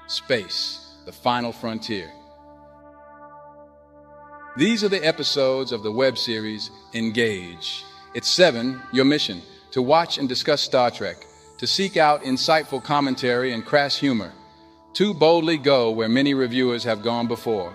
Space, the final frontier. These are the episodes of the web series Engage. It's 7, your mission, to watch and discuss Star Trek, to seek out insightful commentary and crass humor, to boldly go where many reviewers have gone before.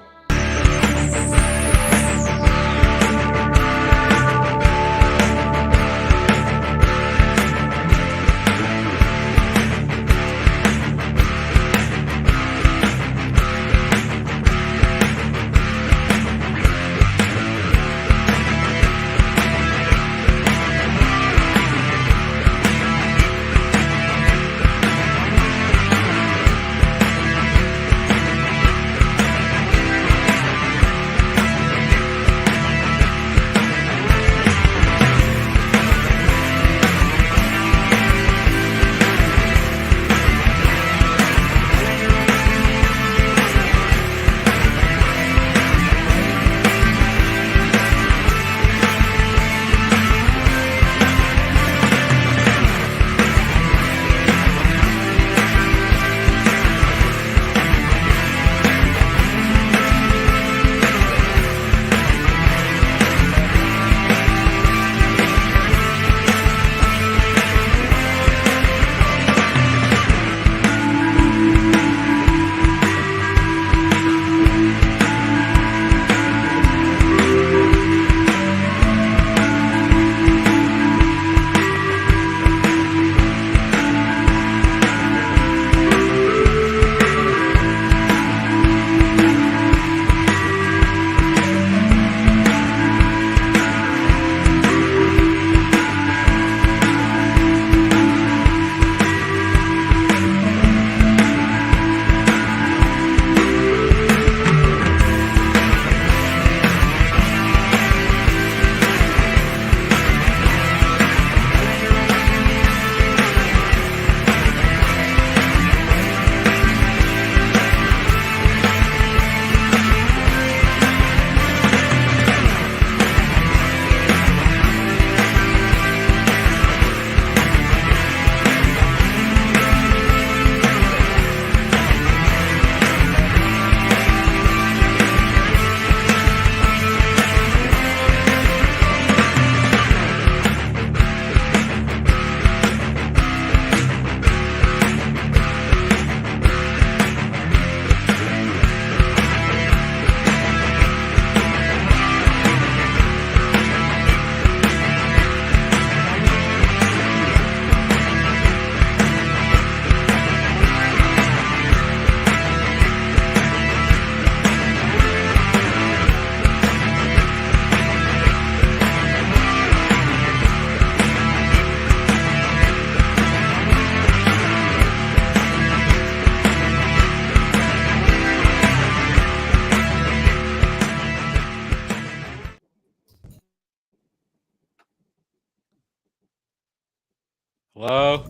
Hello?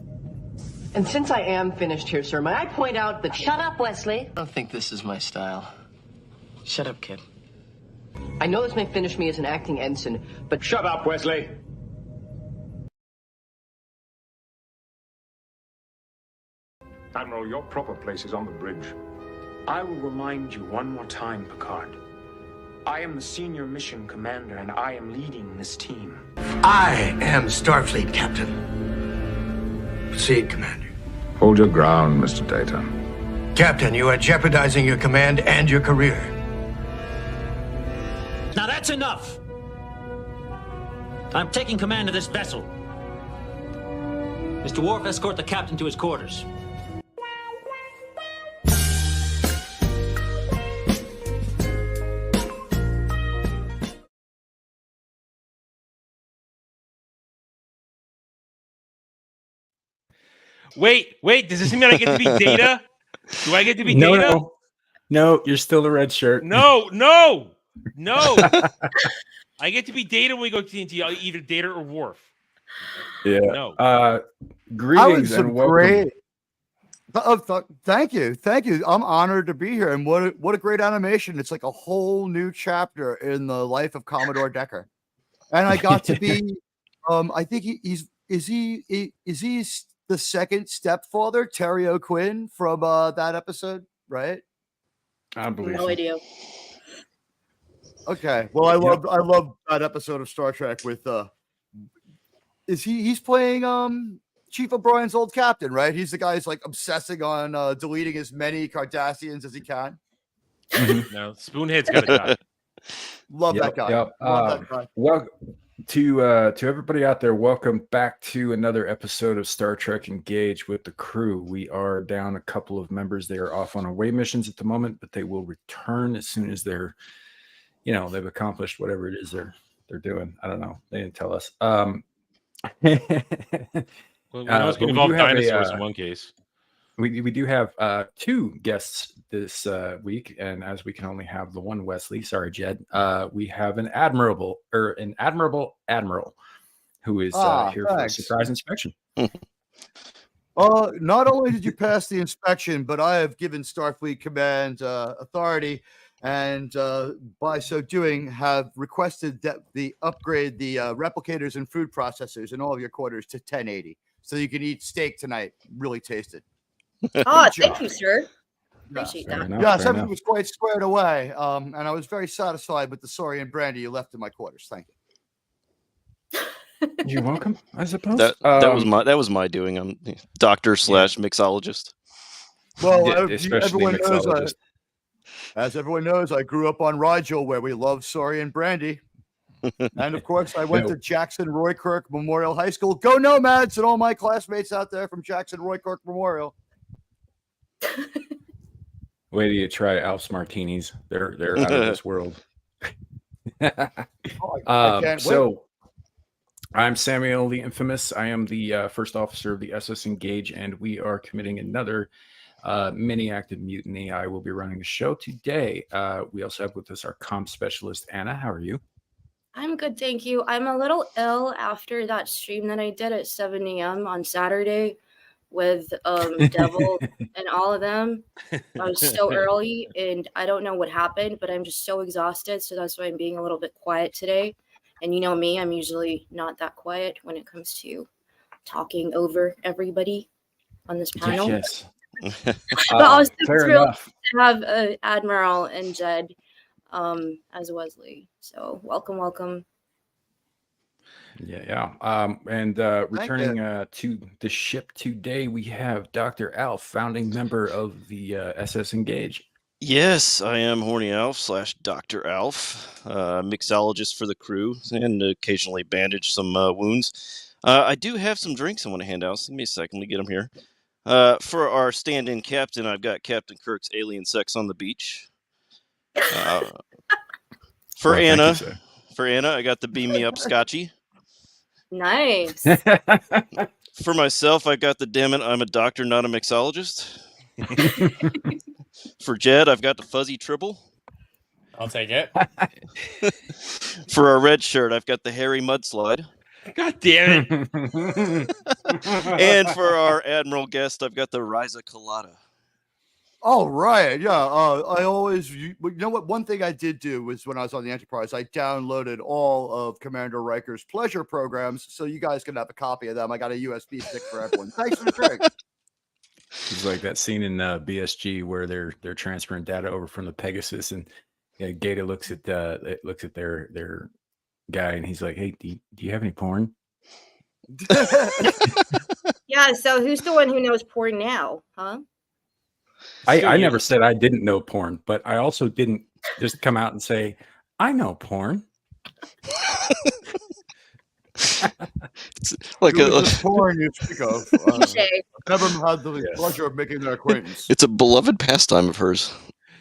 And since I am finished here, sir, may I point out that... Shut up, Wesley. I don't think this is my style. Shut up, kid. I know this may finish me as an acting ensign, but... Shut up, Wesley! Admiral, your proper place is on the bridge. I will remind you one more time, Picard. I am the senior mission commander, and I am leading this team. I am Starfleet Captain. Proceed, Commander. Hold your ground, Mr. Data. Captain, you are jeopardizing your command and your career. Now that's enough! I'm taking command of this vessel. Mr. Worf, escort the captain to his quarters. Wait. Does this mean I get to be Data? Do I get to be Data? No, you're still the red shirt. No. I get to be Data when we go to TNT. Either Data or Worf. Yeah. No. Greetings and welcome. Great. Thank you. I'm honored to be here, and what a great animation! It's like a whole new chapter in the life of Commodore Decker, and I got to be. I think he's the second stepfather, Terry O'Quinn from that episode, right? I believe. No idea. Okay. Well, I love that episode of Star Trek with he's playing Chief O'Brien's old captain, right? He's the guy who's like obsessing on deleting as many Cardassians as he can. No, Spoonhead's got a guy. Love that guy. Love that guy. Well, to everybody out there, welcome back to another episode of Star Trek Engage with the crew. We are down a couple of members. They are off on away missions at the moment, but they will return as soon as they're, they've accomplished whatever it is they're doing. I don't know. They didn't tell us. Well, we know it's going to involve dinosaurs in one case. We do have two guests this week, and as we can only have the one Wesley, sorry, Jed, we have an admirable admiral who is here for a surprise inspection. Not only did you pass the inspection, but I have given Starfleet Command authority, and by so doing, have requested that the upgrade the replicators and food processors in all of your quarters to 1080. So you can eat steak tonight. Really tasted. Thank you, sir. Appreciate that. Yes, everything was quite squared away. And I was very satisfied with the Saurian brandy you left in my quarters. Thank you. You're welcome, I suppose. That was my doing. I'm doctor / mixologist. Well, everyone knows, as everyone knows, I grew up on Rigel, where we love Saurian brandy. And of course, I went to Jackson Roykirk Memorial High School. Go Nomads! And all my classmates out there from Jackson Roykirk Memorial. Wait till you try Alf's martinis. They're out of this world. So I'm Samuel the Infamous. I am the first officer of the SS Engage, and we are committing another mini active mutiny. I will be running a show today. We also have with us our comm specialist, Anna. How are you? I'm good, thank you. I'm a little ill after that stream that I did at 7 a.m. on Saturday with Devil and all of them. I was so early, and I don't know what happened, but I'm just so exhausted, so that's why I'm being a little bit quiet today. And you know me, I'm usually not that quiet when it comes to talking over everybody on this panel. Yes. But also thrilled to have Admiral and Jed as Wesley. So welcome. Yeah. And returning to the ship today, we have Dr. Alf, founding member of the SS Engage. Yes, I am Horny Alf / Dr. Alf, mixologist for the crew, and occasionally bandage some wounds. I do have some drinks I want to hand out. So give me a second to get them here. For our stand-in captain, I've got Captain Kirk's Alien Sex on the Beach. For Anna, I got the Beam Me Up Scotchy. Nice. For myself, I got the Damn It, I'm a Doctor, Not a Mixologist. For Jed, I've got the Fuzzy Triple. I'll take it. For our red shirt, I've got the Hairy Mudslide. God damn it. And for our Admiral guest, I've got the Ryza Colada. All right. Yeah. I always, you know what? One thing I did do was when I was on the Enterprise, I downloaded all of Commander Riker's pleasure programs so you guys can have a copy of them. I got a USB stick for everyone. Thanks for the drink. It's like that scene in BSG where they're transferring data over from the Pegasus, and Gata looks at their guy, and he's like, "Hey, do you have any porn?" Yeah. So who's the one who knows porn now, huh? I never said I didn't know porn, but I also didn't just come out and say I know porn. It's like a porn you speak of. Never had the pleasure of making their acquaintance. It's a beloved pastime of hers.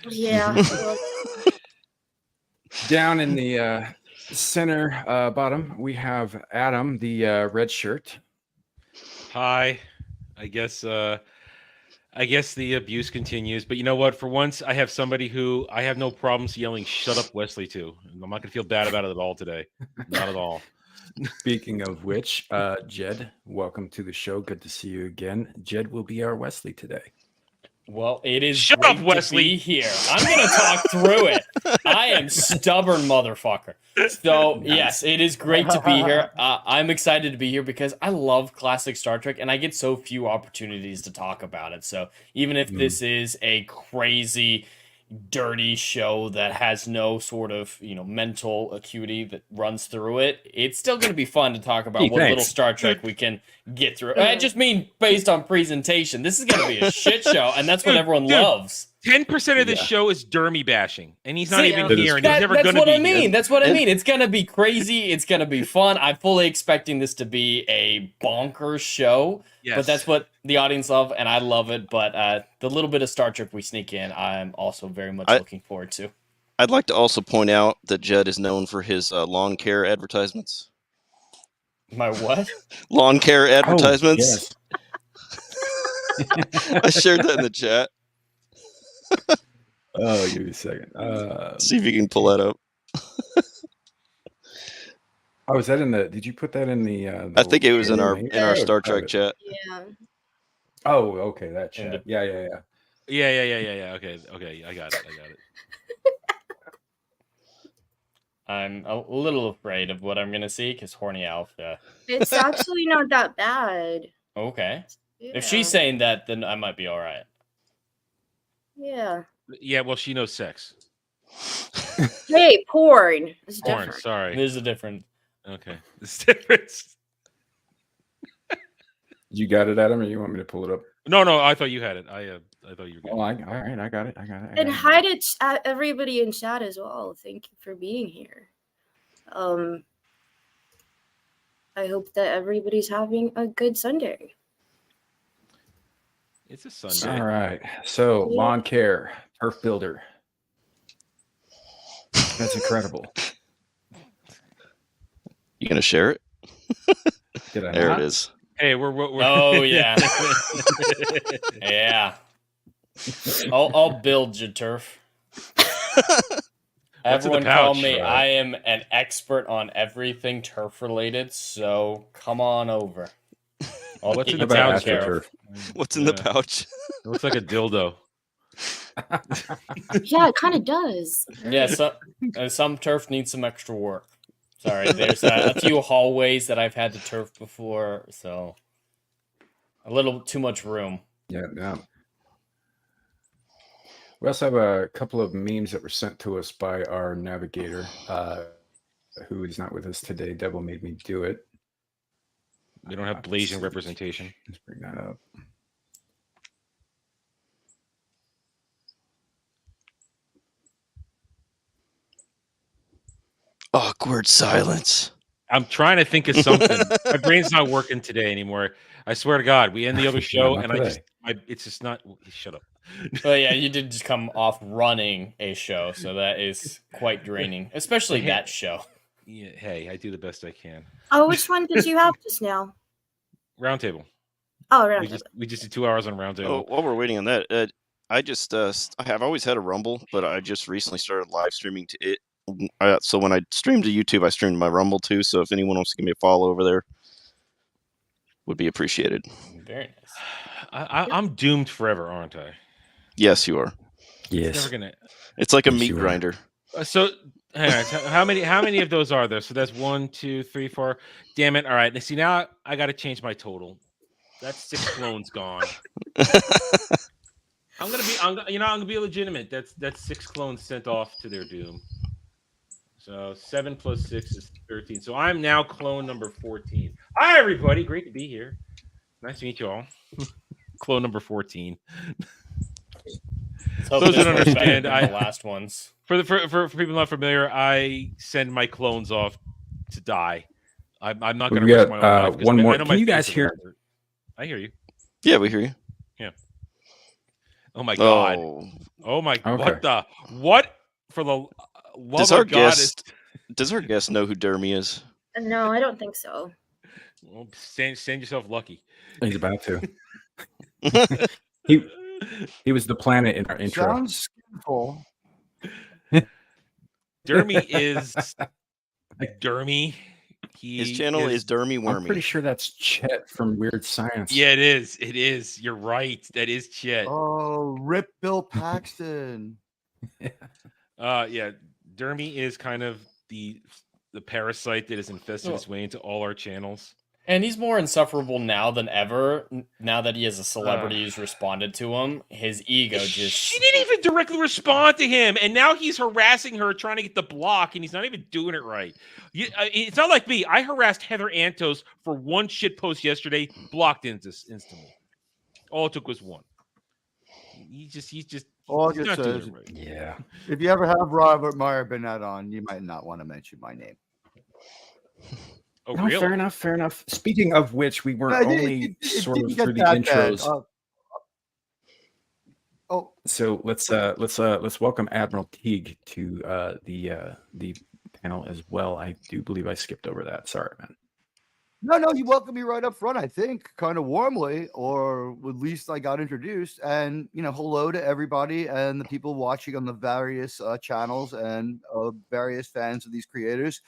Yeah. Down in the center bottom, we have Adam, the red shirt. Hi. I guess the abuse continues. But you know what? For once, I have somebody who I have no problems yelling "Shut up, Wesley" to. I'm not gonna feel bad about it at all today. Not at all. Speaking of which, Jed, welcome to the show. Good to see you again. Jed will be our Wesley today. Well, it is Shut great up, Wesley. to be here. I'm going to talk through it. I am stubborn motherfucker. So, yes, it is great to be here. I'm excited to be here because I love classic Star Trek, and I get so few opportunities to talk about it. So, even if this is a crazy, dirty show that has no sort of, mental acuity that runs through it, it's still going to be fun to talk about what little Star Trek we can get through. I just mean based on presentation. This is going to be a shit show, and that's what everyone loves. 10% of this show is Dermy bashing, and he's not even here, and he's never going to be That's what I mean. here. That's what I mean. It's going to be crazy. It's going to be fun. I'm fully expecting this to be a bonkers show, but that's what the audience love, and I love it. But the little bit of Star Trek we sneak in, I'm also very much looking forward to. I'd like to also point out that Jed is known for his lawn care advertisements. My what? Lawn care advertisements. Oh, yes. I shared that in the chat. Oh, give me a second. See if you can pull that up. Oh, is that in the? Did you put that in the? I think it was in our Star Trek chat. Yeah. Oh, okay, that chat. Yeah. Yeah. Okay, I got it. I'm a little afraid of what I'm going to see because Horny Alf. It's actually not that bad. Okay. Yeah. If she's saying that, then I might be all right. Yeah. Yeah, well, she knows sex. Hey, porn. It's Porn, different. sorry. There's a difference. Okay. There's a difference. You got it, Adam, or you want me to pull it up? No, I thought you had it. I thought you were good. Oh, all right, I got it. And hi to everybody in chat as well. Thank you for being here. I hope that everybody's having a good Sunday. It's a Sunday. All right. So, lawn care, turf builder. That's incredible. You gonna share it? Did I there not? it is. Hey, we're Oh yeah. Yeah. I'll build your turf. Everyone call me. Right? I am an expert on everything turf related, so come on over. What's in the pouch? What's in the pouch? It looks like a dildo. Yeah, it kind of does. Yeah, some turf needs some extra work. Sorry, there's a few hallways that I've had to turf before, so a little too much room. Yeah. We also have a couple of memes that were sent to us by our navigator, who is not with us today. Devil made me do it. We don't have blazing representation. Let's bring that up. Awkward silence. I'm trying to think of something. My brain's not working today anymore. I swear to God, we end the other show, and it's just not. Shut up. But yeah, you did just come off running a show, so that is quite draining, especially that show. Yeah, hey, I do the best I can. Oh, which one did you have just now? Roundtable. Oh, Roundtable. We just did 2 hours on Roundtable. Oh, while we're waiting on that, I just I have always had a Rumble, but I just recently started live streaming to it. So when I streamed to YouTube, I streamed my Rumble too. So if anyone wants to give me a follow over there, would be appreciated. Very nice. I'm doomed forever, aren't I? Yes, you are. Yes. It's like a meat grinder. So hang on, how many of those are there? So that's 1, 2, 3, 4. Damn it! All right, see now I got to change my total. That's 6 clones gone. I'm gonna be legitimate. That's 6 clones sent off to their doom. So 7 plus 6 is 13. So I'm now clone number 14. Hi everybody, great to be here. Nice to meet you all. Clone number 14. Those who don't understand, the last ones. For people not familiar, I send my clones off to die. I'm not going to risk my own life. One more. Can you guys hear? I hear you. Yeah, we hear you. Yeah. Oh my God. Oh my. Okay. What for the love of God does our guest know who Dermy is? No, I don't think so. Well, stand yourself lucky. He's about to. he was the planet in our intro. Sounds skinful. Dermy is Dermy. His channel is Dermy Wormy. I'm pretty sure that's Chet from Weird Science. Yeah, it is. It is. You're right. That is Chet. Oh, Rip Bill Paxton. Yeah. Dermy is kind of the parasite that has infested its way into all our channels. And he's more insufferable now than ever. Now that he has a celebrity who's responded to him, his ego just... She didn't even directly respond to him, and now he's harassing her, trying to get the block, and he's not even doing it right. It's not like me. I harassed Heather Antos for one shit post yesterday, blocked instantly. All it took was one. He's not doing it right. Yeah. If you ever have Robert Meyer Burnett on, you might not want to mention my name. Oh, no, really? Fair enough. Speaking of which, we were only sort of through the intros. So let's welcome Admiral Teag to the panel as well. I do believe I skipped over that. Sorry, man. No, you welcomed me right up front, I think, kind of warmly, or at least I got introduced. And, hello to everybody and the people watching on the various channels and various fans of these creators.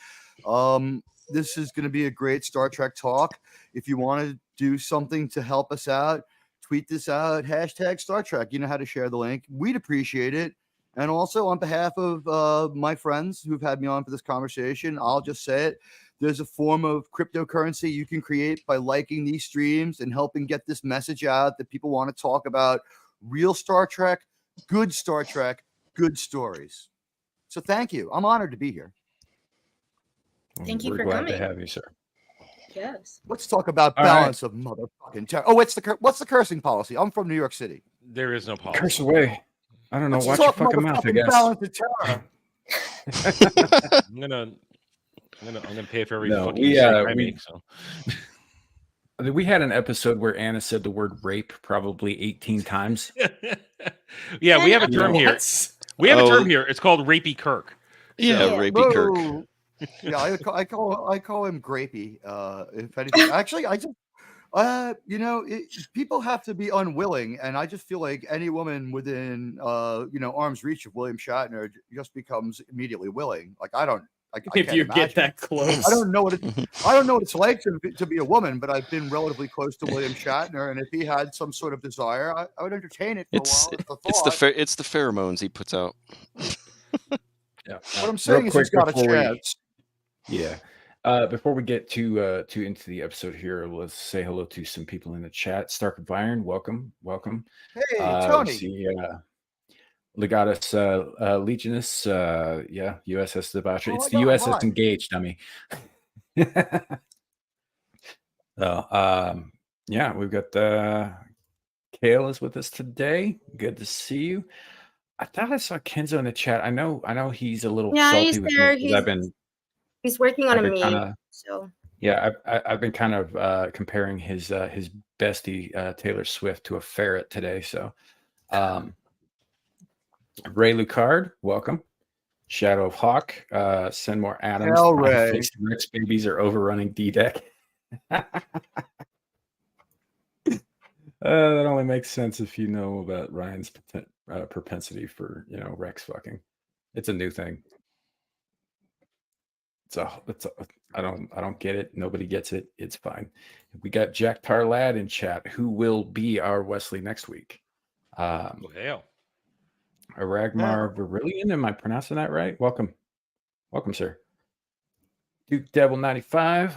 This is going to be a great Star Trek talk. If you want to do something to help us out, tweet this out, hashtag Star Trek. You know how to share the link. We'd appreciate it. And also on behalf of my friends who've had me on for this conversation, I'll just say it. There's a form of cryptocurrency you can create by liking these streams and helping get this message out that people want to talk about real Star Trek, good stories. So thank you. I'm honored to be here. Thank you for glad coming. to have you, sir. Yes. Let's talk about balance of motherfucking terror. Oh, what's the cursing policy? I'm from New York City. There is no policy. Curse away. I don't know. Let's Watch your talk fucking mouth, I guess. balance of terror. I'm gonna pay for every fucking mistake I make. So we had an episode where Anna said the word rape probably 18 times. Yeah, we have a term here. We have a term here. It's called Rapey Kirk. Yeah, Rapey Kirk. Yeah, I call him Grapey. If anything, actually, I just people have to be unwilling, and I just feel like any woman within arm's reach of William Shatner just becomes immediately willing. Like if you get that close, I don't know what it's like to be a woman, but I've been relatively close to William Shatner, and if he had some sort of desire, I would entertain it for a while. It's the pheromones he puts out. Yeah. What I'm saying is he's got a chance. Yeah. Before we get to into the episode here, let's say hello to some people in the chat. Stark of Iron, welcome. Hey, Tony. Legatus Legionus, USS Debauchery. It's the God, USS hi. Engaged, dummy. So, we've got Kale is with us today. Good to see you. I thought I saw Kenzo in the chat. I know he's a little salty he's with there. me because He's working on a meme. Kinda, so I've been kind of comparing his bestie Taylor Swift to a ferret today. So, Ray Lucard, welcome. Shadow of Hawk, send more Adams. Hell, Ray. Rex babies are overrunning D-Deck. That only makes sense if you know about Ryan's propensity for Rex fucking. It's a new thing. I don't get it. Nobody gets it. It's fine. We got Jack Tarlad in chat, who will be our Wesley next week. Hell. Aragmar Virillion, am I pronouncing that right? Welcome, sir. Duke Devil 95,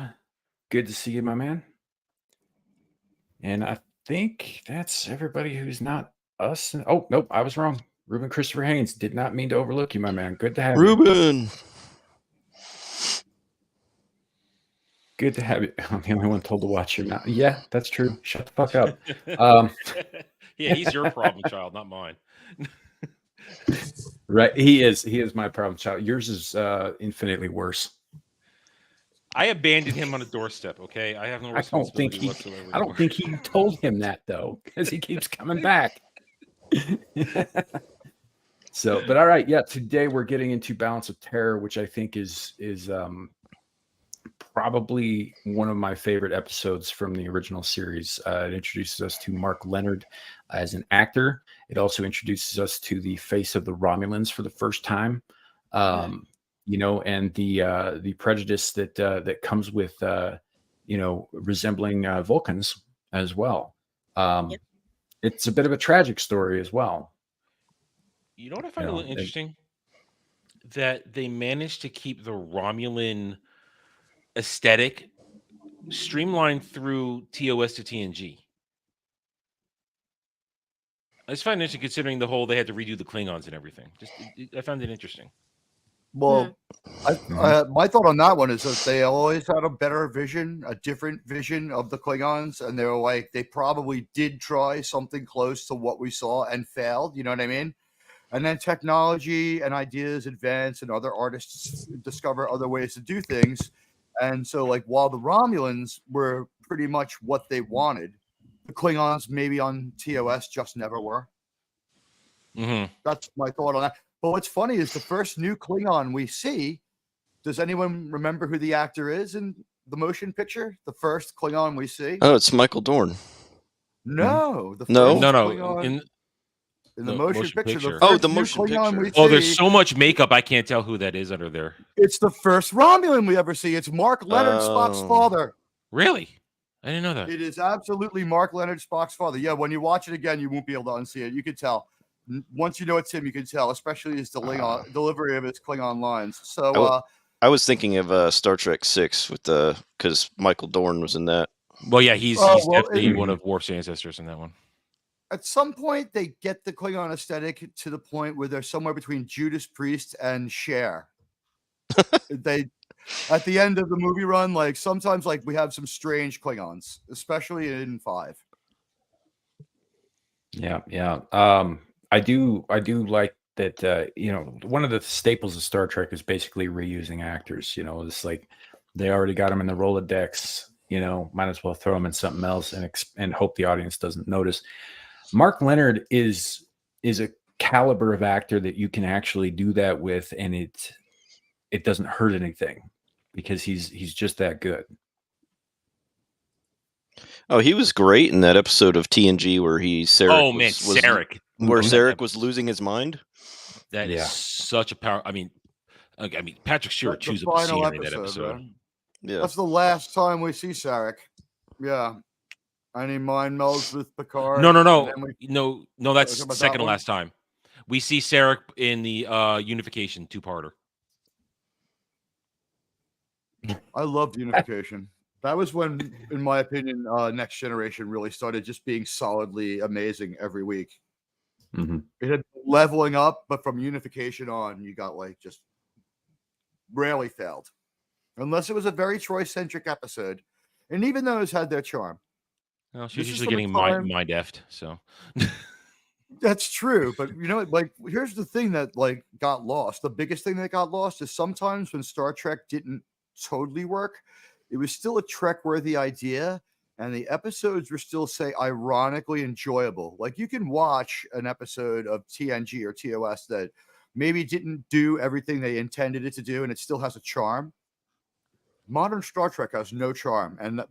good to see you, my man. And I think that's everybody who's not us. Oh nope, I was wrong. Ruben Christopher Haynes, did not mean to overlook you, my man. Good to have you. Ruben. Good to have you. I'm the only one told to watch your mouth. Yeah, that's true. Shut the fuck up. Yeah, he's your problem child, not mine. Right, he is my problem child. Yours is infinitely worse. I abandoned him on a doorstep. Okay, I have no responsibility whatsoever. I don't think he told him that though, because he keeps coming back. So, but all right, yeah. Today we're getting into Balance of Terror, which I think is probably one of my favorite episodes from the original series. It introduces us to Mark Leonard as an actor. It also introduces us to the face of the Romulans for the first time. You know, and the prejudice that comes with resembling Vulcans as well. It's a bit of a tragic story as well. You know what I find a little interesting? That they managed to keep the Romulan aesthetic streamlined through TOS to TNG. I just find it interesting considering the whole they had to redo the Klingons and everything. I found it interesting. Well, my thought on that one is that they always had a better vision, a different vision of the Klingons, and they were like, they probably did try something close to what we saw and failed. You know what I mean? And then technology and ideas advance, and other artists discover other ways to do things. And so, like, while the Romulans were pretty much what they wanted, the Klingons maybe on TOS just never were. That's my thought on that. But what's funny is the first new Klingon we see, does anyone remember who the actor is in the motion picture? The first Klingon we see? Oh, it's Michael Dorn. No. No. In the motion picture. The motion picture. There's so much makeup, I can't tell who that is under there. It's the first Romulan we ever see. It's Mark Leonard, Spock's father. Really? I didn't know that. It is absolutely Mark Leonard, Spock's father. Yeah, when you watch it again, you won't be able to unsee it. You can tell. Once you know it's him, you can tell, especially his delivery of his Klingon lines. So I was thinking of Star Trek 6 because Michael Dorn was in that. Well, yeah, he's definitely one of Worf's ancestors in that one. At some point, they get the Klingon aesthetic to the point where they're somewhere between Judas Priest and Cher. At the end of the movie run, like sometimes, like we have some strange Klingons, especially in 5. Yeah. I do like that. One of the staples of Star Trek is basically reusing actors. It's like they already got them in the Rolodex. Might as well throw them in something else and hope the audience doesn't notice. Mark Leonard is a caliber of actor that you can actually do that with, and it doesn't hurt anything because he's just that good. Oh, he was great in that episode of TNG where Sarek. Where Sarek was losing his mind. That is such a power. I mean, Patrick Stewart chews up the scenery in that episode. Right? Yeah, that's the last time we see Sarek. Yeah. And he mind melds with Picard. No. That's the second to last time. We see Sarek in the Unification 2-parter. I loved Unification. That was when, in my opinion, Next Generation really started just being solidly amazing every week. It had leveling up, but from Unification on, you got like just rarely failed, unless it was a very Troy-centric episode, and even those had their charm. Well, she's usually getting mind effed, so that's true. But like, here's the thing that like got lost. The biggest thing that got lost is sometimes when Star Trek didn't totally work, it was still a Trek-worthy idea, and the episodes were still, say, ironically enjoyable. Like, you can watch an episode of TNG or TOS that maybe didn't do everything they intended it to do, and it still has a charm. Modern Star Trek has no charm, and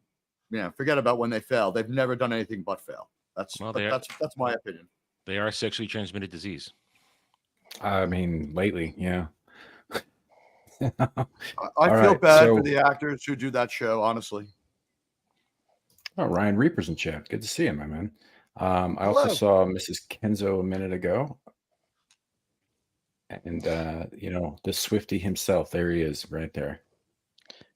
forget about when they fail. They've never done anything but fail. That's my opinion. They are a sexually transmitted disease. I mean, lately, yeah. I feel bad for the actors who do that show, honestly. Oh, Ryan Reaper's in chat. Good to see him, my man. I also saw Mrs. Kenzo a minute ago. And, the Swifty himself, there he is right there.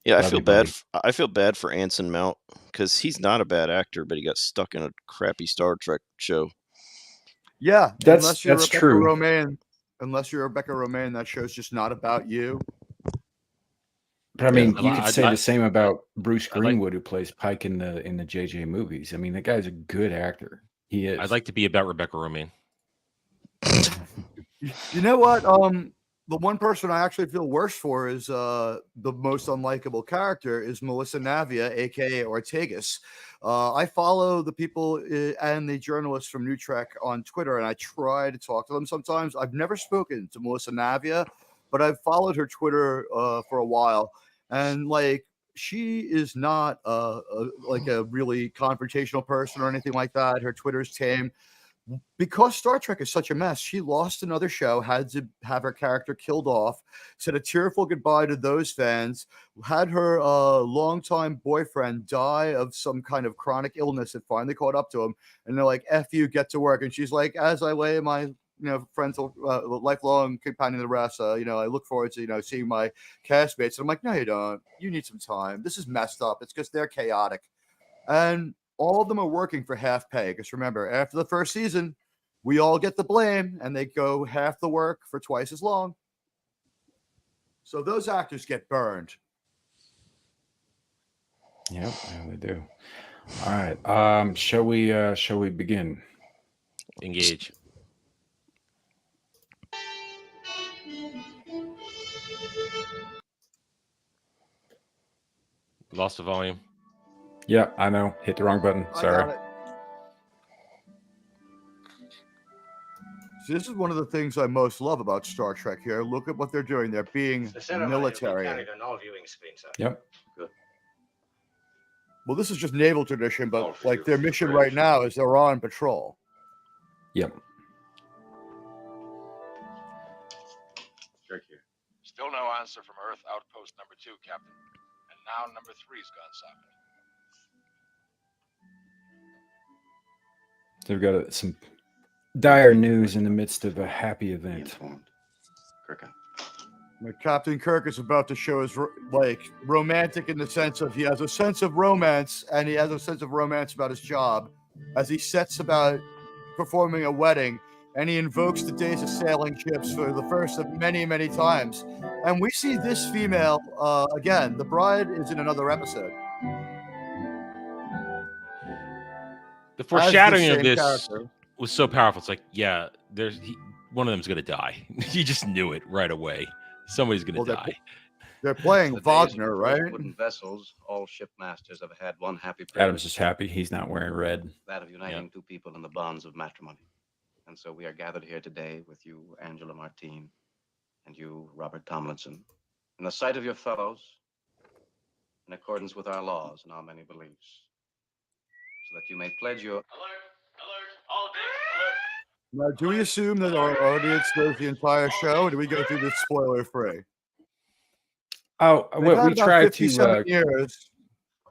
Yeah, I feel bad. I feel bad for Anson Mount because he's not a bad actor, but he got stuck in a crappy Star Trek show. Yeah, that's true. Unless you're Rebecca Romaine, that show's just not about you. But I mean, you could say the same about Bruce Greenwood, who plays Pike in the JJ movies. I mean, that guy's a good actor. He is. I'd like to be about Rebecca Romaine. You know what? The one person I actually feel worse for is the most unlikable character is Melissa Navia, aka Ortegas. I follow the people and the journalists from New Trek on Twitter, and I try to talk to them sometimes. I've never spoken to Melissa Navia, but I've followed her Twitter for a while, and like she is not like a really confrontational person or anything like that. Her Twitter's tame. Because Star Trek is such a mess, she lost another show, had to have her character killed off, said a tearful goodbye to those fans, had her longtime boyfriend die of some kind of chronic illness that finally caught up to him. And they're like, F you, get to work. And she's like, as I lay my friends, lifelong companion of the rest, I look forward to, seeing my castmates. And I'm like, no, you don't. You need some time. This is messed up. It's because they're chaotic. And all of them are working for half pay. Because remember, after the first season, we all get the blame and they go half the work for twice as long. So those actors get burned. Yep, yeah, they do. All right. Shall we begin? Engage. Lost the volume. Yeah, I know. Hit the wrong button. Sorry. So this is one of the things I most love about Star Trek here. Look at what they're doing. They're being military. Yep. Good. Well, this is just naval tradition, but like their mission right now is they're on patrol. Yep. Still no answer from Earth Outpost number 2, Captain. And now number 3's gone silent. They've got some dire news in the midst of a happy event. Captain Kirk is about to show his romantic in the sense of he has a sense of romance, and he has a sense of romance about his job as he sets about performing a wedding, and he invokes the days of sailing ships for the first of many, many times. And we see this female again. The bride is in another episode. The foreshadowing of this was so powerful. It's like, yeah, one of them's gonna die. You just knew it right away. Somebody's gonna die. They're playing Wagner, right? Wooden vessels. All shipmasters have had one happy privilege. Adam's just happy he's not wearing red. That of uniting two people in the bonds of matrimony. And so we are gathered here today with you, Angela Martine, and you, Robert Tomlinson, in the sight of your fellows, in accordance with our laws and our many beliefs, so that you may pledge your... Now, do we assume that our audience knows the entire show, or do we go through this spoiler free? Oh, well, we tried to. Years.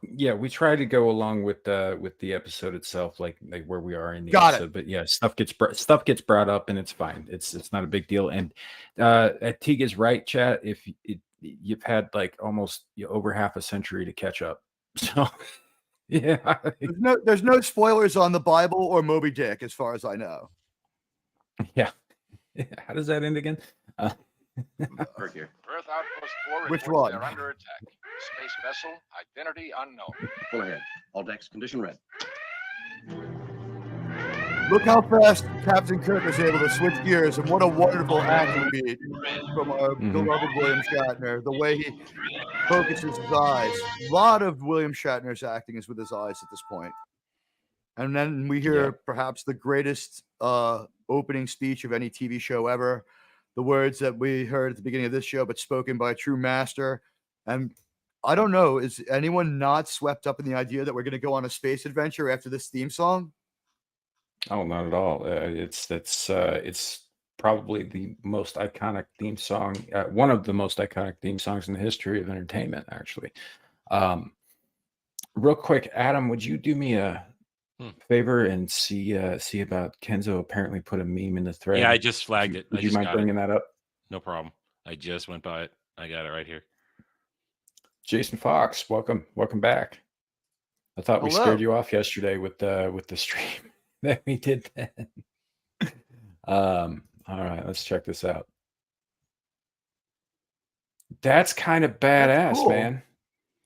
Yeah, we tried to go along with the episode itself, like where we are in the Got episode. it. But yeah, stuff gets brought up, and it's fine. It's not a big deal. And Teag is right, chat. If you've had like almost over half a century to catch up, so yeah. There's no spoilers on the Bible or Moby Dick, as far as I know. Yeah. How does that end again? Earth Outpost 4 Which reports one? they're under attack. Space vessel, identity unknown. Pull ahead. All decks, condition red. Look how fast Captain Kirk is able to switch gears, and what a wonderful acting beat from our beloved William Shatner. The way he focuses his eyes. A lot of William Shatner's acting is with his eyes at this point. And then we hear perhaps the greatest opening speech of any TV show ever. The words that we heard at the beginning of this show, but spoken by a true master. And I don't know, is anyone not swept up in the idea that we're going to go on a space adventure after this theme song? Oh, not at all. It's probably the most iconic theme song, one of the most iconic theme songs in the history of entertainment, actually. Real quick, Adam, would you do me a favor and see about Kenzo apparently put a meme in the thread? Yeah, I just flagged it. Would you mind bringing that up? No problem. I just went by it. I got it right here. Jason Fox, welcome back. I thought we scared you off yesterday with the stream that we did then. All right, let's check this out. That's kind of badass, cool. man.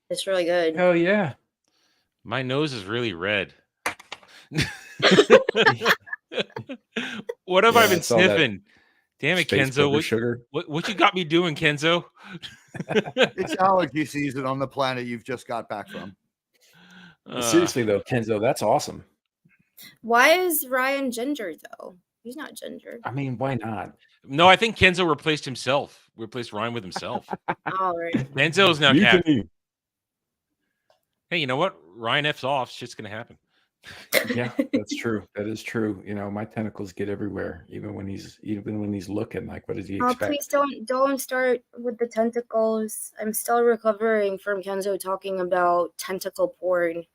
It's really good. Hell yeah. My nose is really red. What have I been sniffing? Damn it, Kenzo. What you got me doing, Kenzo? It's allergy season on the planet you've just got back from. Seriously, though, Kenzo, that's awesome. Why is Ryan ginger, though? He's not ginger. I mean, why not? No, I think Kenzo replaced himself. Replaced Ryan with himself. All right. Kenzo's now cat. Hey, you know what? Ryan F's off. Shit's gonna happen. Yeah, that's true. That is true. You know, my tentacles get everywhere, even when he's looking. Like, what does he Oh, expect? please don't start with the tentacles. I'm still recovering from Kenzo talking about tentacle porn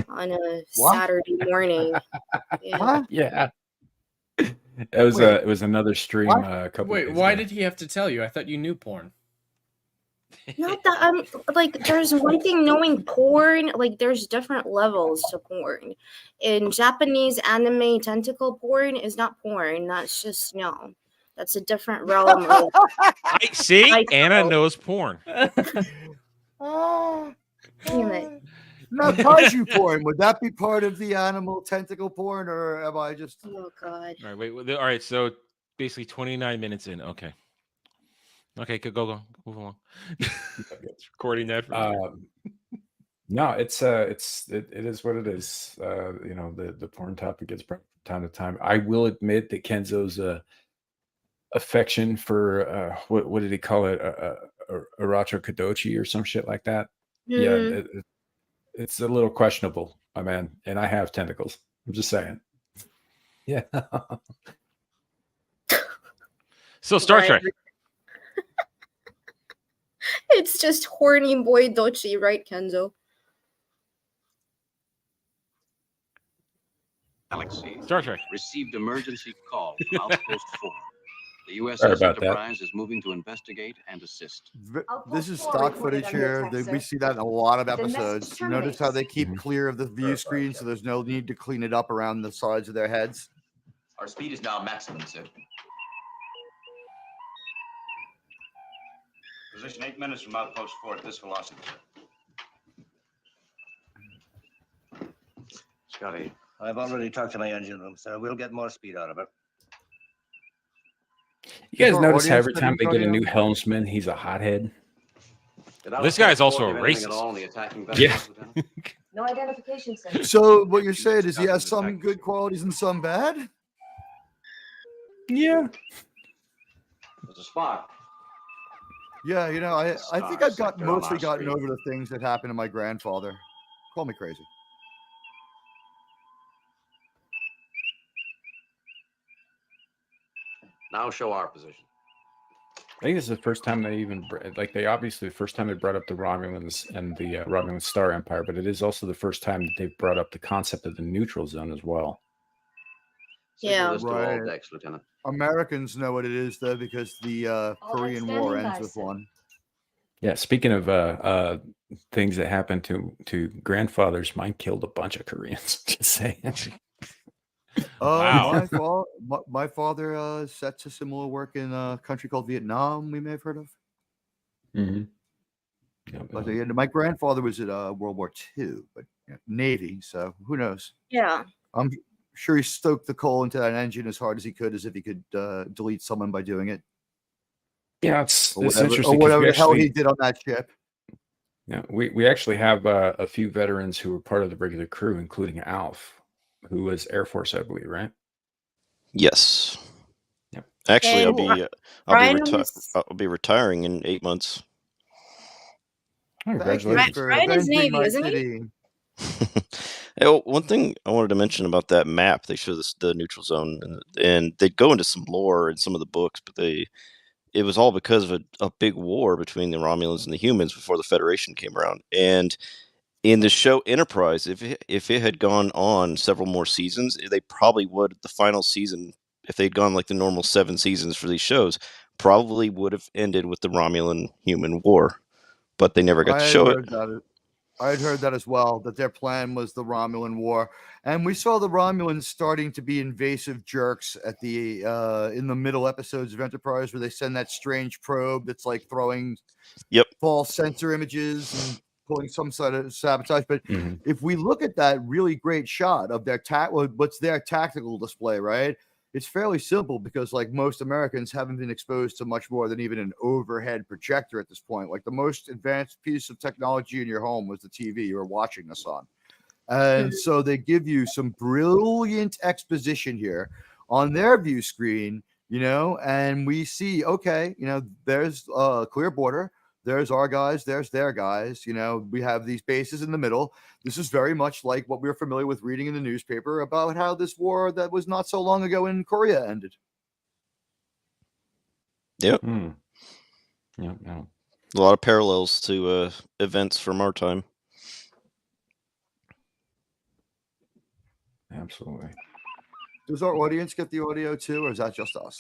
on a Saturday morning. Yeah. Yeah. It was another stream a couple Wait, days why ago. did he have to tell you? I thought you knew porn. Not that I'm like, there's one thing knowing porn, like there's different levels to porn. In Japanese anime, tentacle porn is not porn. That's just that's a different realm of I see. Anna lifestyle. knows porn. Oh, Damn it. now, kaiju porn, would that be part of the animal tentacle porn, or am I just? Oh God. All right, wait. All right, so basically 29 minutes in. Okay. Okay, go. Move along. It's recording that. No, it is what it is. You know, the porn topic gets brought up from time to time. I will admit that Kenzo's affection for what did he call it? Aracho Kadochi or some shit like that. Yeah, it's a little questionable, my man. And I have tentacles. I'm just saying. Yeah. So Star Trek. It's just horny boy dochi, right, Kenzo? Galaxy. Star Trek. Received emergency call from Outpost 4. The USS Sorry about that. Enterprise is moving to investigate and assist. This is stock footage here. We see that in a lot of episodes. You notice how they keep clear of the view screen, so there's no need to clean it up around the sides of their heads. Our speed is now maximum, sir. Position 8 minutes from Outpost 4 at this velocity. Scotty, I've already talked to my engine room, sir. We'll get more speed out of it. You guys notice how every time they get a new helmsman, he's a hothead? This guy is also a racist. Yeah. No identification, sir. So what you're saying is he has some good qualities and some bad? Yeah. There's a spot. Yeah, you know, I think I've mostly gotten over the things that happened to my grandfather. Call me crazy. Now show our position. I think this is the first time they obviously the first time they brought up the Romulans and the Romulan Star Empire, but it is also the first time that they've brought up the concept of the neutral zone as well. Yeah. Right. Decks, Lieutenant. Americans know what it is, though, because the Korean War ends with one. Yeah, speaking of things that happened to grandfathers, mine killed a bunch of Koreans. Just saying. Wow. My father set to similar work in a country called Vietnam. We may have heard of. Mm-hmm. But my grandfather was at World War II, but Navy. So who knows? Yeah. I'm sure he stoked the coal into that engine as hard as he could, as if he could delete someone by doing it. Yeah, it's whatever, interesting. or whatever the hell he did on that ship. Yeah, we actually have a few veterans who were part of the regular crew, including Alf, who was Air Force, I believe, right? Yes. Yep. Actually, And I'll be retiring in 8 months. Oh, congratulations. Ryan is Navy, isn't he? One thing I wanted to mention about that map, they show the neutral zone, and they go into some lore in some of the books, but it was all because of a big war between the Romulans and the humans before the Federation came around. And in the show Enterprise, if it had gone on several more seasons, they probably would, the final season, if they'd gone like the normal 7 seasons for these shows, probably would have ended with the Romulan-human war. But they never got to show it. I had heard that as well, that their plan was the Romulan War. And we saw the Romulans starting to be invasive jerks at the in the middle episodes of Enterprise, where they send that strange probe that's like throwing false sensor images and pulling some sort of sabotage. But if we look at that really great shot of their what's their tactical display, right? It's fairly simple because, like, most Americans haven't been exposed to much more than even an overhead projector at this point. Like, the most advanced piece of technology in your home was the TV you were watching this on. And so they give you some brilliant exposition here on their view screen, and we see, okay, there's a clear border. there's our guys, there's their guys. You know, we have these bases in the middle. This is very much like what we were familiar with reading in the newspaper about how this war that was not so long ago in Korea ended. Yep. Yeah. A lot of parallels to events from our time. Absolutely. Does our audience get the audio too, or is that just us?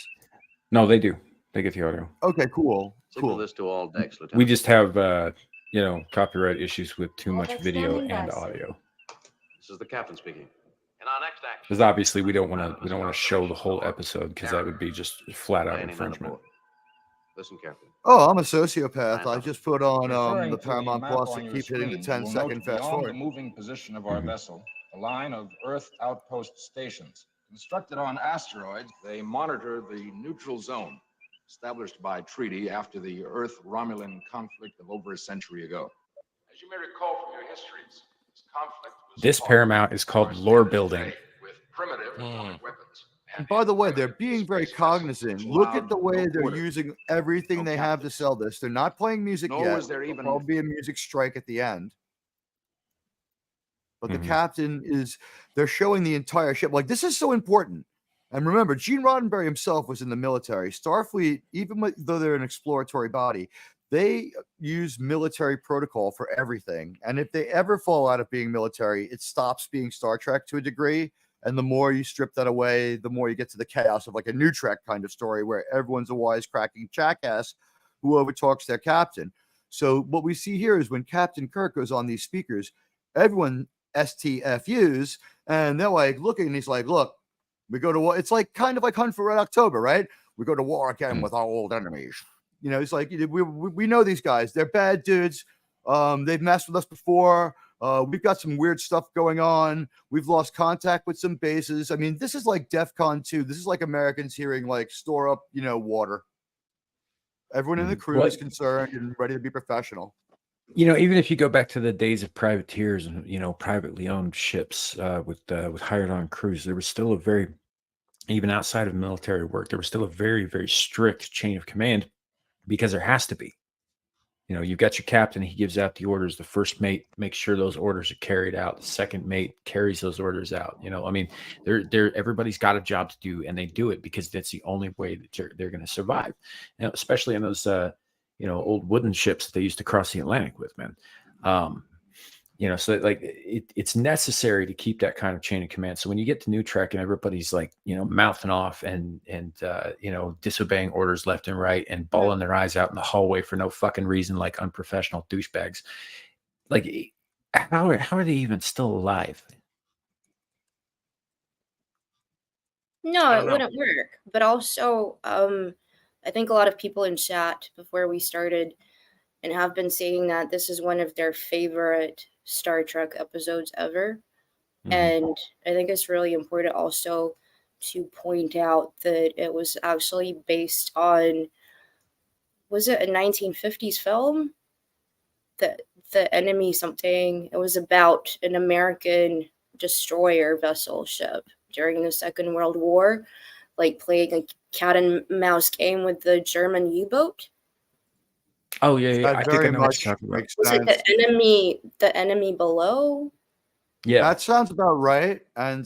No, they do. They get the audio. Okay, cool. Signal this to all decks, Lieutenant. We just have, copyright issues with too much video and audio. This is the captain speaking. In our next action, Because obviously we don't want to show the whole episode because that would be just flat out infringement. Listen carefully. Oh, I'm a sociopath. I just put on Referring the to Paramount map Plus on to your keep hitting the screen, 10-second fast beyond forward. the moving position of our vessel, a line of Earth outpost stations. Constructed on asteroids, they monitor the neutral zone, established by treaty after the Earth-Romulan conflict of over a century ago. As you may recall from your histories, this conflict was This Paramount is called lore building. with primitive atomic weapons. And by the way, they're being very cognizant. Look at the way they're using everything they have to sell this. They're not playing music Nor yet. was there even- There'll be a music strike at the end. But Mm-hmm. the captain they're showing the entire ship. Like, this is so important. And remember, Gene Roddenberry himself was in the military. Starfleet, even though they're an exploratory body, they use military protocol for everything. And if they ever fall out of being military, it stops being Star Trek to a degree. And the more you strip that away, the more you get to the chaos of like a New Trek kind of story where everyone's a wisecracking jackass who overtalks their captain. So what we see here is when Captain Kirk goes on these speakers, everyone STFUs, and they're like looking, and he's like, look, we go to war. It's like kind of like Hunt for Red October, right? We go to war again with our old enemies. You know, it's like we know these guys. They're bad dudes. They've messed with us before. We've got some weird stuff going on. We've lost contact with some bases. I mean, this is like DEFCON 2. This is like Americans hearing like store up, water. Everyone in the crew is concerned and ready to be professional. Even if you go back to the days of privateers and privately owned ships with hired on crews, there was still even outside of military work, there was still a very, very strict chain of command because there has to be. You've got your captain, he gives out the orders. The first mate makes sure those orders are carried out. The second mate carries those orders out. Everybody's got a job to do, and they do it because that's the only way that they're going to survive. Especially in those old wooden ships that they used to cross the Atlantic with, man. So like it's necessary to keep that kind of chain of command. So when you get to New Trek and everybody's like, mouthing off and disobeying orders left and right and bawling their eyes out in the hallway for no fucking reason, like unprofessional douchebags, like how are they even still alive? No, it wouldn't work. But also, I think a lot of people in chat before we started and have been saying that this is one of their favorite Star Trek episodes ever. Mm-hmm. And I think it's really important also to point out that it was actually based on, was it a 1950s film? The Enemy something. It was about an American destroyer vessel ship during the Second World War, like playing a cat and mouse game with the German U-boat. Oh yeah. I think I know what you're talking about. Was it the enemy below? Yeah, that sounds about right. And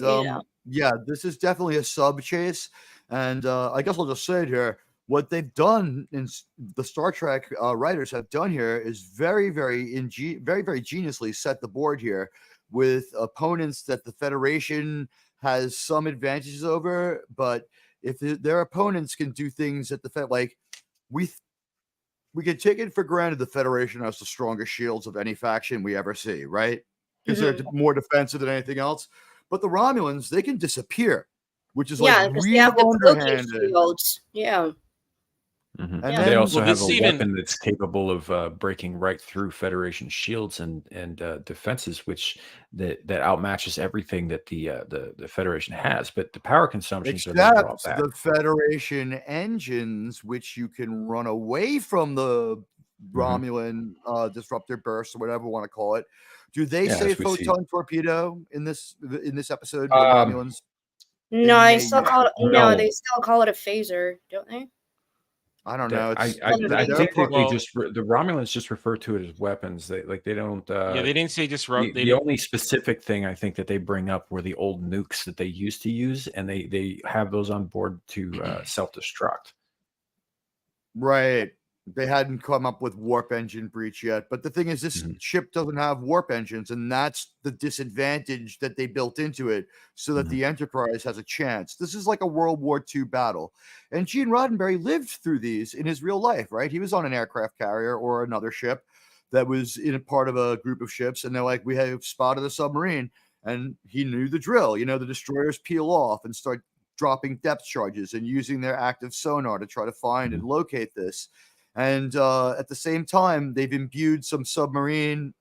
this is definitely a sub chase. And I guess I'll just say it here. What they've done in the Star Trek writers have done here is very, very geniusly set the board here with opponents that the Federation has some advantages over, but if their opponents can do things that the Fed, like we can take it for granted the Federation has the strongest shields of any faction we ever see, right? Because they're more defensive than anything else. But the Romulans, they can disappear, which is like because real they have the underhanded. shields. Yeah. Mm-hmm. And they also have a weapon that's capable of breaking right through Federation shields and defenses, which that outmatches everything that the Federation has. But the power consumptions are the drawback. The Federation engines, which you can run away from the Romulan disruptor burst or whatever you want to call it. Do they say photon torpedo in this episode? Romulans? No, they still call it a phaser, don't they? I don't know. I It's think that Well, the Romulans just refer to it as weapons. They don't. yeah, they didn't say just The only specific thing I think that they bring up were the old nukes that they used to use, and they have those on board to self-destruct. right. They hadn't come up with warp engine breach yet. But the thing is, this ship doesn't have warp engines, and that's the disadvantage that they built into it so that the Enterprise has a chance. This is like a World War II battle. And Gene Roddenberry lived through these in his real life, right? He was on an aircraft carrier or another ship that was in a part of a group of ships, and they're like, we have spotted a submarine, and he knew the drill. You know, the destroyers peel off and start dropping depth charges and using their active sonar to try to find and locate this. And at the same time, they've imbued some submarine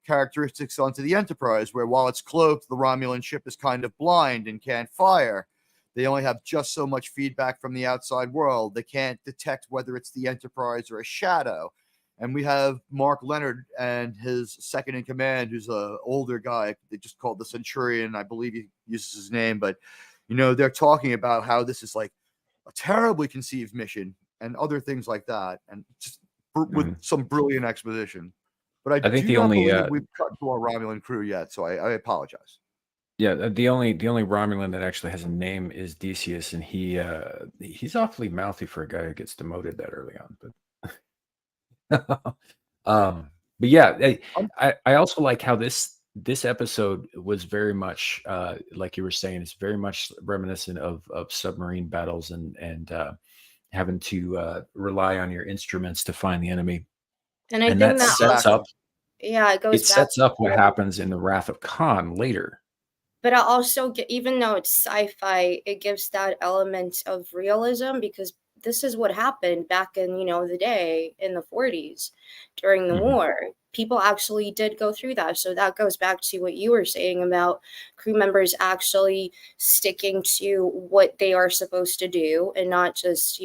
characteristics onto the Enterprise, where while it's cloaked, the Romulan ship is kind of blind and can't fire. They only have just so much feedback from the outside world. They can't detect whether it's the Enterprise or a shadow. And we have Mark Leonard and his second in command, who's an older guy. They just called the Centurion. I believe he uses his name. But, you know, they're talking about how this is like a terribly conceived mission and other things like that. And just with some brilliant exposition. But I think do not believe we've cut to our Romulan crew yet. So I apologize. Yeah, the only Romulan that actually has a name is Decius, and he's awfully mouthy for a guy who gets demoted that early on. But but yeah, I also like how this episode was very much like you were saying, it's very much reminiscent of submarine battles and having to rely on your instruments to find the enemy. And I think that sets up. Yeah, it goes. It sets up what happens in the Wrath of Khan later. But I also, even though it's sci-fi, it gives that element of realism, because this is what happened back in, the day in the 40s during the war. People actually did go through that. So that goes back to what you were saying about crew members actually sticking to what they are supposed to do and not just,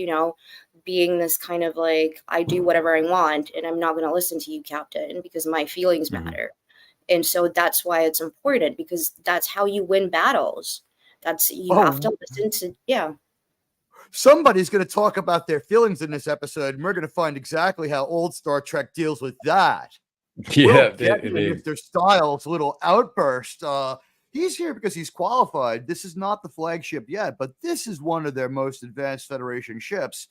being this kind of like, I do whatever I want and I'm not going to listen to you, Captain, because my feelings matter. And so that's why it's important, because that's how you win battles. You have to listen to, Somebody's going to talk about their feelings in this episode, and we're going to find exactly how old Star Trek deals with that. Yeah, if their Styles' little outburst. He's here because he's qualified. This is not the flagship yet, but this is one of their most advanced Federation ships.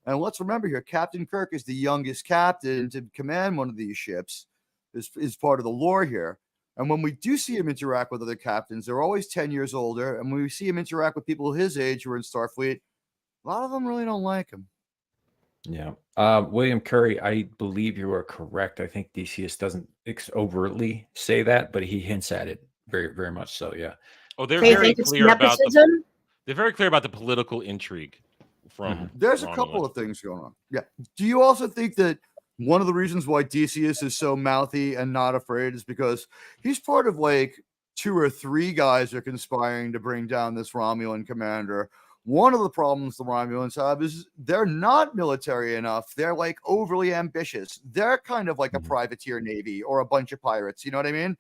And let's remember here, Captain Kirk is the youngest captain to command one of these ships. Is part of the lore here. And when we do see him interact with other captains, they're always 10 years older. And when we see him interact with people his age who are in Starfleet, a lot of them really don't like him. Yeah. William Curry, I believe you are correct. I think Decius doesn't overtly say that, but he hints at it very, very much so. Yeah. Oh, they're very clear about the political intrigue from. There's a couple of things going on. Yeah. Do you also think that one of the reasons why Decius is so mouthy and not afraid is because he's part of like 2 or 3 guys are conspiring to bring down this Romulan commander? One of the problems the Romulans have is they're not military enough. They're like overly ambitious. They're kind of like a privateer navy or a bunch of pirates. You know what I mean?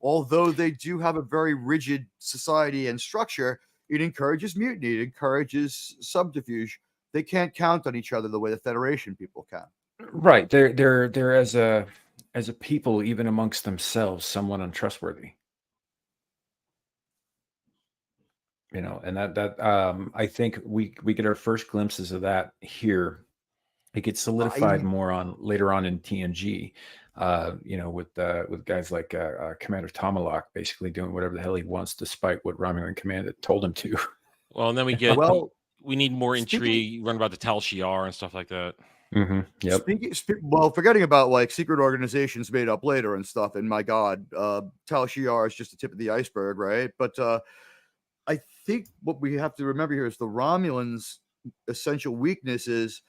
Although they do have a very rigid society and structure, it encourages mutiny. It encourages subterfuge. They can't count on each other the way the Federation people can. Right. They're as a people, even amongst themselves, somewhat untrustworthy. And that I think we get our first glimpses of that here. It gets solidified more later on in TNG. With guys like Commander Tomalak basically doing whatever the hell he wants, despite what Romulan Command had told him to. Well, and then we need more intrigue, run about the Tal Shiar and stuff like that. Yep. Forgetting about like secret organizations made up later and stuff. And my God, Tal Shiar is just the tip of the iceberg, right? But I think what we have to remember here is the Romulans' essential weakness is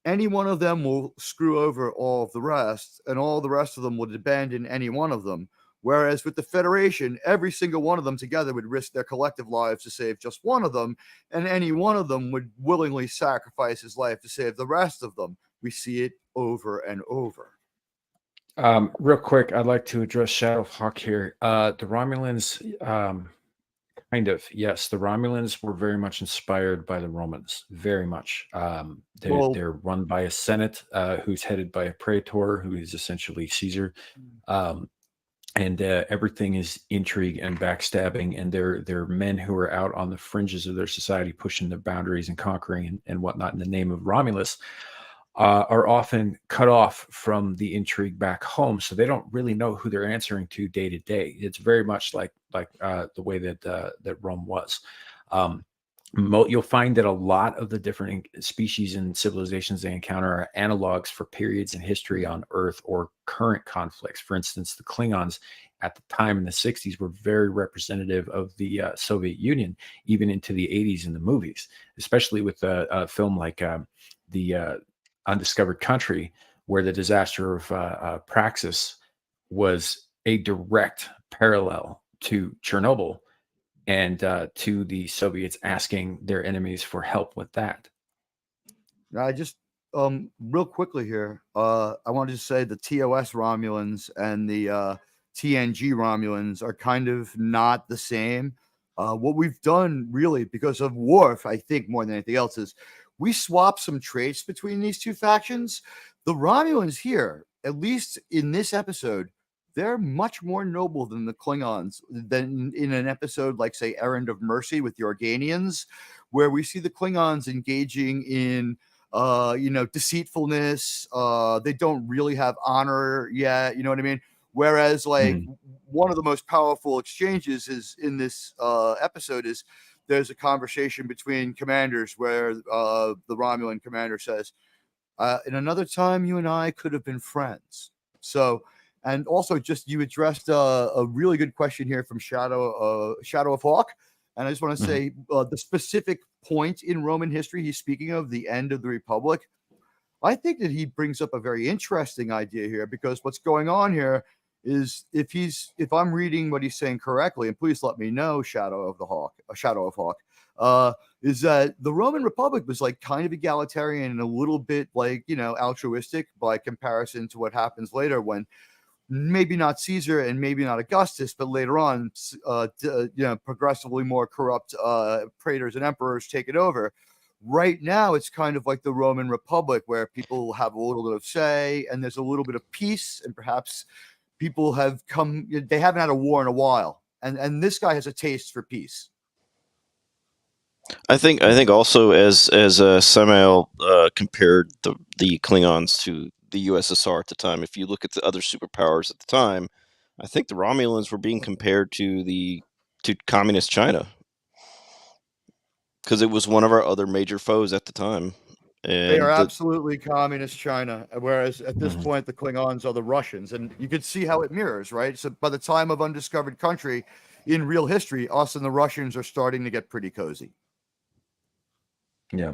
any one of them will screw over all of the rest, and all the rest of them would abandon any one of them. Whereas with the Federation, every single one of them together would risk their collective lives to save just one of them, and any one of them would willingly sacrifice his life to save the rest of them. We see it over and over. Real quick, I'd like to address Shadow Hawk here. The Romulans, Kind of, yes. The Romulans were very much inspired by the Romans, very much. They're run by a Senate who's headed by a praetor, who is essentially Caesar. And everything is intrigue and backstabbing, and they're men who are out on the fringes of their society, pushing the boundaries and conquering and whatnot in the name of Romulus, are often cut off from the intrigue back home, so they don't really know who they're answering to day. It's very much like the way that Rome was. You'll find that a lot of the different species and civilizations they encounter are analogs for periods in history on Earth or current conflicts. For instance, the Klingons at the time in the 60s were very representative of the Soviet Union, even into the 80s in the movies, especially with a film like the Undiscovered Country, where the disaster of Praxis was a direct parallel to Chernobyl, and to the Soviets asking their enemies for help with that. I just real quickly here, I wanted to say the ToS Romulans and the TNG Romulans are kind of not the same. What we've done really, because of Worf, I think more than anything else, is we swapped some traits between these two factions. The Romulans here, at least in this episode, they're much more noble than the Klingons, than in an episode like, say, Errand of Mercy with the Organians, where we see the Klingons engaging in, deceitfulness. They don't really have honor yet. You know what I mean? Whereas, like, one of the most powerful exchanges is in this episode is there's a conversation between commanders where the Romulan commander says, in another time, you and I could have been friends. So, and also, just you addressed a really good question here from Shadow of Hawk, and I just want to say the specific point in Roman history he's speaking of, the end of the Republic. I think that he brings up a very interesting idea here, because what's going on here is, if I'm reading what he's saying correctly, and please let me know, Shadow of Hawk, is that the Roman Republic was like kind of egalitarian and a little bit like, altruistic by comparison to what happens later when maybe not Caesar and maybe not Augustus, but later on, progressively more corrupt praetors and emperors take it over. Right now, it's kind of like the Roman Republic, where people have a little bit of say and there's a little bit of peace, and perhaps people they haven't had a war in a while. And this guy has a taste for peace. I think also, as Samael compared the Klingons to the USSR at the time, if you look at the other superpowers at the time, I think the Romulans were being compared to communist China, because it was one of our other major foes at the time. And they are absolutely communist China, whereas at this point the Klingons are the Russians, and you could see how it mirrors, right? So by the time of Undiscovered Country in real history, us and the Russians are starting to get pretty cozy. Yeah.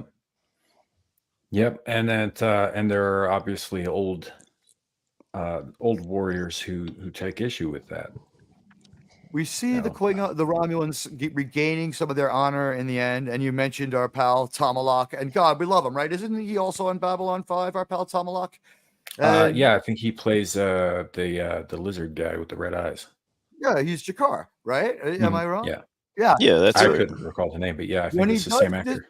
Yep, and there are obviously old warriors who take issue with that. We see the Romulans regaining some of their honor in the end, and you mentioned our pal Tomalak, and God, we love him, right? Isn't he also on Babylon 5, our pal Tomalak? Yeah, I think he plays the lizard guy with the red eyes. Yeah, he's Jakar, right? Am I wrong? Yeah, that's I couldn't recall the name, but yeah, I think it's the same actor.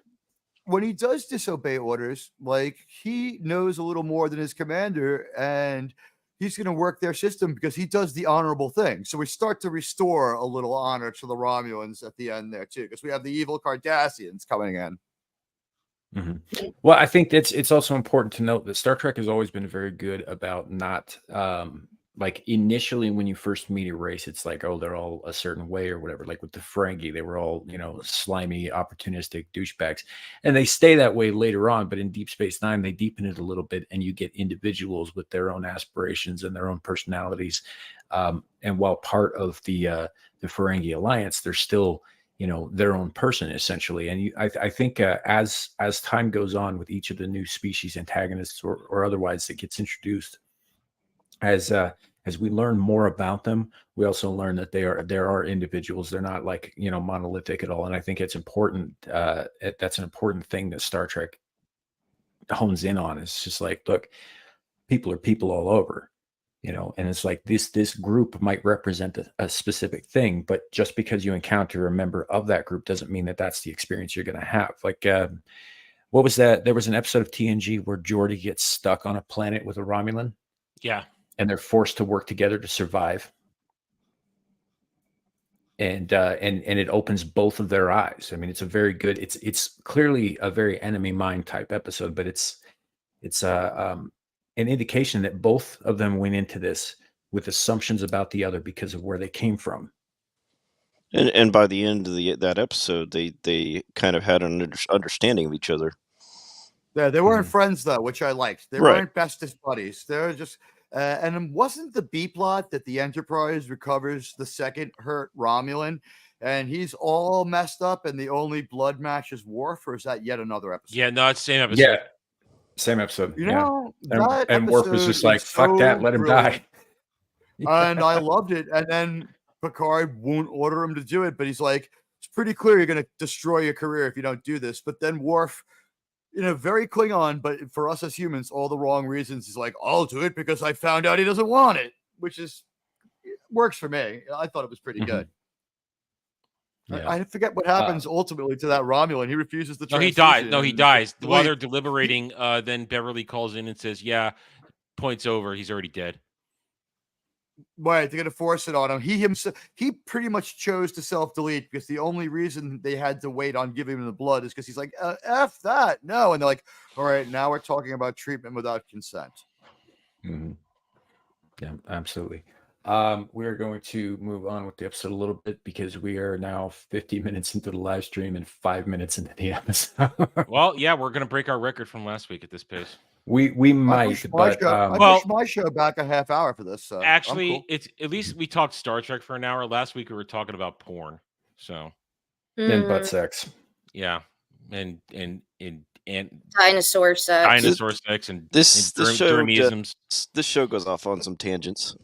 When he does disobey orders, like, he knows a little more than his commander, and he's going to work their system because he does the honorable thing. So we start to restore a little honor to the Romulans at the end there too, because we have the evil Cardassians coming in. Well, I think it's also important to note that Star Trek has always been very good about not like, initially when you first meet a race, it's like, oh, they're all a certain way or whatever. Like with the Ferengi, they were all, slimy, opportunistic douchebags, and they stay that way later on. But in Deep Space Nine, they deepen it a little bit, and you get individuals with their own aspirations and their own personalities. And while part of the Ferengi Alliance, they're still, their own person essentially. And I think as time goes on with each of the new species antagonists or otherwise that gets introduced, as we learn more about them, we also learn that there are individuals. They're not like, monolithic at all. And I think it's important. That's an important thing that Star Trek hones in on. It's just like, look, people are people all over. You know, and it's like this group might represent a specific thing, but just because you encounter a member of that group doesn't mean that that's the experience you're going to have. Like, what was that? There was an episode of TNG where Geordi gets stuck on a planet with a Romulan. Yeah. And they're forced to work together to survive. And it opens both of their eyes. I mean, it's a very good, it's clearly a very enemy mind type episode, but it's an indication that both of them went into this with assumptions about the other because of where they came from. And by the end of that episode, they kind of had an understanding of each other. Yeah, they weren't friends though, which I liked. They weren't bestest buddies. They're just and it wasn't the B plot that the Enterprise recovers the second hurt Romulan and he's all messed up and the only blood match is Worf, or is that yet another episode? Yeah, no, it's the same episode. Yeah. Same episode. You know, and Worf was just like, fuck that, let him die. And I loved it. And then Picard won't order him to do it, but he's like, it's pretty clear you're going to destroy your career if you don't do this. But then Worf, you know, very Klingon, but for us as humans, all the wrong reasons. He's like, I'll do it because I found out he doesn't want it, which is works for me. I thought it was pretty good. Yeah. I forget what happens ultimately to that Romulan. He refuses the transfusion. No, he died. No, he dies. While they're deliberating, then Beverly calls in and says, yeah, point's over. He's already dead. Right, they're going to force it on him. He pretty much chose to self-delete because the only reason they had to wait on giving him the blood is because he's like, F that, no. And they're like, all right, now we're talking about treatment without consent. Mm-hmm. Yeah, absolutely. We're going to move on with the episode a little bit because we are now 50 minutes into the live stream and 5 minutes into the episode. Well, yeah, we're going to break our record from last week at this pace. We might, but I pushed my show back a half hour for this. So actually, cool. It's at least we talked Star Trek for an hour. Last week we were talking about porn. So and butt sex. Yeah, and dinosaur sex, and this show goes off on some tangents.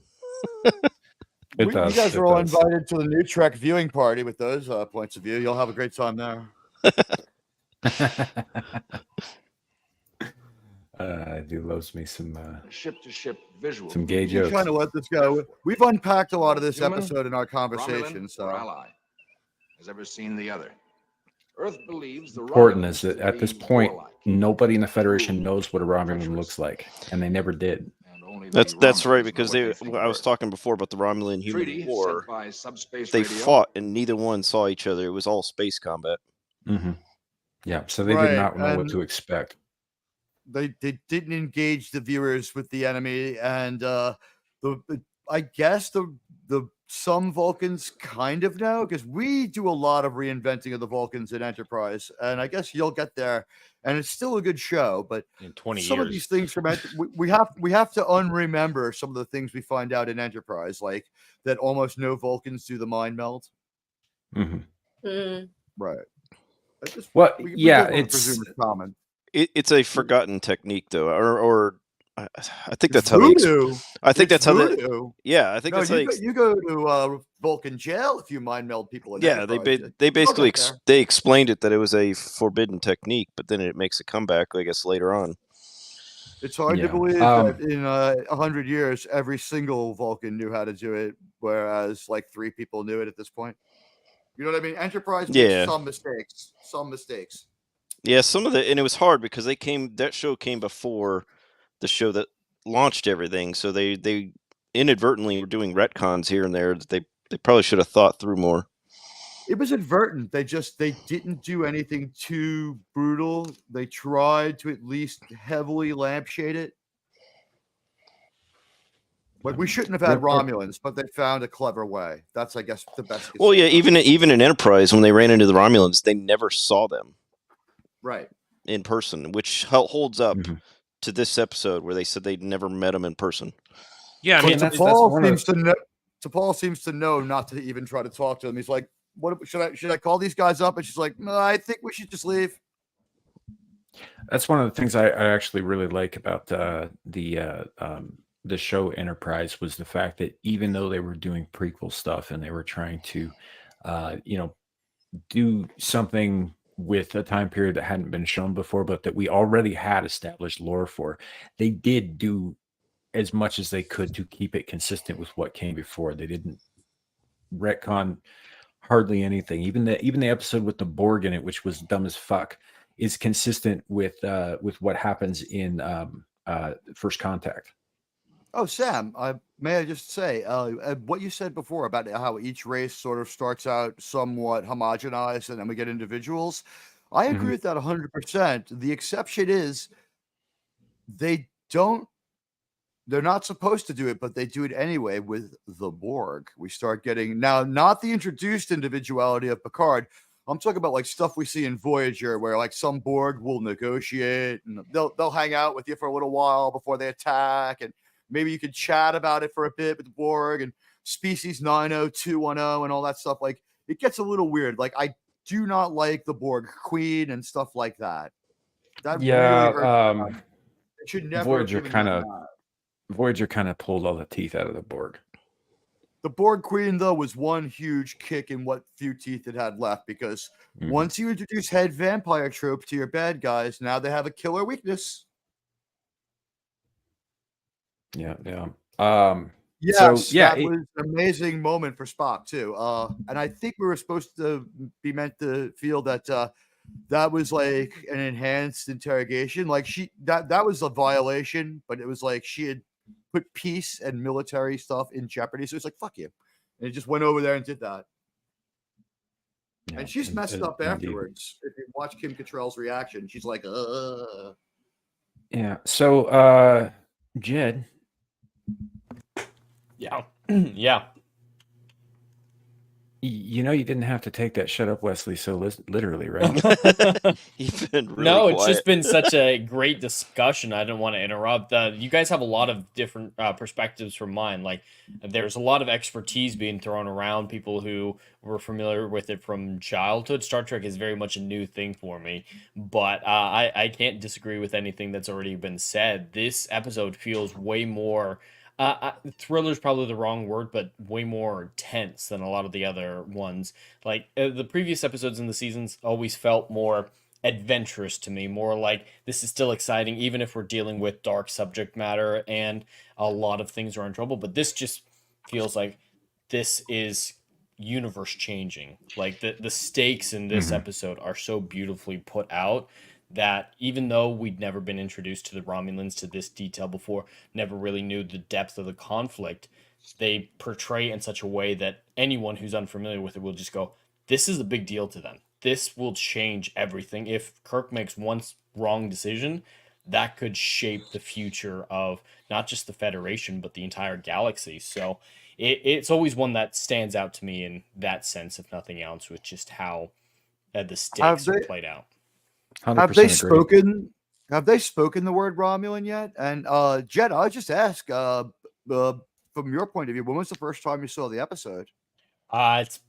You guys are all invited to the new Trek viewing party with those points of view. You'll have a great time there. I do love me some ship-to-ship visual. Some gay jokes. I'm trying to let this go. We've unpacked a lot of this episode in our conversation. Romulan or ally has ever seen the other. Earth believes the important is that at this point, nobody in the Federation knows what a Romulan looks like, and they never did. That's right, because I was talking before about the Romulan human war. They fought, and neither one saw each other. It was all space combat. Mm-hmm. Yeah, so they did not know what to expect. They didn't engage the viewers with the enemy, and I guess the some Vulcans kind of know, because we do a lot of reinventing of the Vulcans in Enterprise, and I guess you'll get there, and it's still a good show. But in 20 some years, of these things from we have to unremember some of the things we find out in Enterprise, like that almost no Vulcans do the mind melt. Mm-hmm. Right. It's common. It's a forgotten technique, though, or I think that's how they. I think that's how they. Yeah, I think that's how you go to Vulcan jail if you mind meld people. Yeah, they basically they explained it that it was a forbidden technique, but then it makes a comeback, I guess, later on. It's hard to believe that in 100 years, every single Vulcan knew how to do it, whereas like 3 people knew it at this point. You know what I mean? Enterprise makes some mistakes. Yeah, some of and it was hard because that show came before the show that launched everything, so they inadvertently were doing retcons here and there that they probably should have thought through more. It was inadvertent. They didn't do anything too brutal. They tried to at least heavily lampshade it. Like, we shouldn't have had Romulans, but they found a clever way. That's, I guess, the best. Well, yeah, even in Enterprise, when they ran into the Romulans, they never saw them. Right. In person, which holds up to this episode where they said they'd never met them in person. Yeah, I mean, T'Pol seems to know not to even try to talk to them. He's like, "What should I call these guys up?" And she's like, "No, I think we should just leave." That's one of the things I actually really like about the show Enterprise was the fact that even though they were doing prequel stuff and they were trying to, do something with a time period that hadn't been shown before, but that we already had established lore for, they did do as much as they could to keep it consistent with what came before. They didn't retcon hardly anything. Even the episode with the Borg in it, which was dumb as fuck, is consistent with what happens in First Contact. Oh, Sam, may I just say what you said before about how each race sort of starts out somewhat homogenized and then we get individuals. I agree with that 100%. The exception is they're not supposed to do it, but they do it anyway with the Borg. We start getting now not the introduced individuality of Picard. I'm talking about like stuff we see in Voyager, where like some Borg will negotiate and they'll hang out with you for a little while before they attack, and maybe you could chat about it for a bit with the Borg and species 90210 and all that stuff. Like it gets a little weird. Like I do not like the Borg Queen and stuff like that. That really hurts. It should never. Voyager kind of pulled all the teeth out of the Borg. The Borg Queen, though, was one huge kick in what few teeth it had left, because once you introduce head vampire trope to your bad guys, now they have a killer weakness. Yeah. Yes, that was an amazing moment for Spock too. And I think we were supposed to be meant to feel that that was like an enhanced interrogation. Like that was a violation, but it was like she had put peace and military stuff in jeopardy. So it's like, fuck you. And it just went over there and did that. Yeah, and she's messed up afterwards. If you watch Kim Cattrall's reaction, she's like, Yeah. So, Jed. Yeah. Yeah. You know, you didn't have to take that shut up, Wesley, so literally, right? You've been really no, it's quiet. just been such a great discussion. I didn't want to interrupt. You guys have a lot of different perspectives from mine. Like, there's a lot of expertise being thrown around, people who were familiar with it from childhood. Star Trek is very much a new thing for me, but I can't disagree with anything that's already been said. This episode feels way more... thriller is probably the wrong word, but way more tense than a lot of the other ones. Like the previous episodes in the seasons always felt more adventurous to me, more like this is still exciting, even if we're dealing with dark subject matter and a lot of things are in trouble. But this just feels like this is universe changing. Like the stakes in this episode are so beautifully put out that even though we'd never been introduced to the Romulans to this detail before, never really knew the depth of the conflict, they portray in such a way that anyone who's unfamiliar with it will just go, this is a big deal to them. This will change everything. If Kirk makes one wrong decision, that could shape the future of not just the Federation, but the entire galaxy. So it's always one that stands out to me in that sense, if nothing else, with just how the stakes are played out. Have they spoken? Have they spoken the word Romulan yet? And Jed, I'll just ask, from your point of view, when was the first time you saw the episode? It's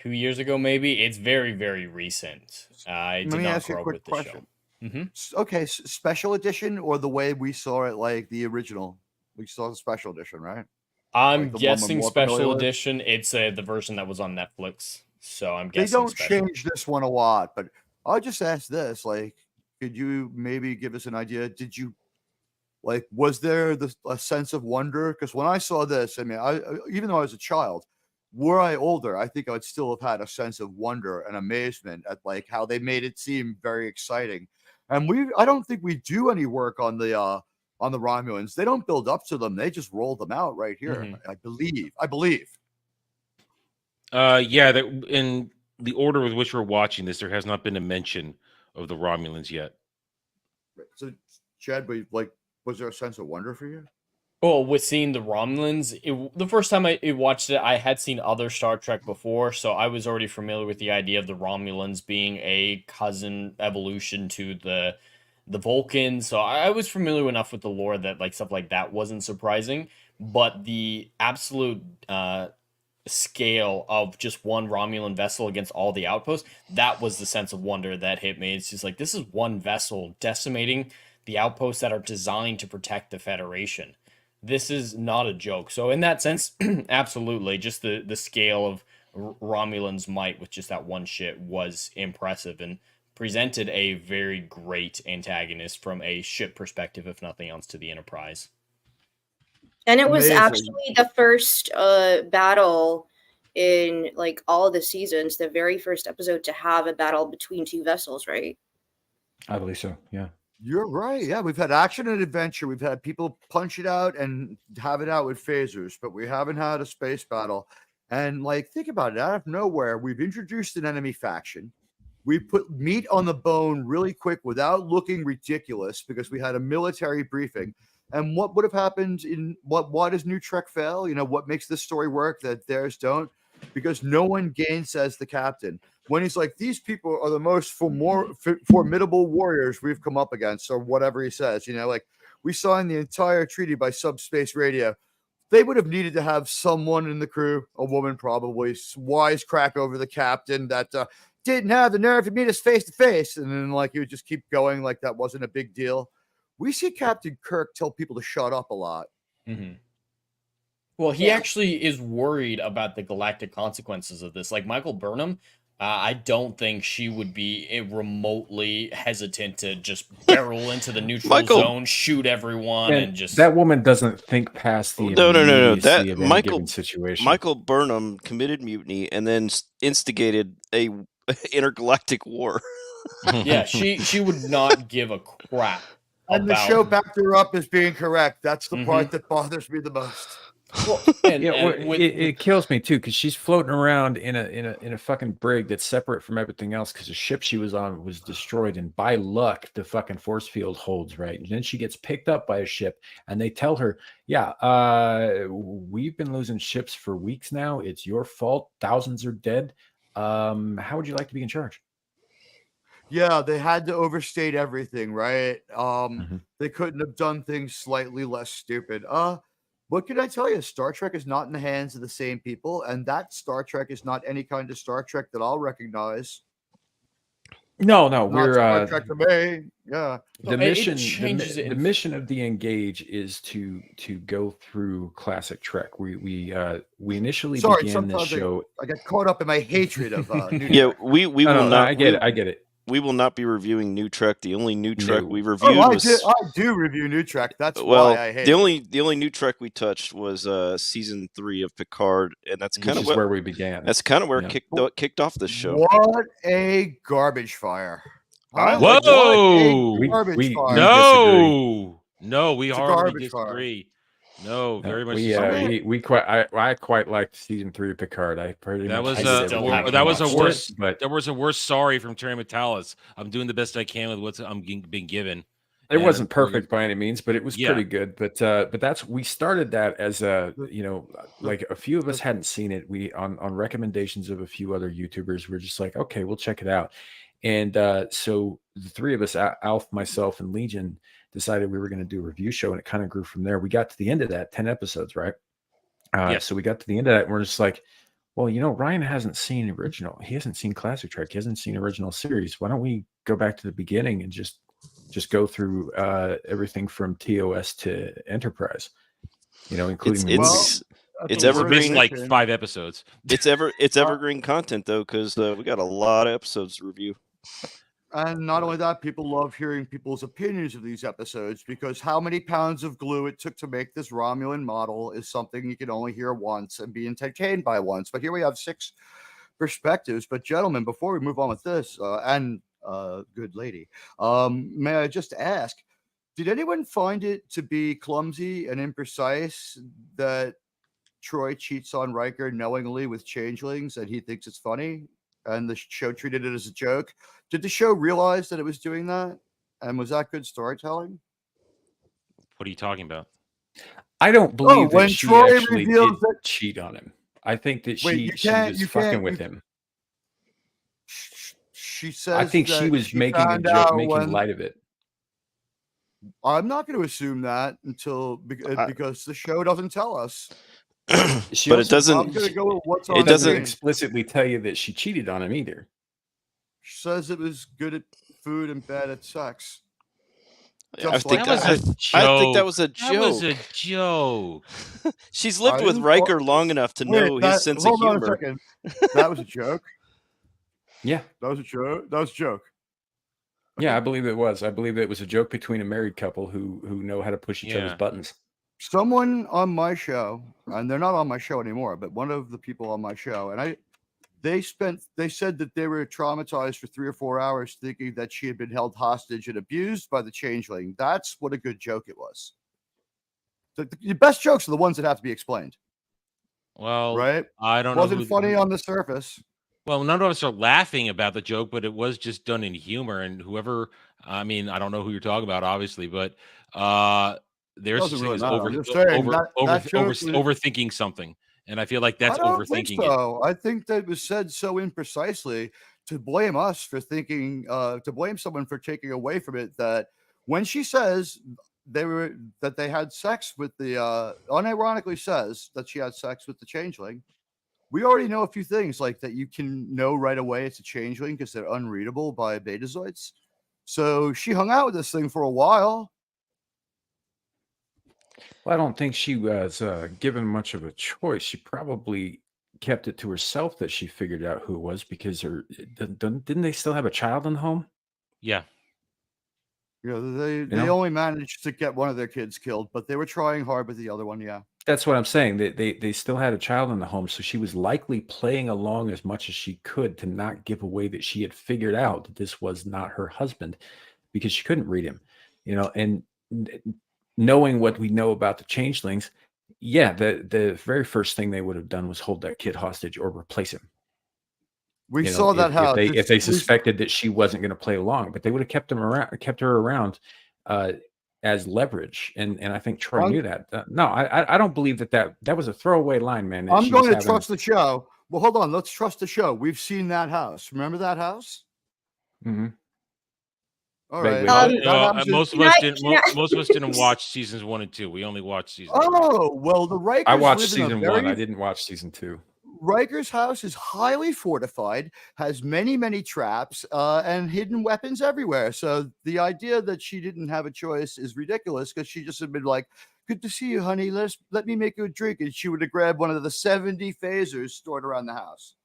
2 years ago, maybe. It's very, very recent. I did not grow up with the show. Okay, special edition or the way we saw it, like the original? We saw the special edition, right? I'm guessing special edition. It's the version that was on Netflix. So I'm guessing they don't special. change this one a lot, but I'll just ask this: like, could you maybe give us an idea? Did you was there a sense of wonder? Because when I saw this, I mean, even though I was a child, were I older, I think I would still have had a sense of wonder and amazement at like how they made it seem very exciting. And I don't think we do any work on the Romulans. They don't build up to them; they just roll them out right here. I believe. Yeah, that in the order with which we're watching this, there has not been a mention of the Romulans yet. So, Chad, was there a sense of wonder for you? Well, with seeing the Romulans, the first time I watched it, I had seen other Star Trek before, so I was already familiar with the idea of the Romulans being a cousin evolution to the Vulcans. So I was familiar enough with the lore that like stuff like that wasn't surprising. But the absolute scale of just one Romulan vessel against all the outposts, that was the sense of wonder that hit me. It's just like, this is one vessel decimating the outposts that are designed to protect the Federation. This is not a joke. So in that sense, absolutely, just the scale of Romulan's might with just that one ship was impressive and presented a very great antagonist from a ship perspective, if nothing else, to the Enterprise. And it was Amazing. actually the first battle in like all the seasons, the very first episode to have a battle between two vessels, right? I believe so. Yeah. You're right. Yeah, we've had action and adventure. We've had people punch it out and have it out with phasers, but we haven't had a space battle. And like, think about it. Out of nowhere, we've introduced an enemy faction. We put meat on the bone really quick without looking ridiculous because we had a military briefing. And what would have happened in why does New Trek fail? You know, what makes this story work that theirs don't? Because no one gainsays the captain. When he's like, these people are the most formidable warriors we've come up against, or whatever he says, you know, like we signed the entire treaty by subspace radio. They would have needed to have someone in the crew, a woman probably, wisecrack over the captain that didn't have the nerve to meet us face to face. And then like he would just keep going like that wasn't a big deal. We see Captain Kirk tell people to shut up a lot. Mm-hmm. Well, he actually is worried about the galactic consequences of this. Like Michael Burnham, I don't think she would be remotely hesitant to just barrel into the neutral zone, shoot everyone, and just... That woman doesn't think past the No. That of any given situation. Michael Burnham committed mutiny and then instigated a intergalactic war. Yeah, she would not give a crap. And the show backed her up as being correct. That's the part that bothers me the most. Well, it kills me too because she's floating around in a fucking brig that's separate from everything else because the ship she was on was destroyed, and by luck the fucking force field holds right. And then she gets picked up by a ship, and they tell her, "Yeah, we've been losing ships for weeks now. It's your fault. Thousands are dead. How would you like to be in charge?" Yeah, they had to overstate everything, right? They couldn't have done things slightly less stupid. What can I tell you? Star Trek is not in the hands of the same people, and that Star Trek is not any kind of Star Trek that I'll recognize. No, Not we're Star Trek to me. Yeah. The mission, the mission of the Engage is to go through classic Trek. We initially began this show. I got caught up in my hatred of. Yeah, we will not. I get it. We will not be reviewing New Trek. The only New Trek we reviewed was... I do review New Trek. That's why I hate it. The only New Trek we touched was season 3 of Picard, and that's kind of where we began. That's kind of where it kicked off the show. What a garbage fire! Whoa! We No, we hardly disagree. No, very much. I quite liked season 3 of Picard. That was a worse sorry from Terry Metalis. I'm doing the best I can with what I'm being given. It wasn't perfect by any means, but it was pretty good. But we started that as like a few of us hadn't seen it. We on recommendations of a few other YouTubers, we're just like, okay, we'll check it out. And so the three of us, Alf, myself, and Legion, decided we were going to do a review show, and it kind of grew from there. We got to the end of that, 10 episodes, right? So we got to the end of that, and we're just like, well, Ryan hasn't seen original. He hasn't seen classic Trek. He hasn't seen original series. Why don't we go back to the beginning and just go through everything from TOS to Enterprise, including it's evergreen, like 5 episodes. It's evergreen content though, because we got a lot of episodes to review. And not only that, people love hearing people's opinions of these episodes, because how many pounds of glue it took to make this Romulan model is something you can only hear once and be entertained by once. But here we have 6 perspectives. But gentlemen, before we move on with this, and good lady, may I just ask, did anyone find it to be clumsy and imprecise that Troy cheats on Riker knowingly with changelings and he thinks it's funny, and the show treated it as a joke? Did the show realize that it was doing that? And was that good storytelling? What are you talking about? I don't believe that she Troy actually did cheat on him. I think that she was fucking with him. She says I think she was making a joke, making light of it. I'm not going to assume that until because the show doesn't tell us. But it doesn't. It doesn't explicitly tell you that she cheated on him either. She says it was good at food and bad at sex. I think that was a joke. That was a joke. She's lived with Riker long enough to know his sense of humor. Hold on a second. That was a joke. Yeah, that was a joke. That was a joke. Yeah, I believe it was. I believe it was a joke between a married couple who know how to push each other's buttons. someone on my show, and they're not on my show anymore, but one of the people on my show, and they said that they were traumatized for 3 or 4 hours thinking that she had been held hostage and abused by the changeling. That's what a good joke it was. The best jokes are the ones that have to be explained. Well, right? I don't Wasn't know. funny on the surface. Well, none of us are laughing about the joke, but it was just done in humor. And whoever, I mean, I don't know who you're talking about, obviously, but there's Doesn't such really thing as matter. I'm just saying that joke was- overthinking something. And I feel like that's I don't think overthinking it. so. I think that was said so imprecisely to blame us for thinking, to blame someone for taking away from it, that when she says that they had sex with the unironically says that she had sex with the changeling, we already know a few things like that you can know right away it's a changeling because they're unreadable by betazoids. So she hung out with this thing for a while. Well, I don't think she was given much of a choice. She probably kept it to herself that she figured out who it was, because didn't they still have a child in the home? Yeah. Yeah, they only managed to get one of their kids killed, but they were trying hard with the other one. Yeah. That's what I'm saying. They still had a child in the home, so she was likely playing along as much as she could to not give away that she had figured out that this was not her husband, because she couldn't read him, and knowing what we know about the changelings, yeah, the very first thing they would have done was hold that kid hostage or replace him. We saw that house. If they suspected that she wasn't going to play along, but they would have kept her around as leverage, and I think Troy knew that. No, I don't believe that was a throwaway line, man. I'm going to trust the show. Well, hold on. Let's trust the show. We've seen that house. Remember that house? Mm-hmm. All right. Most of us didn't watch seasons 1 and 2. We only watched season. Oh well, the Rikers. I watched season 1. I didn't watch season 2. Riker's house is highly fortified, has many traps, and hidden weapons everywhere. So the idea that she didn't have a choice is ridiculous, because she just had been like, "Good to see you, honey. Let me make you a drink," and she would have grabbed one of the 70 phasers stored around the house.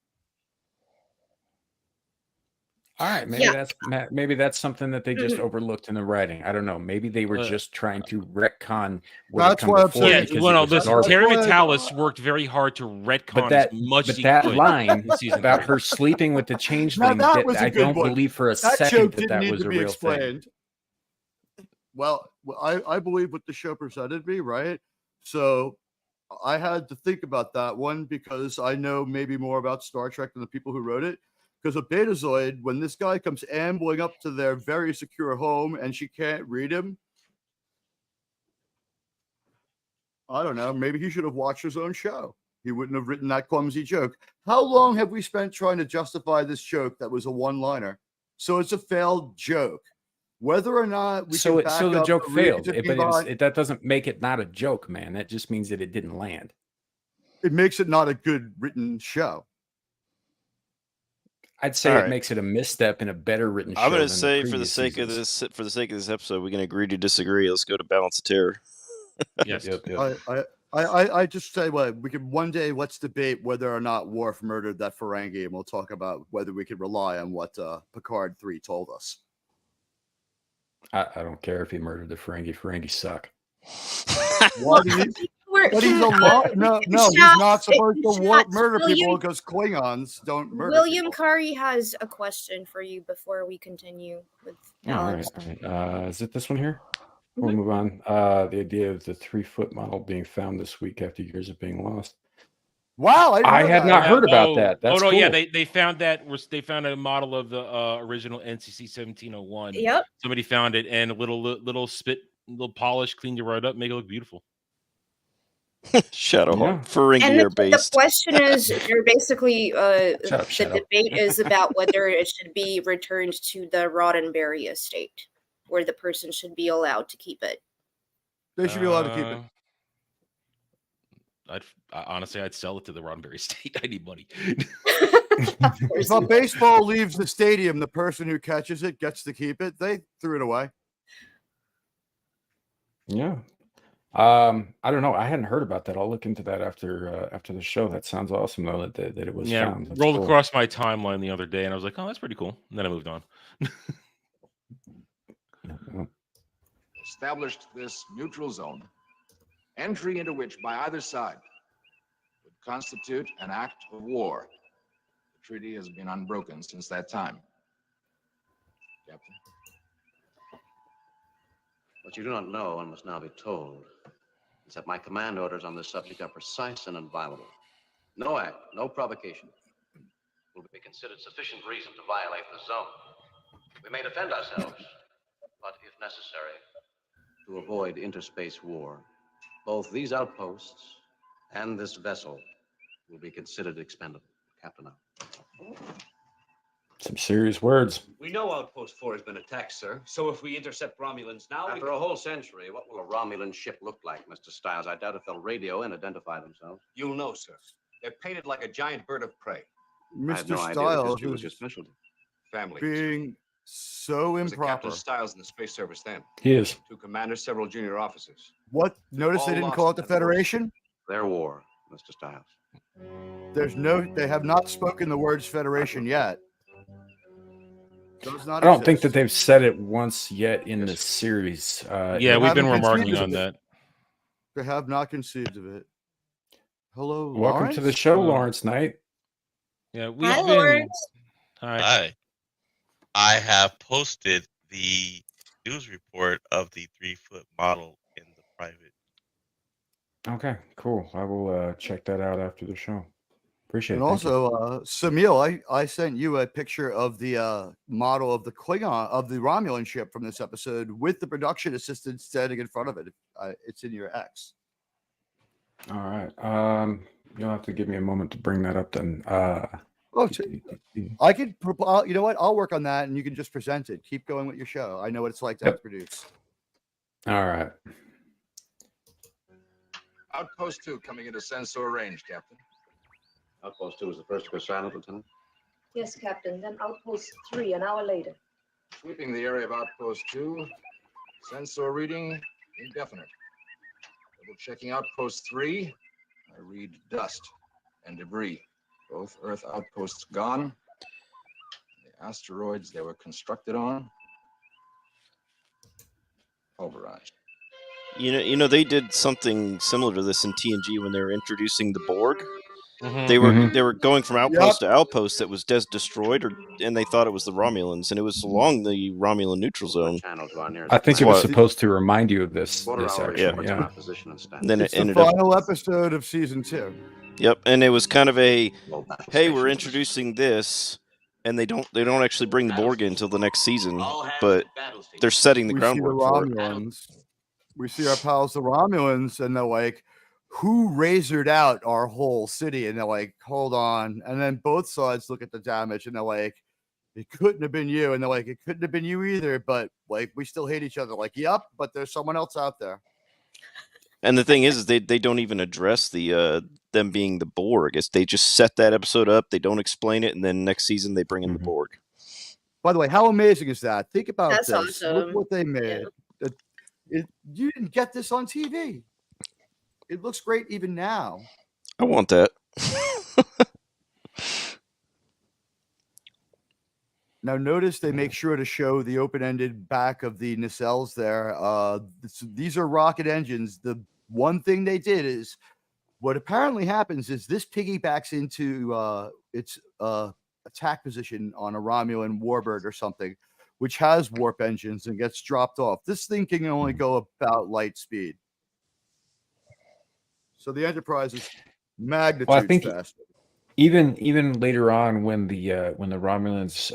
All right, maybe that's something that they just overlooked in the writing. I don't know. Maybe they were just trying to retcon. That's why I'm saying. Terry Metalis worked very hard to retcon as much as he could. But that line about her sleeping with the changeling, I don't believe for a second that was a real thing. Well, I believe what the show presented me, right? So I had to think about that one, because I know maybe more about Star Trek than the people who wrote it. Because a betazoid, when this guy comes ambling up to their very secure home and she can't read him, I don't know, maybe he should have watched his own show. He wouldn't have written that clumsy joke. How long have we spent trying to justify this joke that was a one-liner? So it's a failed joke. Whether or not we so the joke failed, but that doesn't make it not a joke, man. That just means that it didn't land. It makes it not a good written show. I'd say it makes it a misstep in a better written show. I'm going to say, for the sake of this episode, we're going to agree to disagree. Let's go to Balance of Terror. Yes. I just say, well, we can one day, let's debate whether or not Worf murdered that Ferengi, and we'll talk about whether we could rely on what Picard 3 told us. I don't care if he murdered the Ferengi. Ferengi suck. Why did he? But he's no, he's not supposed to murder people because Klingons don't murder. William Curry has a question for you before we continue with Alex. All right. Is it this one here? We'll move on. The idea of the 3-foot model being found this week after years of being lost. Wow, I had not heard about that. That's cool. Yeah, they found that. They found a model of the original NCC 1701. Yep. Somebody found it, and a little polish, cleaned it right up, make it look beautiful. Shadowhawk, Ferengi are based. The question is, they're basically the debate is about whether it should be returned to the Roddenberry estate, where the person should be allowed to keep it. They should be allowed to keep it. I'd sell it to the Roddenberry estate. I need money. If a baseball leaves the stadium, the person who catches it gets to keep it. They threw it away. Yeah. I don't know. I hadn't heard about that. I'll look into that after the show. That sounds awesome, though, that it was found. That's rolled cool. across my timeline the other day, and I was like, "Oh, that's pretty cool." And then I moved on. Established this neutral zone entry into which by either side would constitute an act of war. The treaty has been unbroken since that time. Captain. What you do not know and must now be told is that my command orders on this subject are precise and inviolable. No act, no provocation will be considered sufficient reason to violate the zone. We may defend ourselves, but if necessary, to avoid interspace war, both these outposts and this vessel will be considered expendable. Captain out. Some serious words. We know Outpost 4 has been attacked, sir. So if we intercept Romulans now... After a whole century, what will a Romulan ship look like, Mr. Stiles? I doubt if they'll radio and identify themselves. You'll know, sir. They're painted like a giant bird of prey. I had Mr. no idea that Stiles history was your is specialty. Family. being so There was a improper. Captain Stiles in the Space Service then. He is. 2 commanders, several junior officers. What? Notice they All didn't lost call it in the that war. Federation? Their war, Mr. Stiles. They have not spoken the words Federation yet. Does not I don't think exist. that they've said it once yet in the series. Yeah, we've been haven't remarking conceived on of it. that. They have not conceived of it. Hello, Welcome Lawrence? to the show, Lawrence Knight. Yeah, we've Hi, been. Lawrence. Hi. I have posted the news report of the 3-foot model in the private. Okay, cool. I will check that out after the show. Appreciate And it. Thank you. also, Samil, I sent you a picture of the model of the Klingon of the Romulan ship from this episode with the production assistant standing in front of it. It's in your X. All right. You'll have to give me a moment to bring that up then. I could, you know what? I'll work on that, and you can just present it. Keep going with your show. I know what it's like to have to produce. All right. Outpost 2 coming into sensor range, Captain. Outpost 2 was the first to go silent, Lieutenant. Yes, Captain. Then Outpost 3 an hour later. Sweeping the area of Outpost 2. Sensor reading indefinite. Double checking Outpost 3. I read dust and debris. Both Earth outposts gone. The asteroids they were constructed on, pulverized. You know, they did something similar to this in TNG when they were introducing the Borg. Mhm. They were going from outpost to outpost that was destroyed, and they thought it was the Romulans, and it was along the Romulan neutral zone. I think it was supposed to remind you of this actually. Yeah. And Then it it's the ended up. final episode of season 2. Yep, and it was kind of a, hey, we're introducing this, and they don't actually bring the Borg in until the next season, but they're setting the We see the groundwork for it. Romulans. We see our pals, the Romulans, and they're like, who razored out our whole city? And they're like, hold on. And then both sides look at the damage, and they're like, it couldn't have been you. And they're like, it couldn't have been you either, but like, we still hate each other. Like, yep, but there's someone else out there. And the thing is they don't even address the them being the Borg. They just set that episode up, they don't explain it, and then next season they bring in the Borg. By the way, how amazing is that? Think about That's this. Look awesome. what they made. You didn't get this on TV. It looks great even now. I want that. Now, notice they make sure to show the open-ended back of the nacelles there. These are rocket engines. The one thing they did is, what apparently happens is this piggybacks into its attack position on a Romulan warbird or something, which has warp engines and gets dropped off. This thing can only go about light speed. So the Enterprise is magnitudes Well, I think faster. even later on, when the Romulans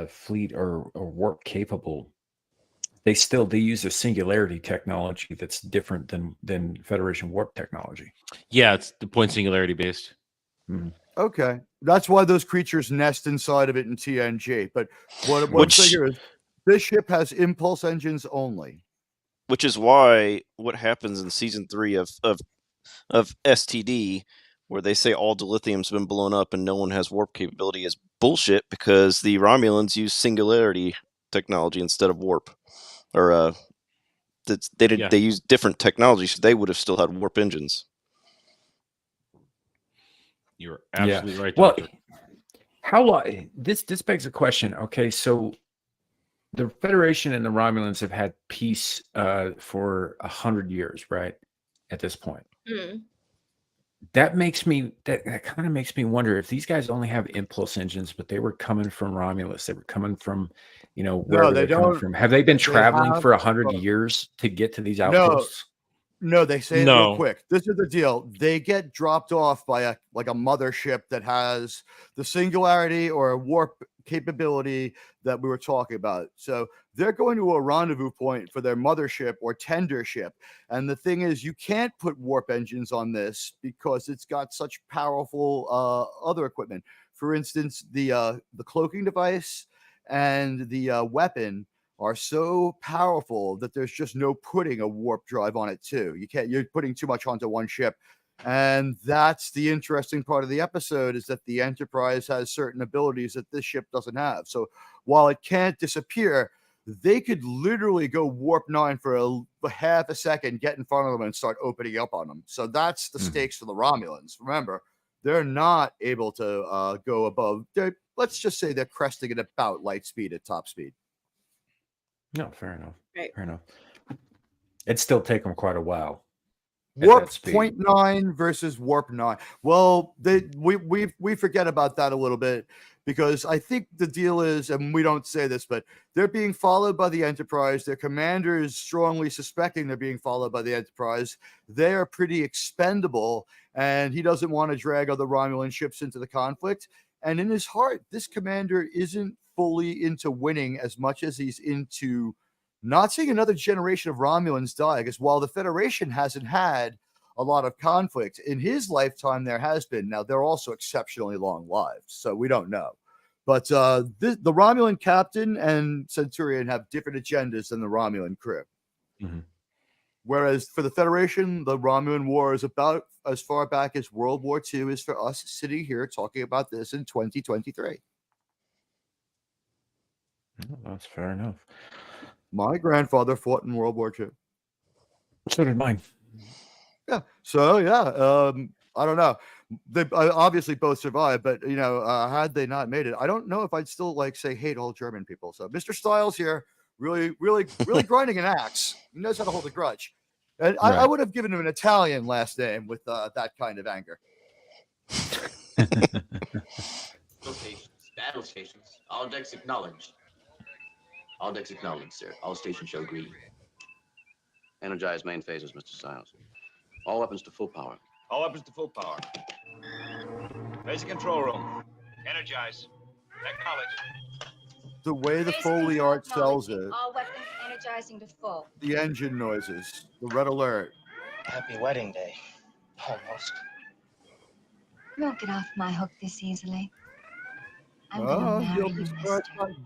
fleet are warp capable, they use a singularity technology that's different than Federation warp technology. Yeah, it's the point singularity based. Okay, that's why those creatures nest inside of it in TNG. But what I'm Which- saying here is, this ship has impulse engines only. Which is why what happens in season 3 of STD, where they say all dilithium's been blown up and no one has warp capability, is bullshit, because the Romulans use singularity technology instead of warp. Or they use different technology, so they would have still had warp engines. You're absolutely right, Well, Doctor. how long? This begs a question. Okay, so the Federation and the Romulans have had peace for 100 years, right? at this point. Mm. That kind of makes me wonder if these guys only have impulse engines, but they were coming from Romulus. They were coming from, No, wherever they they're coming don't. from. Have they been They traveling have. for 100 years to get to these No, outposts? no, they say it real No. quick. This is the deal. They get dropped off by a mothership that has the singularity or a warp capability that we were talking about. So they're going to a rendezvous point for their mothership or tender ship. And the thing is, you can't put warp engines on this because it's got such powerful other equipment. For instance, the cloaking device and the weapon are so powerful that there's just no putting a warp drive on it too. You're putting too much onto one ship. And that's the interesting part of the episode, is that the Enterprise has certain abilities that this ship doesn't have. So while it can't disappear, they could literally go warp 9 for a half a second, get in front of them and start opening up on them. So that's the stakes for the Romulans. Remember, they're not able to go above. Let's just say they're cresting at about light speed at top speed. No, fair enough. Right. Fair enough. It'd still take them quite a while. Warp 0.9 versus warp 9. Well, we forget about that a little bit, because I think the deal is, and we don't say this, but they're being followed by the Enterprise. Their commander is strongly suspecting they're being followed by the Enterprise. They are pretty expendable, and he doesn't want to drag other Romulan ships into the conflict. And in his heart, this commander isn't fully into winning as much as he's into not seeing another generation of Romulans die. Because while the Federation hasn't had a lot of conflict in his lifetime, there has been. Now, they're also exceptionally long-lived, so we don't know. But the Romulan captain and Centurion have different agendas than the Romulan crew. Mm-hmm. Whereas for the Federation, the Romulan War is about as far back as World War II is for us sitting here talking about this in 2023. Oh, that's fair enough. My grandfather fought in World War II. So did mine. Yeah. So, yeah. I don't know. They obviously both survived, but, had they not made it, I don't know if I'd still, say, hate all German people. So Mr. Styles here, really grinding an axe. He knows how to hold a grudge. And Right. I would have given him an Italian last name with that kind of anger. Battle stations. All decks acknowledged. All decks acknowledged, sir. All stations show green. Energize main phases, Mr. Styles. All weapons to full power. All weapons to full power. Basic control room. Energize. Acknowledge. The way the Foley art sells it, All weapons energizing to full. the engine noises, the red alert. Happy wedding day. Almost. You won't get off my hook this easily. I'm Oh, gonna marry you'll you, be mister. surprised.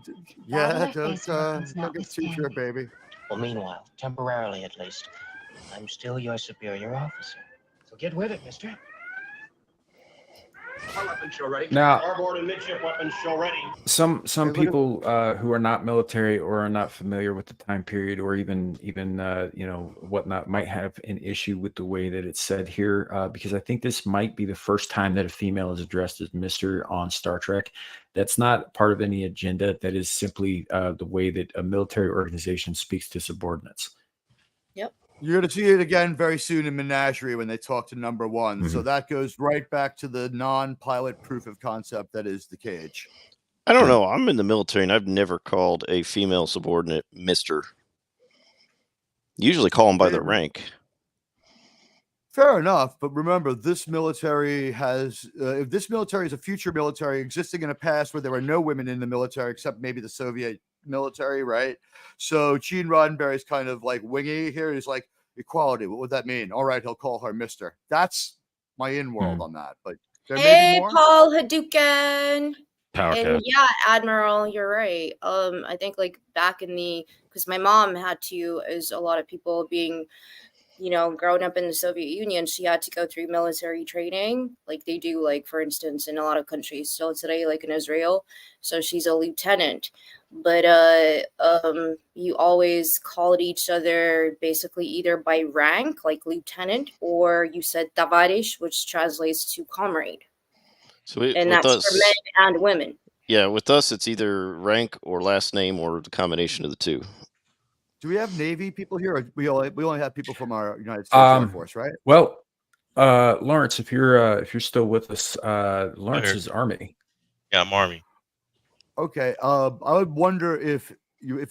Yeah, Battle don't face weapons get too sure, baby. Well, meanwhile, temporarily at least, I'm still your superior officer. So get with it, mister. All weapons show ready. Now- Starboard and midship weapons show ready. Some people who are not military or are not familiar with the time period, or even whatnot, might have an issue with the way that it's said here, because I think this might be the first time that a female is addressed as Mr. on Star Trek. That's not part of any agenda. That is simply the way that a military organization speaks to subordinates. Yep. You're going to see it again very soon in Menagerie when they talk to number one. So Mhm. that goes right back to the non-pilot proof of concept that is the cage. I don't know. I'm in the military and I've never called a female subordinate Mr. Usually call them by their rank. Fair enough, but remember, this military has if this military is a future military existing in a past where there were no women in the military except maybe the Soviet military, right? So Gene Roddenberry's kind of like wingy here. He's like, equality, what would that mean? All right, he'll call her Mr. That's my in-world on that. But there may Hey, be more. Paul Hadouken. Power And cut. yeah, Admiral, you're right. I think back in because my mom had to, as a lot of people being, growing up in the Soviet Union, she had to go through military training, like they do, for instance, in a lot of countries still today, like in Israel. So she's a lieutenant, but you always called each other basically either by rank, like lieutenant, or you said tavarish, which translates to comrade. So And that's for men and women. Yeah, with us, it's either rank or last name or the combination of the two. Do we have Navy people here? Or we only have people from our United States Air Force, right? Well, Lawrence, if you're still with us, Lawrence is Army. Yeah, I'm Army. Okay. I would wonder if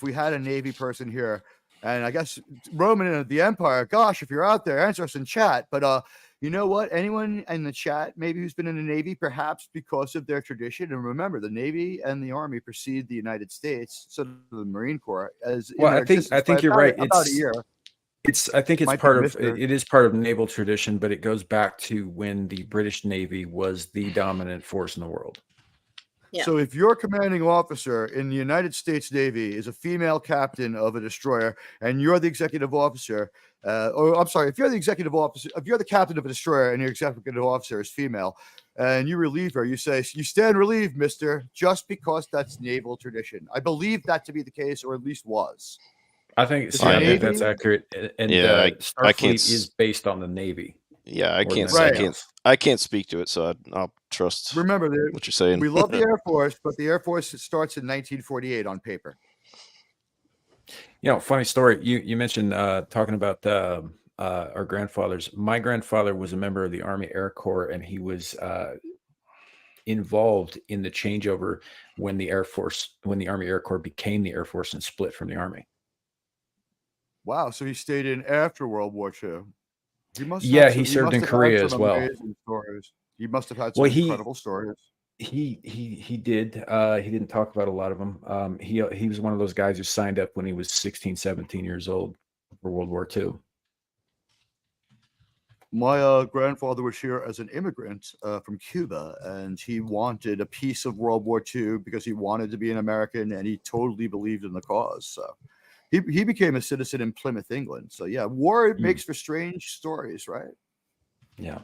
we had a Navy person here, and I guess Roman and the Empire. Gosh, if you're out there, answer us in chat. But you know what? Anyone in the chat maybe who's been in the Navy, perhaps because of their tradition. And remember, the Navy and the Army precede the United States, so the Marine Corps. Well, I think you're right. About a year. I think it's part of it is part of naval tradition, but it goes back to when the British Navy was the dominant force in the world. Yeah. So if your commanding officer in the United States Navy is a female captain of a destroyer, and you're the executive officer, if you're the executive officer, if you're the captain of a destroyer and your executive officer is female, and you relieve her, you say, "You stand relieved, mister," just because that's naval tradition. I believe that to be the case, or at least was. I think that's accurate. And Starfleet is based on the Navy. Yeah, I can't speak to it, so I'll trust. Remember what you're saying. We love the Air Force, but the Air Force starts in 1948 on paper. You know, funny story. You mentioned talking about our grandfathers. My grandfather was a member of the Army Air Corps, and he was involved in the changeover when the Army Air Corps became the Air Force and split from the Army. Wow, so he stayed in after World War II. He served in Korea as well. He must have had some incredible stories. He did. He didn't talk about a lot of them. He was one of those guys who signed up when he was 16, 17 years old for World War II. My grandfather was here as an immigrant from Cuba, and he wanted a piece of World War II because he wanted to be an American, and he totally believed in the cause. So he became a citizen in Plymouth, England. So yeah, war makes for strange stories, right? Yeah.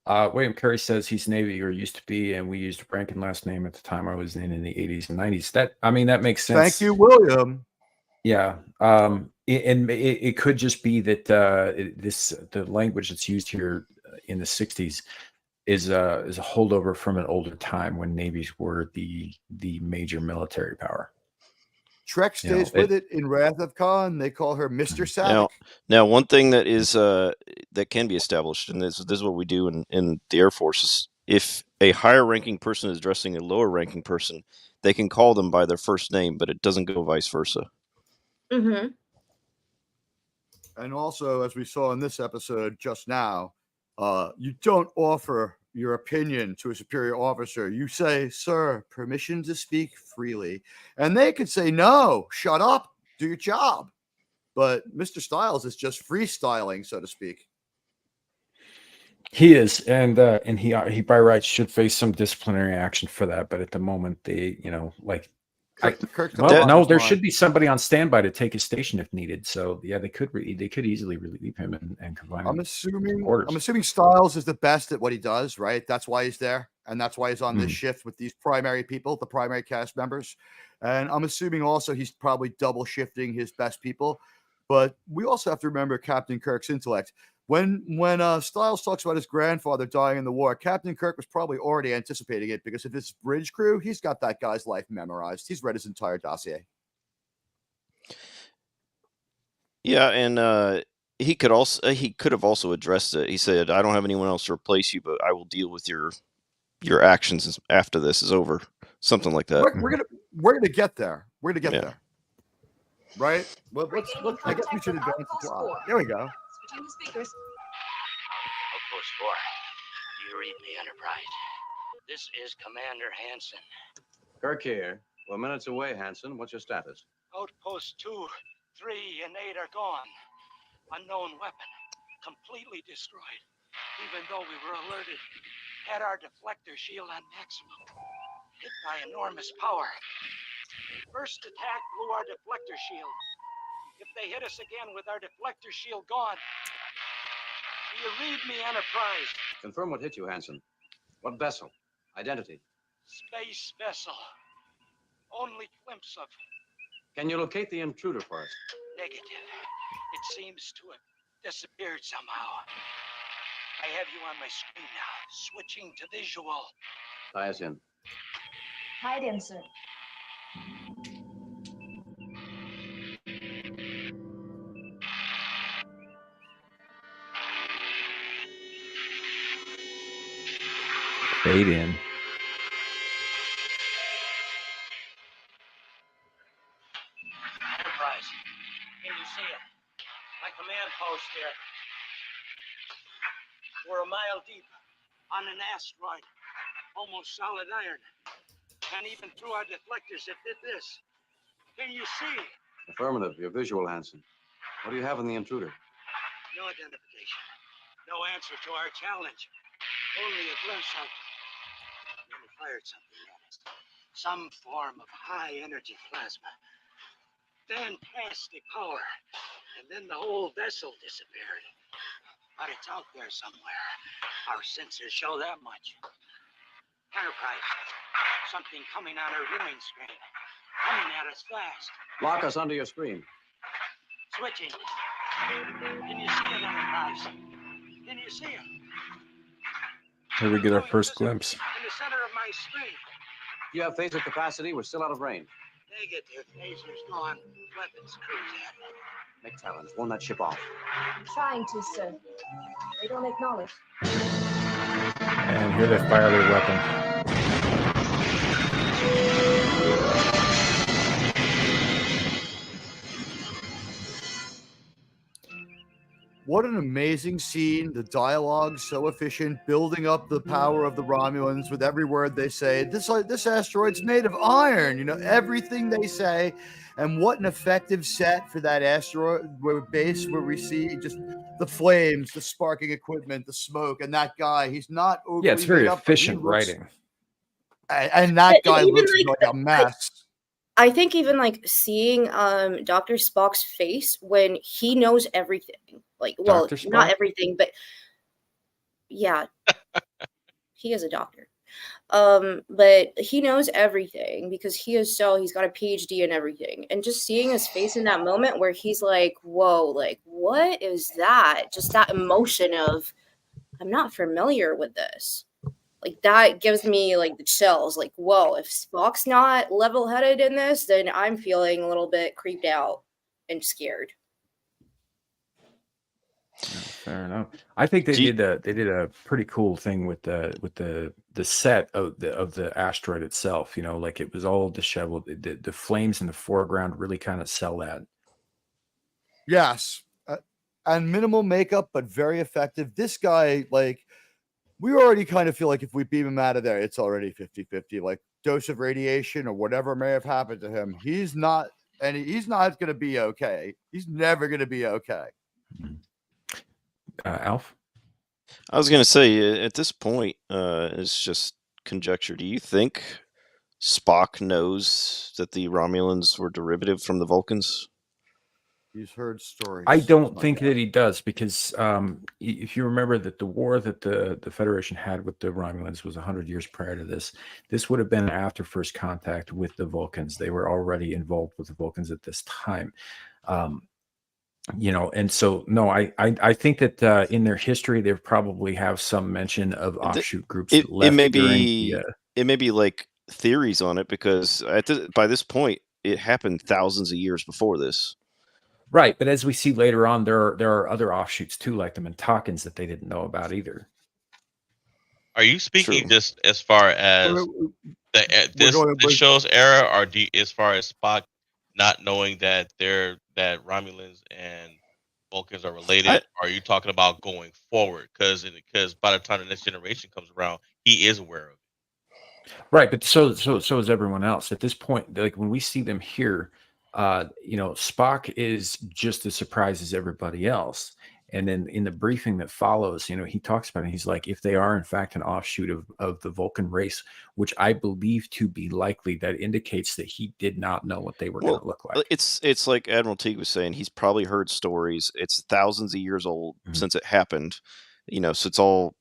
William Curry says he's Navy or used to be, and we used rank and last name at the time I was in the 80s and 90s. That makes sense. Thank you, William. Yeah. And it could just be that the language that's used here in the 60s is a holdover from an older time when navies were the major military power. Trek stays with it in Wrath of Khan. They call her Mr. Savick. Now, one thing that is that can be established, and this is what we do in the Air Force, is if a higher ranking person is addressing a lower ranking person, they can call them by their first name, but it doesn't go vice versa. Mm-hmm. And also, as we saw in this episode just now, you don't offer your opinion to a superior officer. You say, "Sir, permission to speak freely." And they could say, "No, shut up, do your job." But Mr. Styles is just freestyling, so to speak. He is, and he by rights should face some disciplinary action for that. But at the moment, there should be somebody on standby to take his station if needed. So yeah, they could easily relieve him and combine. I'm assuming Styles is the best at what he does, right? That's why he's there, and that's why he's on this shift with these primary people, the primary cast members. And I'm assuming also he's probably double shifting his best people. But we also have to remember Captain Kirk's intellect. When Styles talks about his grandfather dying in the war, Captain Kirk was probably already anticipating it because of his bridge crew. He's got that guy's life memorized. He's read his entire dossier. Yeah, and he could have also addressed it. He said, "I don't have anyone else to replace you, but I will deal with your actions after this is over." Something like that. We're gonna get there. We're gonna get there. Right? Well, let's I guess we should advance the plot. There we go. Switching the speakers. Outpost 4. Do you read me, Enterprise? This is Commander Hansen. Kirk here. We're minutes away, Hansen. What's your status? Outposts 2, 3, and 8 are gone. Unknown weapon. Completely destroyed. Even though we were alerted. Had our deflector shield on maximum. Hit by enormous power. First attack blew our deflector shield. If they hit us again with our deflector shield gone. Do you read me, Enterprise? Confirm what hit you, Hansen. What vessel? Identity? Space vessel. Only glimpse of. Can you locate the intruder for us? Negative. It seems to have disappeared somehow. I have you on my screen now. Switching to visual. Tie us in. Hide him, sir. fade in. Enterprise. Can you see it? My command post here. We're a mile deep on an asteroid. Almost solid iron. And even through our deflectors, it did this. Can you see? Affirmative. You're visual, Hansen. What do you have in the intruder? No identification. No answer to our challenge. Only a glimpse of. Then he fired something at us. Some form of high energy plasma. Fantastic power. And then the whole vessel disappeared. But it's out there somewhere. Our sensors show that much. Enterprise. Something coming on our viewing screen. Coming at us fast. Lock us under your screen. Switching. Can you see it, Enterprise? Can you see it? Here we get our first glimpse. In the center of my screen. You have phaser capacity. We're still out of range. Negative. Phaser's gone. Weapons cruise at it. Make Talons. Warn that ship off. Trying to, sir. They don't acknowledge. And here they fire their weapon. What an amazing scene. The dialogue so efficient, building up the power of the Romulans with every word they say. This asteroid's made of iron, you know, everything they say. And what an effective set for that asteroid base where we see just the flames, the sparking equipment, the smoke, and that guy. He's not overly Yeah, it's very made up, but he efficient looks- writing. And that guy Even looks like like a mess. I think even like seeing Dr. Spock's face when he knows everything. Like, well, Dr. not Spock? everything, but yeah. He is a doctor. But he knows everything because he's got a PhD in everything. And just seeing his face in that moment where he's like, whoa, like, what is that? Just that emotion of, I'm not familiar with this. Like, that gives me like the chills. Like, whoa, if Spock's not level-headed in this, then I'm feeling a little bit creeped out and scared. Fair enough. I think they did a pretty cool thing with the set of the asteroid itself. You know, like it was all disheveled. The flames in the foreground really kind of sell that. Yes. And minimal makeup, but very effective. This guy, like, we already kind of feel like if we beam him out of there, it's already 50-50. Like, dose of radiation or whatever may have happened to him. He's not going to be okay. He's never going to be okay. Alf? I was going to say, at this point, it's just conjecture. Do you think Spock knows that the Romulans were derivative from the Vulcans? He's heard stories. I don't think that he does because if you remember that the war that the Federation had with the Romulans was 100 years prior to this. This would have been after first contact with the Vulcans. They were already involved with the Vulcans at this time. You know, and so no, I think that in their history they probably have some mention of offshoot groups. It may be like theories on it because by this point it happened thousands of years before this. Right, but as we see later on, there are other offshoots too, like the Mintakans that they didn't know about either. Are you speaking just as far as this show's era, or as far as Spock not knowing that that Romulans and Vulcans are related? Or are you talking about going forward? Because by the time the next generation comes around, he is aware of it. Right, but so is everyone else at this point. Like when we see them here. You know, Spock is just as surprised as everybody else. And then in the briefing that follows, you know, he talks about it. He's like, if they are in fact an offshoot of the Vulcan race, which I believe to be likely, that indicates that he did not know what they were going to look like. It's like Admiral Teag was saying. He's probably heard stories. It's thousands of years old since it happened. You know, so it's all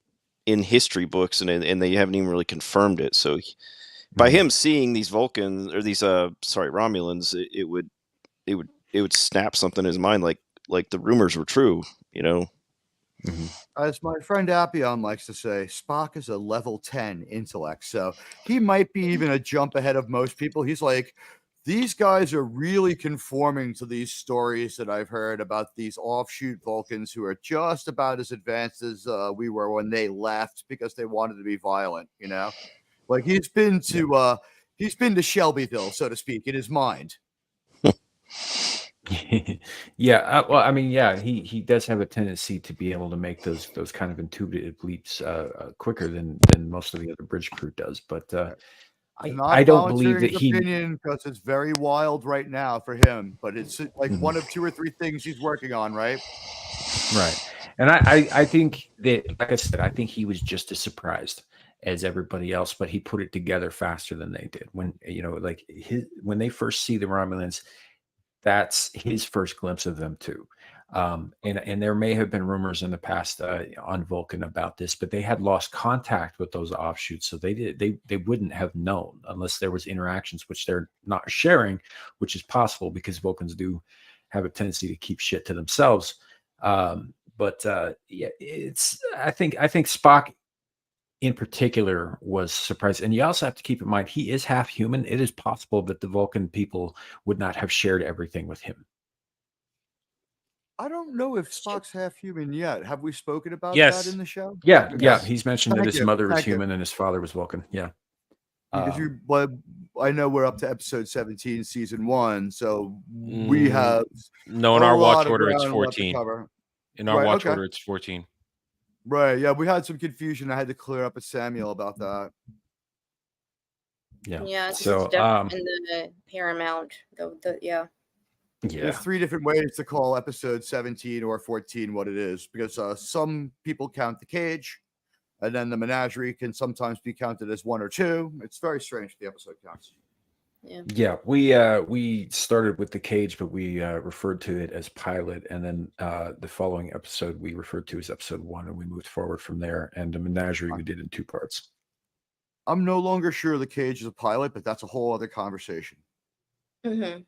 in history books, and they haven't even really confirmed it. So. By him seeing these Vulcans or these Romulans, it would snap something in his mind, like the rumors were true, you know. As my friend Appion likes to say, Spock is a level 10 intellect, so he might be even a jump ahead of most people. He's like these guys are really conforming to these stories that I've heard about these offshoot Vulcans who are just about as advanced as we were when they left because they wanted to be violent. You know, like he's been to Shelbyville, so to speak, in his mind. Yeah, well, I mean, yeah, he does have a tendency to be able to make those kind of intuitive leaps quicker than most of the other bridge crew does. But I don't believe that his he. opinion because it's very wild right now for him. But it's like one of 2 or 3 things he's working on, right? Right, and I think that, like I said, I think he was just as surprised as everybody else, but he put it together faster than they did. When like when they first see the Romulans, that's his first glimpse of them too. And there may have been rumors in the past on Vulcan about this, but they had lost contact with those offshoots, so they wouldn't have known unless there was interactions, which they're not sharing, which is possible because Vulcans do have a tendency to keep shit to themselves. But yeah, I think Spock in particular was surprised, and you also have to keep in mind he is half human. It is possible that the Vulcan people would not have shared everything with him. I don't know if Spock's half human yet. Have we spoken about Yes. that in the show? Yeah. He's mentioned that Thank his you, mother was thank you. human and his father was Vulcan. Yeah. Because I know we're up to episode 17, season 1, so we have No, in a our watch lot of order, it's ground left to 14. cover. In our Right, watch okay. order, it's 14. Right. Yeah, we had some confusion. I had to clear up with Samuel about that. Yeah. Yeah, it's So, different in the Paramount. Yeah. There's 3 different ways to call episode 17 or 14 what it is, because some people count the cage, and then the menagerie can sometimes be counted as 1 or 2. It's very strange the episode counts. Yeah, we started with the cage, but we referred to it as pilot, and then the following episode we referred to as episode 1, and we moved forward from there. And the menagerie we did in 2 parts. I'm no longer sure the cage is a pilot, but that's a whole other conversation. Mm-hmm.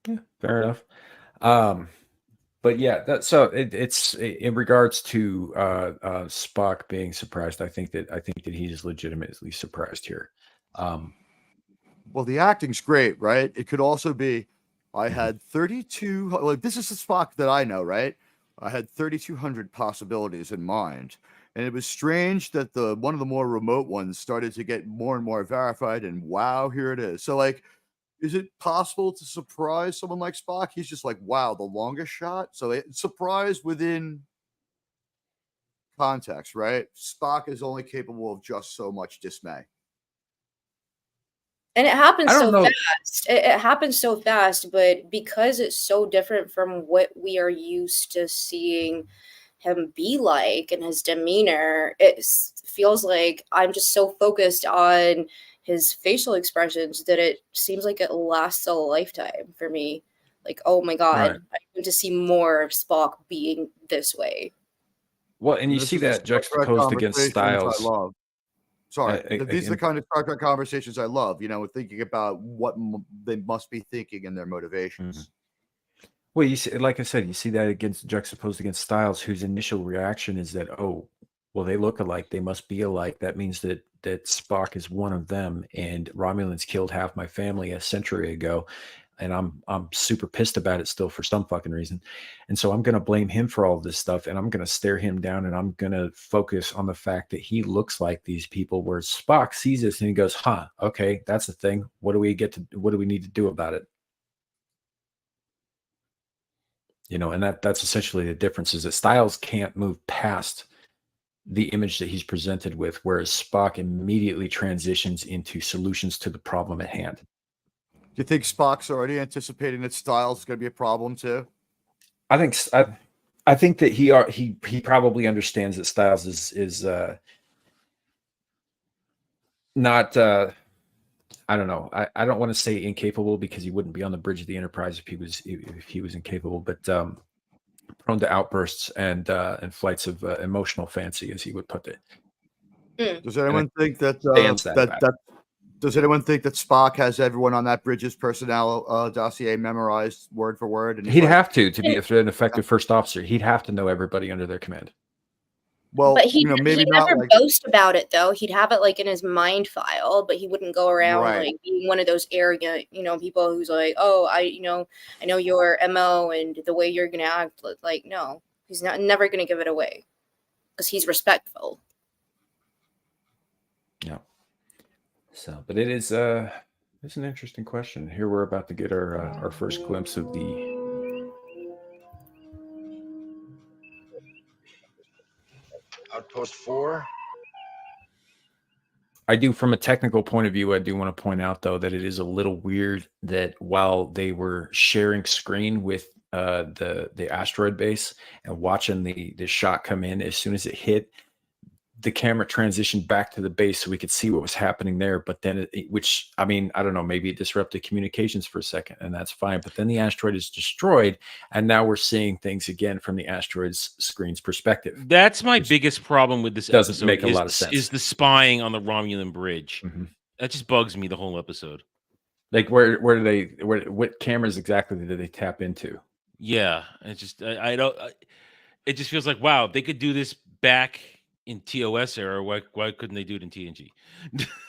Yeah, fair enough. But yeah, it's in regards to Spock being surprised. I think that he's legitimately surprised here. Well, the acting's great, right? It could also be, I had 32. Like this is the Spock that I know, right? I had 3,200 possibilities in mind, and it was strange that one of the more remote ones started to get more and more verified. And wow, here it is. So, like, is it possible to surprise someone like Spock? He's just like, wow, the longest shot. So, surprise within context, right? Spock is only capable of just so much dismay. And it happens I don't so know. fast. It happens so fast, but because it's so different from what we are used to seeing him be like and his demeanor, it feels like I'm just so focused on his facial expressions that it seems like it lasts a lifetime for me. Like, oh my God, Right. I need to see more of Spock being this way. Well, and you This see is the that Star Trek juxtaposed against conversations Styles. I love. Sorry, these are the and- kind of Star Trek conversations I love. Thinking about what they must be thinking and their motivations. Well, you see, like I said, you see that juxtaposed against Styles, whose initial reaction is that, oh, well, they look alike, they must be alike. That means that Spock is one of them, and Romulans killed half my family a century ago, and I'm super pissed about it still for some fucking reason. And so I'm going to blame him for all of this stuff, and I'm going to stare him down, and I'm going to focus on the fact that he looks like these people, where Spock sees this and he goes, huh, okay, that's the thing. What do we need to do about it? And that's essentially the difference, is that Styles can't move past the image that he's presented with, whereas Spock immediately transitions into solutions to the problem at hand. Do you think Spock's already anticipating that Styles is going to be a problem too? I think that he probably understands that Styles is not I don't know. I don't want to say incapable, because he wouldn't be on the bridge of the Enterprise if he was incapable, but prone to outbursts and flights of emotional fancy, as he would put it. Does anyone think that does anyone think that Spock has everyone on that bridge's personnel dossier memorized word for word? And He'd have to be an effective first officer. He'd have to know everybody under their command. Well, But he'd maybe not never like boast about it though. He'd have it like in his mind file, but he wouldn't go around Right. like being one of those arrogant, people who's like, "Oh, I know your MO and the way you're gonna act." Like, no, he's never gonna give it away because he's respectful. Yeah. So, but it's an interesting question. Here we're about to get our first glimpse of the Outpost 4. I do, from a technical point of view, I do want to point out though that it is a little weird that while they were sharing screen with the asteroid base and watching the shot come in, as soon as it hit, the camera transitioned back to the base so we could see what was happening there. But then, which, I mean, I don't know, maybe it disrupted communications for a second, and that's fine. But then the asteroid is destroyed, and now we're seeing things again from the asteroid's screen's perspective. That's my biggest problem with this doesn't episode. make a lot of sense. Is the spying on the Romulan bridge? That just bugs me the whole episode. Like, what cameras exactly did they tap into? Yeah, it just I don't. It just feels like, wow, they could do this back in ToS era. Why couldn't they do it in TNG?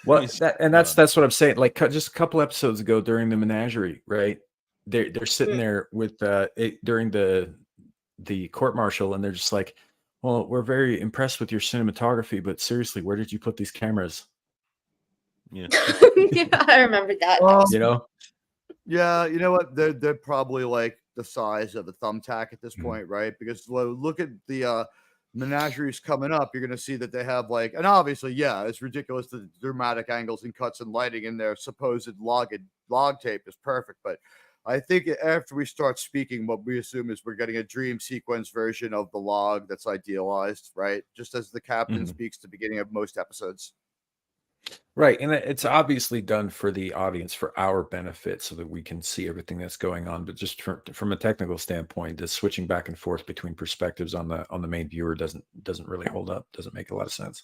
Well, that's what I'm saying. Like, just a couple episodes ago during the menagerie, right? They're sitting there with during the court martial, and they're just like, "Well, we're very impressed with your cinematography, but seriously, where did you put these cameras?" Yeah, yeah, I remember that. Yeah, you know what? They're probably like the size of a thumbtack at this point, right? Because look at the menageries coming up. You're going to see that they have like, and obviously, yeah, it's ridiculous the dramatic angles and cuts and lighting in their supposed log tape is perfect. But I think after we start speaking, what we assume is we're getting a dream sequence version of the log that's idealized, right? Just as the captain speaks to the beginning of most episodes. Right, and it's obviously done for the audience, for our benefit, so that we can see everything that's going on. But just from a technical standpoint, the switching back and forth between perspectives on the main viewer doesn't really hold up. Doesn't make a lot of sense.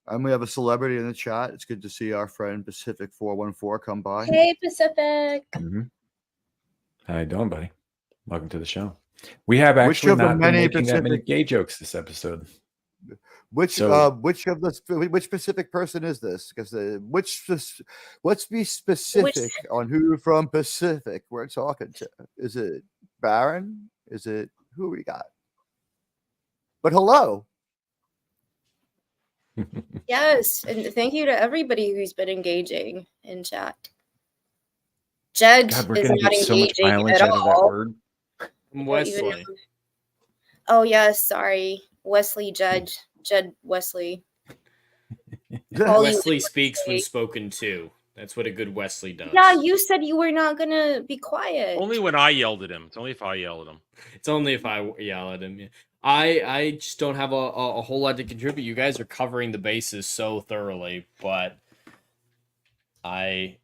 And we have a celebrity in the chat. It's good to see our friend Pacific 414 come by. Hey, Pacific. How you doing, buddy? Welcome to the show. We have actually not been making that many gay jokes this episode. Which Pacific person is this? Because let's be specific on who from Pacific we're talking to. Is it Baron? Is it who we got? But hello. Yes, and thank you to everybody who's been engaging in chat. Jed is not engaging at all. Wesley. Oh yes, sorry, Wesley. Jed Wesley. Wesley speaks when spoken to. That's what a good Wesley does. Yeah, you said you were not gonna be quiet. Only when I yelled at him. It's only if I yell at him. It's only if I yell at him. Yeah. I just don't have a whole lot to contribute. You guys are covering the bases so thoroughly, but I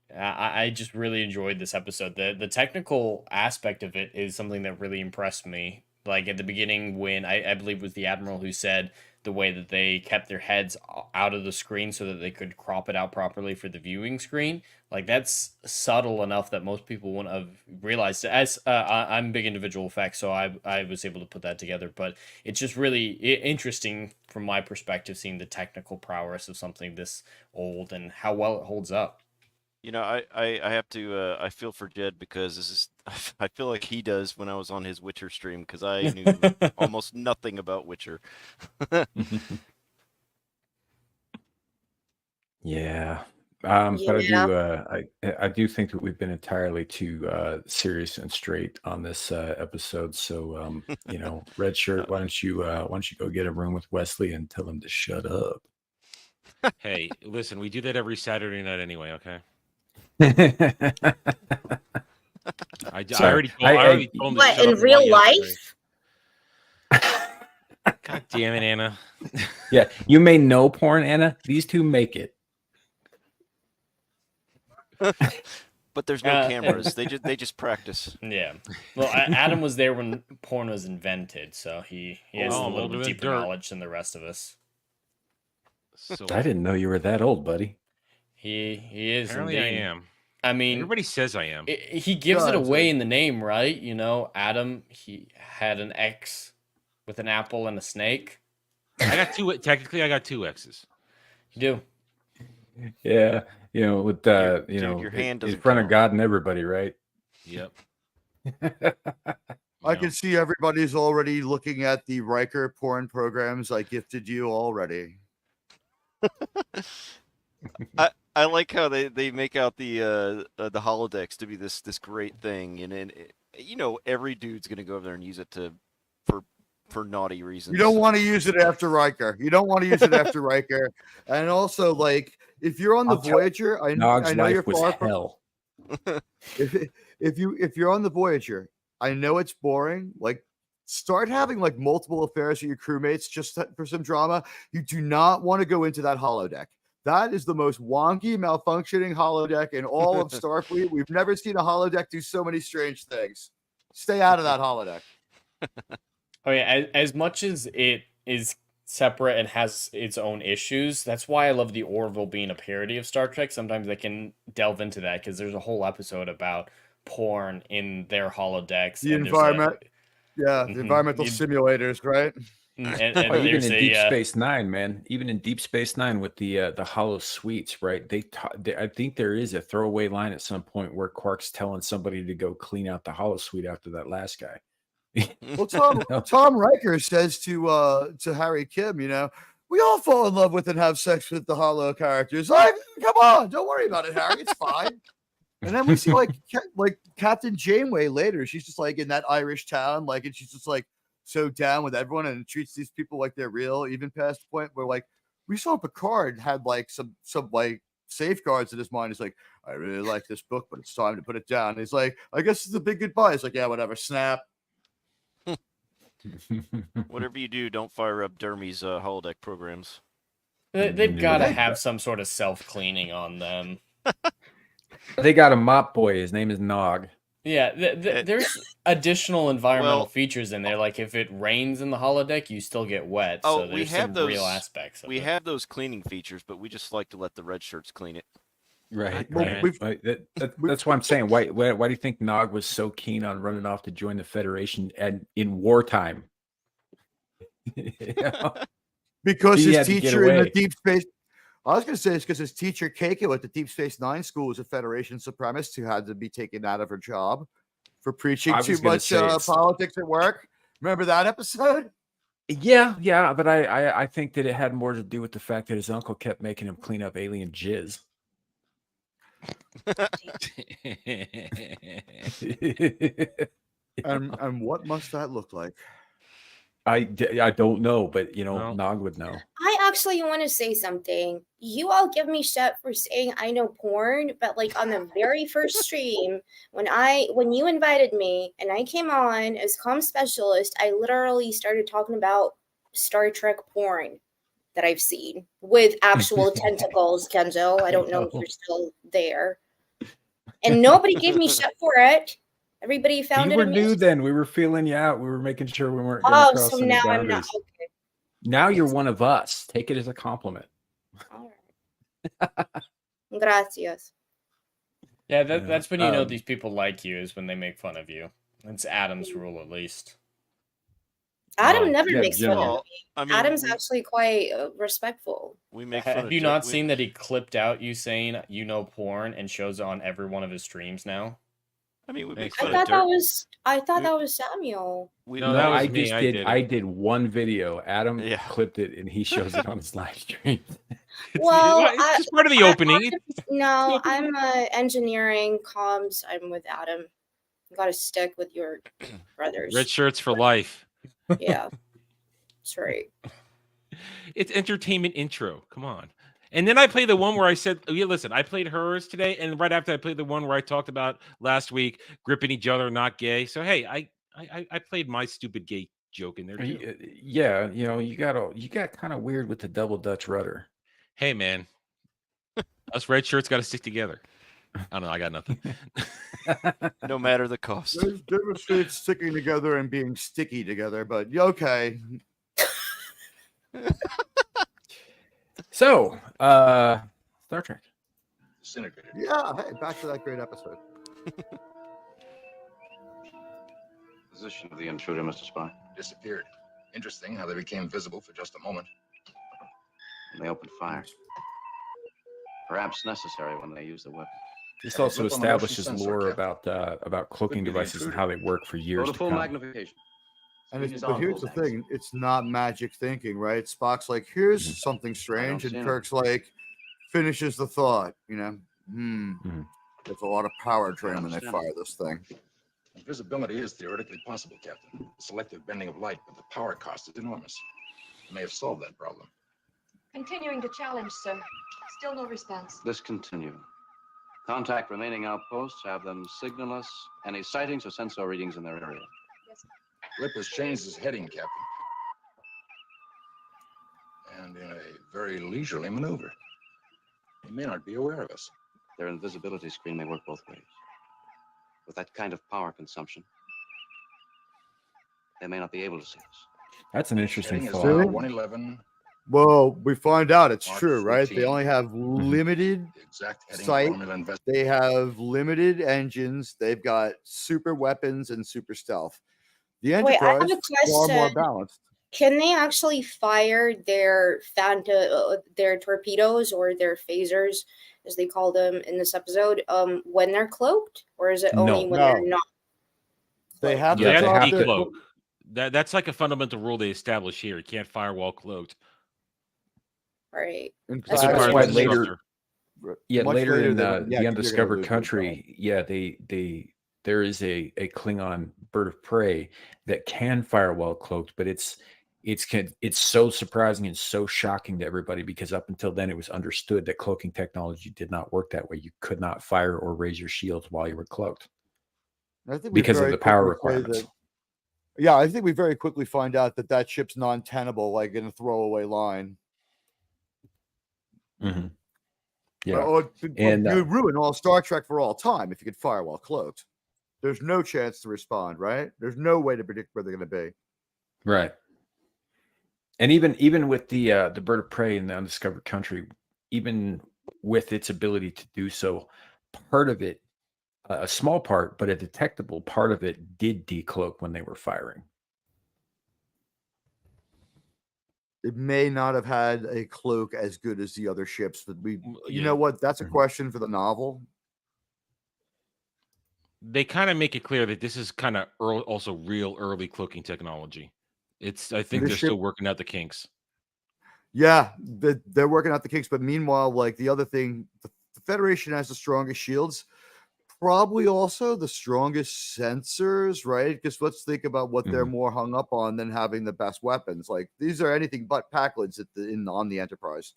just really enjoyed this episode. The technical aspect of it is something that really impressed me. Like at the beginning when I believe it was the Admiral who said the way that they kept their heads out of the screen so that they could crop it out properly for the viewing screen. Like that's subtle enough that most people wouldn't have realized. As I'm big into visual effects, so I was able to put that together. But it's just really interesting from my perspective, seeing the technical prowess of something this old and how well it holds up. You know, I have to, I feel for Jed because this is, I feel like he does when I was on his Witcher stream because I knew almost nothing about Witcher. Yeah. But I do think that we've been entirely too serious and straight on this episode. So, you know, Redshirt, why don't you go get a room with Wesley and tell him to shut up? Hey, listen, we do that every Saturday night anyway, okay? I already told him. What, in real life? God damn it, Anna. Yeah, you may know porn, Anna. These two make it. But there's no cameras. They just practice. Yeah. Well, Adam was there when porn was invented, so he has a little bit deeper knowledge than the rest of us. So, I didn't know you were that old, buddy. He is. Apparently indeed. I am. I mean, everybody says I am. He gives it away in the name, right? You know, Adam, he had an X with an apple and a snake. I got two. Technically, I got two X's. You do. Yeah, with your hand in doesn't front of count. God and everybody, right? Yep. I can see everybody's already looking at the Riker porn programs I gifted you already. I like how they make out the holodecks to be this great thing, and every dude's gonna go over there and use it for naughty reasons. You don't want to use it after Riker. You don't want to use it after Riker. And also, like, if you're on the Voyager, I know you're far from hell. if you're on the Voyager, I know it's boring. Like, start having like multiple affairs with your crewmates just for some drama. You do not want to go into that holodeck. That is the most wonky, malfunctioning holodeck in all of Starfleet. We've never seen a holodeck do so many strange things. Stay out of that holodeck. Oh yeah, as much as it is separate and has its own issues, that's why I love the Orville being a parody of Star Trek. Sometimes they can delve into that because there's a whole episode about porn in their holodecks. The and environment, the environmental simulators, right? And even in there's Deep Space Nine, man, even in Deep Space Nine with the hollow suites, right? I think there is a throwaway line at some point where Quark's telling somebody to go clean out the hollow suite after that last guy. Well, Tom Riker says to Harry Kim, we all fall in love with and have sex with the hollow characters. Like, come on, don't worry about it, Harry. It's fine. And then we see like Captain Janeway later. She's just like in that Irish town, like, and she's just like so down with everyone and treats these people like they're real, even past the point where like we saw Picard had like some like safeguards in his mind. He's like, I really like this book, but it's time to put it down. And he's like, I guess it's a big goodbye. He's like, yeah, whatever, snap. Whatever you do, don't fire up Dermy's holodeck programs. They've got to have some sort of self-cleaning on them. They got a mop boy. His name is Nog. Yeah, there's additional environmental features in there. Like if it rains in the holodeck, you still get wet. So there's some real aspects of it. We have those cleaning features, but we just like to let the red shirts clean it. Right. That's why I'm saying. Why do you think Nog was so keen on running off to join the Federation and in wartime? Because his teacher in the Deep Space. I was going to say it's because his teacher Keiko at the Deep Space Nine school was a Federation supremacist who had to be taken out of her job for preaching too much politics at work. Remember that episode? Yeah, but I think that it had more to do with the fact that his uncle kept making him clean up alien jizz. And what must that look like? I don't know, but Nog would know. I actually want to say something. You all give me shit for saying I know porn, but like on the very first stream, when you invited me and I came on as comm specialist, I literally started talking about Star Trek porn that I've seen with actual tentacles, Kenzo. I don't know if you're still there. And nobody gave me shit for it. Everybody found it. You were new then. We were feeling you out. We were making sure we weren't. So now I'm not. Okay. Now you're one of us. Take it as a compliment. All right. Gracias. Yeah, that's when you know these people like you, is when they make fun of you. It's Adam's rule, at least. Adam never makes fun of me. I mean, Adam's actually quite respectful. We make fun Have of you not seen that he clipped out you saying you know porn and shows it on every one of his streams now? I mean, we make I fun thought of that was Samuel. I did one video. Adam clipped it and he shows it on his live stream. Well, it's just part of the opening. No, I'm engineering comms. I'm with Adam. You got to stick with your brothers. Red shirts for life. Yeah, that's right. It's entertainment intro. Come on. And then I play the one where I said, listen, I played hers today. And right after I played the one where I talked about last week, gripping each other, not gay. So, hey, I played my stupid gay joke in there too. Yeah. You got kind of weird with the double Dutch rudder. Hey, man, us red shirts got to stick together. I don't know. I got nothing. No matter the cost. There's difference between sticking together and being sticky together, but okay. So, Star Trek. Disintegrated. Yeah, hey, back to that great episode. Position of the intruder, Mr. Spy. Disappeared. Interesting how they became visible for just a moment. And they opened fire. Perhaps necessary when they use the weapon. This also establishes lore about cloaking devices and how they work for years to full come. magnification. And but here's the thing: it's not magic thinking, right? Spock's like, "Here's something strange," and Kirk's like, finishes the thought. You know, there's a lot of power drain when they fire this thing. Invisibility is theoretically possible, Captain. Selective bending of light, but the power cost is enormous. You may have solved that problem. Continuing to challenge, sir. Still no response. Discontinue. Contact remaining outposts. Have them signal us any sightings or sensor readings in their area. Yes. Lip has changed his heading, Captain. And in a very leisurely maneuver. He may not be aware of us. Their invisibility screen may work both ways. With that kind of power consumption, they may not be able to see us. That's an interesting thought. 111. Well, we find out it's Mark true, right? 14. They only have limited sight. They have limited engines. They've got super weapons and super stealth. The Wait, I have Enterprise a is far more question. balanced. Can they actually fire their torpedoes or their phasers, as they call them in this episode, when they're cloaked, or is it only when they're not? They have to drop decloak. That's like a fundamental rule they establish here. You can't fire while cloaked. Right. That's why later, Much later in than- the Undiscovered Country, there is a Klingon bird of prey that can fire while cloaked, but it's so surprising and so shocking to everybody because up until then it was understood that cloaking technology did not work that way. You could not fire or raise your shields while you were cloaked because of the power requirements. I think we very quickly find out that ship's non-tenable, like in a throwaway line. Mm-hmm. Yeah, and you would ruin all Star Trek for all time if you could fire while cloaked. There's no chance to respond, right? There's no way to predict where they're going to be. Right. And even with the bird of prey in the Undiscovered Country, even with its ability to do so, part of it, a small part, but a detectable part of it, did decloak when they were firing. It may not have had a cloak as good as the other ships, but you know what? That's a question for the novel. They kind of make it clear that this is kind of also real early cloaking technology. I think they're still working out the kinks. Yeah, they're working out the kinks. But meanwhile, like the other thing, the Federation has the strongest shields, probably also the strongest sensors, right? Because let's think about what they're more hung up on than having the best weapons. Like these are anything but Packlids on the Enterprise.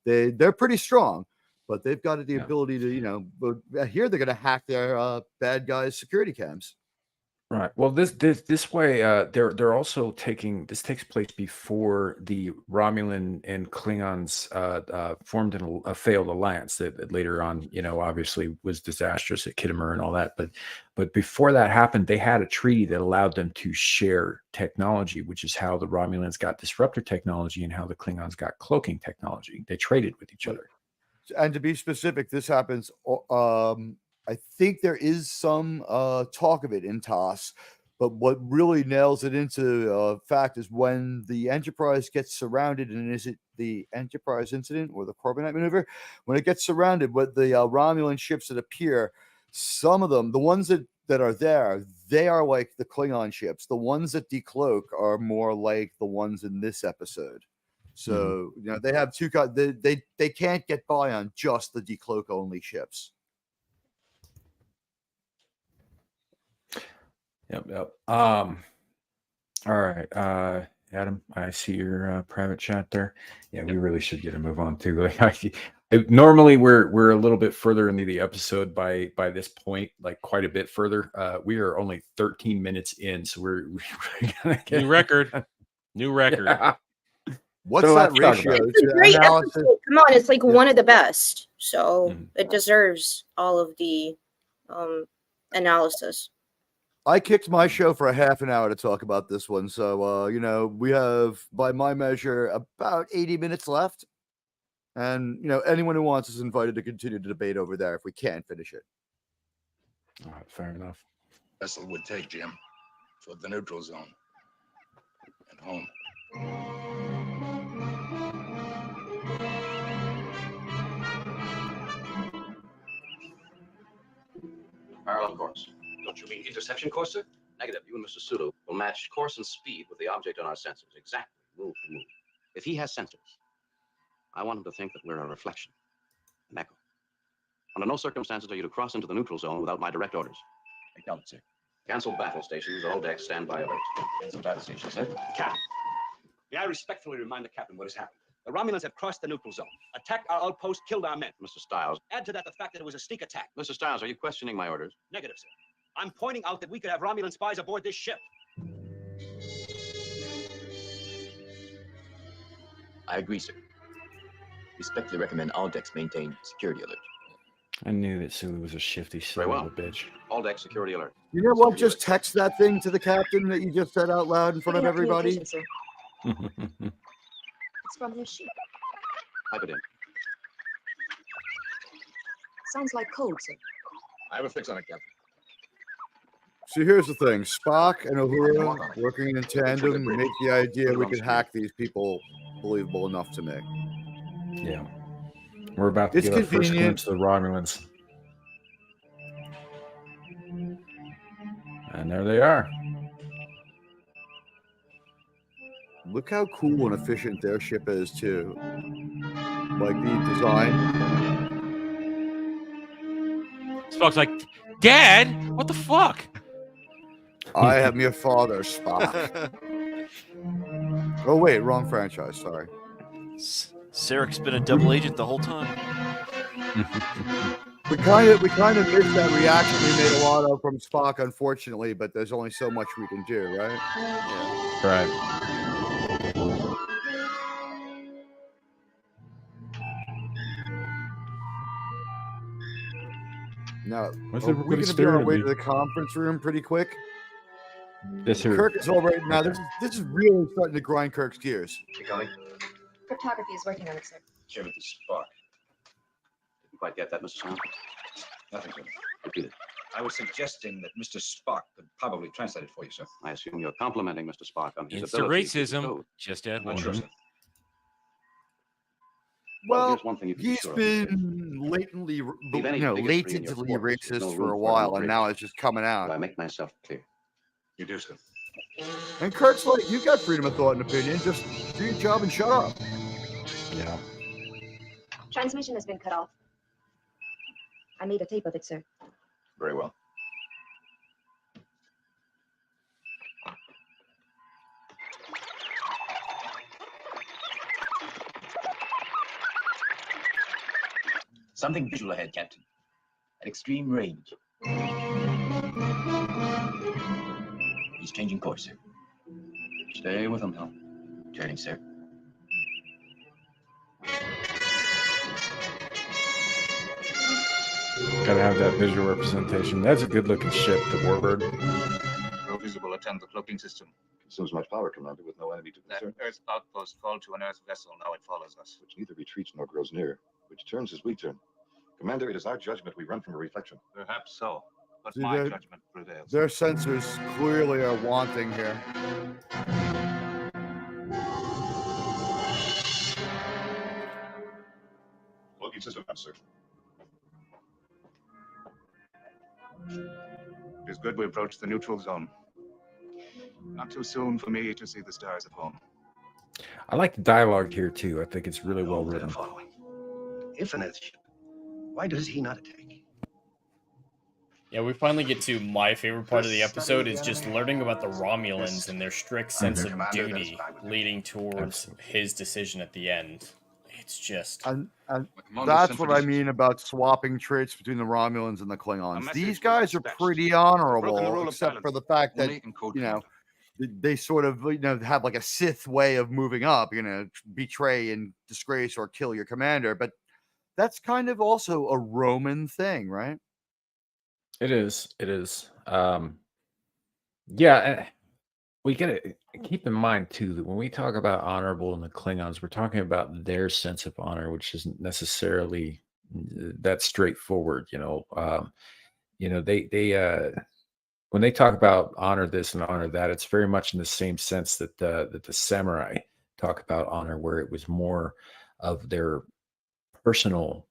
They're pretty strong, but they've got the ability to, but here they're going to hack their bad guys' security cams. Right. Well, this way, they're also taking this takes place before the Romulan and Klingons formed a failed alliance that later on, obviously was disastrous at Khitomer and all that. But before that happened, they had a treaty that allowed them to share technology, which is how the Romulans got disruptor technology and how the Klingons got cloaking technology. They traded with each other. And to be specific, this happens. I think there is some talk of it in ToS, but what really nails it into fact is when the Enterprise gets surrounded, and is it the Enterprise incident or the Corbinite maneuver? When it gets surrounded with the Romulan ships that appear, some of them, the ones that are there, they are like the Klingon ships. The ones that decloak are more like the ones in this episode. So, they have two, they can't get by on just the decloak only ships. Yep. All right. Adam, I see your private chat there. Yeah, we really should get a move on too. Normally we're a little bit further into the episode by this point, like quite a bit further. We are only 13 minutes in, so we're gonna get new record. Yeah. What's that ratio? It's a great episode. Come on, it's like one of the best. So it deserves all of the analysis. I kicked my show for a half an hour to talk about this one. So, we have, by my measure, about 80 minutes left. And, anyone who wants is invited to continue the debate over there if we can't finish it. All right, fair enough. Vessel would take, Jim, toward the neutral zone and home. Parallel course. Don't you mean interception course, sir? Negative. You and Mr. Sulu will match course and speed with the object on our sensors. Exactly, move for move. If he has sensors, I want him to think that we're a reflection, an echo. Under no circumstances are you to cross into the neutral zone without my direct orders. Acknowledge, sir. Cancel battle stations. All decks stand by alert. Cancel battle stations, sir. Captain, may I respectfully remind the captain what has happened? The Romulans have crossed the neutral zone, attacked our outpost, killed our men. Mr. Stiles. Add to that the fact that it was a sneak attack. Mr. Stiles, are you questioning my orders? Negative, sir. I'm pointing out that we could have Romulan spies aboard this ship. I agree, sir. Respectfully recommend all decks maintain security alert. I knew that Sulu was a shifty son of a bitch. All deck security alert. You know what? Just text that thing to the captain that you just said out loud in front of everybody. It's from their ship. Type it in. Sounds like code, sir. I have a fix on it, Captain. See, here's the thing. Spock and Uhura working in tandem make the idea we could hack these people believable enough to me. Yeah. We're about to get our first glimpse of the Romulans. And there they are. Look how cool and efficient their ship is, too. Like the design. Spock's like, Dad, what the fuck? I am your father, Spock. Oh, wait, wrong franchise. Sorry. Sarek's been a double agent the whole time. We kind of missed that reaction we made a lot of from Spock, unfortunately, but there's only so much we can do, right? Yeah. Right. Now, What's are we everybody going to be on our way staring to at the conference room pretty quick? Yes, sir. Kirk is all right now. This is really starting to grind Kirk's gears. Becoming. Cryptography is working on it, sir. Share with the spark. Didn't quite get that, Mr. Swan. Nothing, sir. Repeat it. I was suggesting that Mr. Spock could probably translate it for you, sir. I assume you're complimenting Mr. Spock on his It's ability. racism. Just add Not one. sure, sir. Well, here's one thing you can be he's sure of. been latently biggest racist there's no for room a for while, and an now it's just coming Do I out. make myself clear? You do, sir. And Kirk's like, you got freedom of thought and opinion. Just do your job and shut up. Yeah. Transmission has been cut off. I made a tape of it, sir. Very well. Something visual ahead, Captain. At extreme range. He's changing course, sir. Stay with him, Hal. Turning, sir. Gotta have that visual representation. That's a good looking ship, the Warbird. No visible attend the cloaking system. Consumes much power, Commander, with no enemy to That concern. Earth outpost called to an Earth vessel. Now it follows us. Which neither retreats nor grows near. Which turns as we turn. Commander, it is our judgment we run from a reflection. Perhaps so. But See, my their- judgment prevails. Their sensors clearly are wanting here. Cloaking system, sir. It is good we approach the neutral zone. Not too soon for me to see the stars at home. I like the dialogue here too. I think it's really well written. Infinite. Why does he not attack? Yeah, we finally get to my favorite part of the episode is just learning about the Romulans and their strict sense of duty leading towards his decision at the end. It's just... And that's what I mean about swapping traits between the Romulans and the Klingons. These guys are pretty honorable, except for the fact that, you know, they sort of, you know, have like a Sith way of moving up, you know, betray and disgrace or kill your commander. But that's kind of also a Roman thing, right? It is. It is. Yeah. We got to keep in mind, too, that when we talk about honorable in the Klingons, we're talking about their sense of honor, which isn't necessarily that straightforward. They when they talk about honor this and honor that, it's very much in the same sense that the samurai talk about honor, where it was more of their personal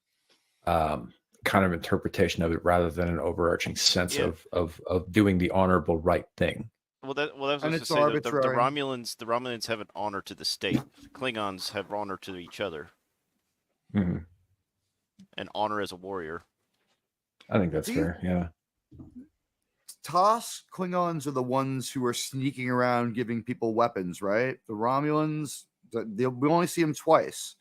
kind of interpretation of it rather than an overarching sense of doing the honorable right thing. Well, that was And to it's say that the arbitrary. Romulans have an honor to the state. Klingons have honor to each other, Mm-hmm. and honor as a warrior. I think that's fair. Yeah. ToS Klingons are the ones who are sneaking around giving people weapons, right? The Romulans, we only see them twice.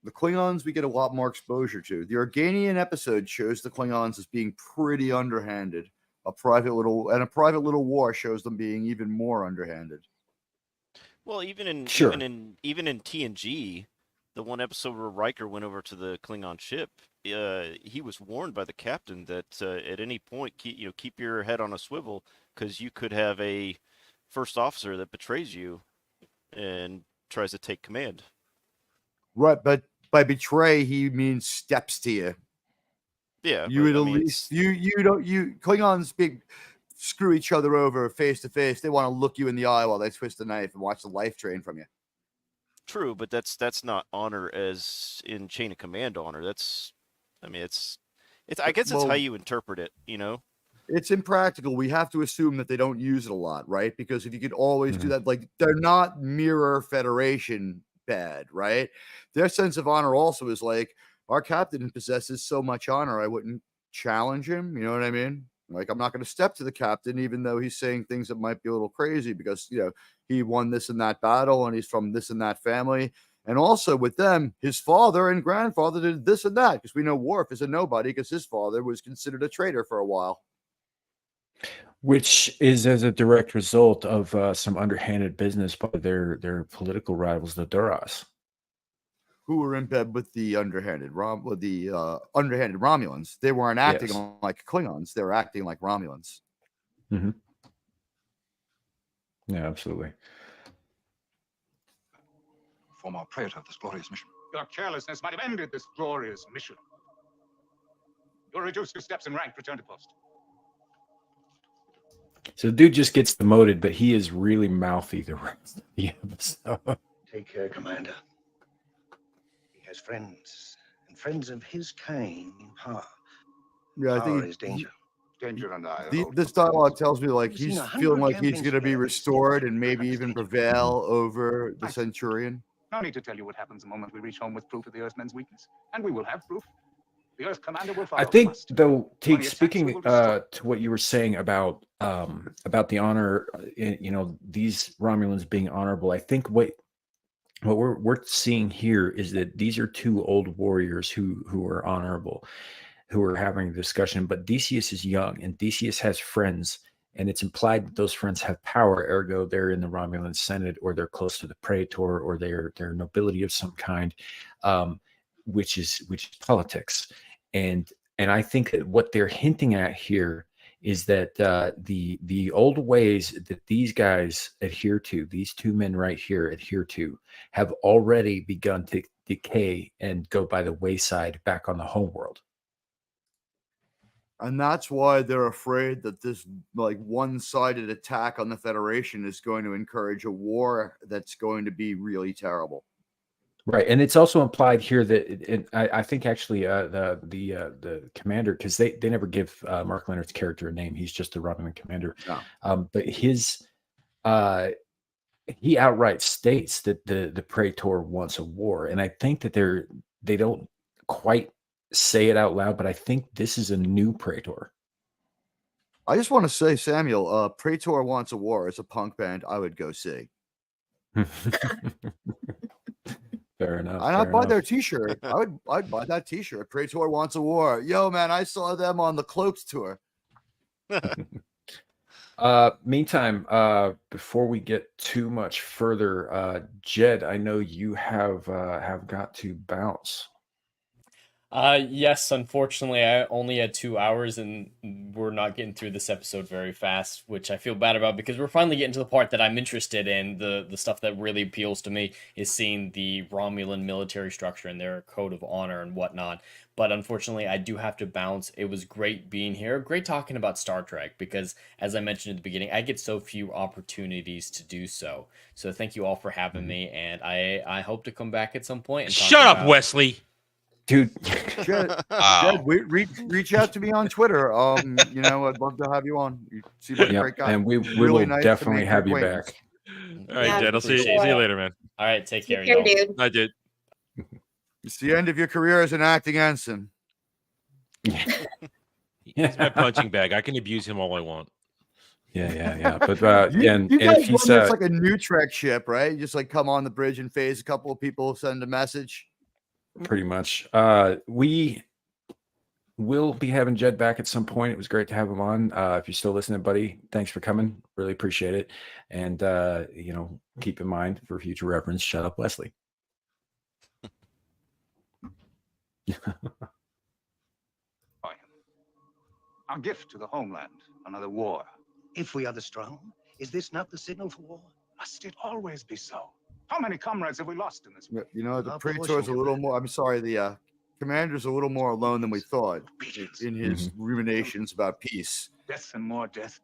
The Klingons we get a lot more exposure to. The Organian episode shows the Klingons as being pretty underhanded. A private little war shows them being even more underhanded. Well, even in TNG, the one episode where Riker went over to the Klingon ship, he was warned by the captain that at any point, keep your head on a swivel because you could have a first officer that betrays you and tries to take command. Right, but by betray he means steps to you. Yeah, you would at least Klingons screw each other over face to face. They want to look you in the eye while they twist a knife and watch the life drain from you. True, but that's not honor as in chain of command honor. It's I guess it's how you interpret it, It's impractical. We have to assume that they don't use it a lot, right? Because if you could always do that, like they're not mirror Federation bad, right? Their sense of honor also is like, our captain possesses so much honor, I wouldn't challenge him. You know what I mean? Like, I'm not going to step to the captain, even though he's saying things that might be a little crazy because, he won this and that battle and he's from this and that family. And also with them, his father and grandfather did this and that because we know Worf is a nobody because his father was considered a traitor for a while. Which is as a direct result of some underhanded business by their political rivals, the Duras, who were in bed with the underhanded Romulans. They weren't acting like Klingons; they were acting like Romulans. Mm-hmm. Yeah, absolutely. Former praetor of this glorious mission. Your carelessness might have ended this glorious mission. You're reduced 2 steps in rank. Return to post. So the dude just gets demoted, but he is really mouthy the rest of the episode. Take care, Commander. He has friends, and friends of his kind in power. Yeah, I think power is danger. Danger and I. This dialogue tells me like he's feeling like he's going to be restored and maybe even prevail over the Centurion. No need to tell you what happens the moment we reach home with proof of the Earthmen's weakness, and we will have proof. The Earth Commander will follow. I think, though, Teag, speaking to what you were saying about the honor, these Romulans being honorable, I think what we're seeing here is that these are 2 old warriors who are honorable, who are having a discussion. But Decius is young, and Decius has friends, and it's implied that those friends have power. Ergo, they're in the Romulan Senate, or they're close to the Praetor, or they're nobility of some kind, which is politics. And I think that what they're hinting at here is that the old ways that these guys adhere to, these 2 men right here adhere to, have already begun to decay and go by the wayside back on the homeworld. And that's why they're afraid that this one-sided attack on the Federation is going to encourage a war that's going to be really terrible. Right, and it's also implied here that I think actually the commander, because they never give Mark Leonard's character a name. He's just the Romulan commander. No. But he outright states that the Praetor wants a war, and I think that they don't quite say it out loud, but I think this is a new Praetor. I just want to say, Samuel, Praetor Wants a War is a punk band I would go see. Fair enough. And I'd buy their T-shirt. I'd buy that T-shirt. Praetor Wants a War. Yo, man, I saw them on the Cloaked tour. Meantime, before we get too much further, Jed, I know you have got to bounce. Yes, unfortunately, I only had 2 hours, and we're not getting through this episode very fast, which I feel bad about because we're finally getting to the part that I'm interested in. The stuff that really appeals to me is seeing the Romulan military structure and their code of honor and whatnot. But unfortunately, I do have to bounce. It was great being here, great talking about Star Trek, because as I mentioned at the beginning, I get so few opportunities to do so. So thank you all for having me, and I hope to come back at some point and talk Shut up, about... Wesley. Dude, Jed, reach out to me on Twitter. You know, I'd love to have you on. You seem like a great guy. And we Really will nice to definitely make have you your back. All right, Jed. I'll see you later, man. All right, take care, care, y'all. dude. Bye, dude. It's the end of your career as an acting ensign. He's my punching bag. I can abuse him all I want. Yeah. But you guys if he's run this like a new Trek ship, right? You just like come on the bridge and phase a couple of people, send a message. pretty much, we will be having Jed back at some point. It was great to have him on. If you're still listening, buddy, thanks for coming. Really appreciate it. And you know, keep in mind for future reference, shut up, Wesley. Our gift to the homeland, another war. If we are the strong, is this not the signal for war? Must it always be so? How many comrades have we lost in this war? You know, the Praetor's a little more. I'm sorry, the commander's a little more alone than we thought in his ruminations about peace. Death and more death.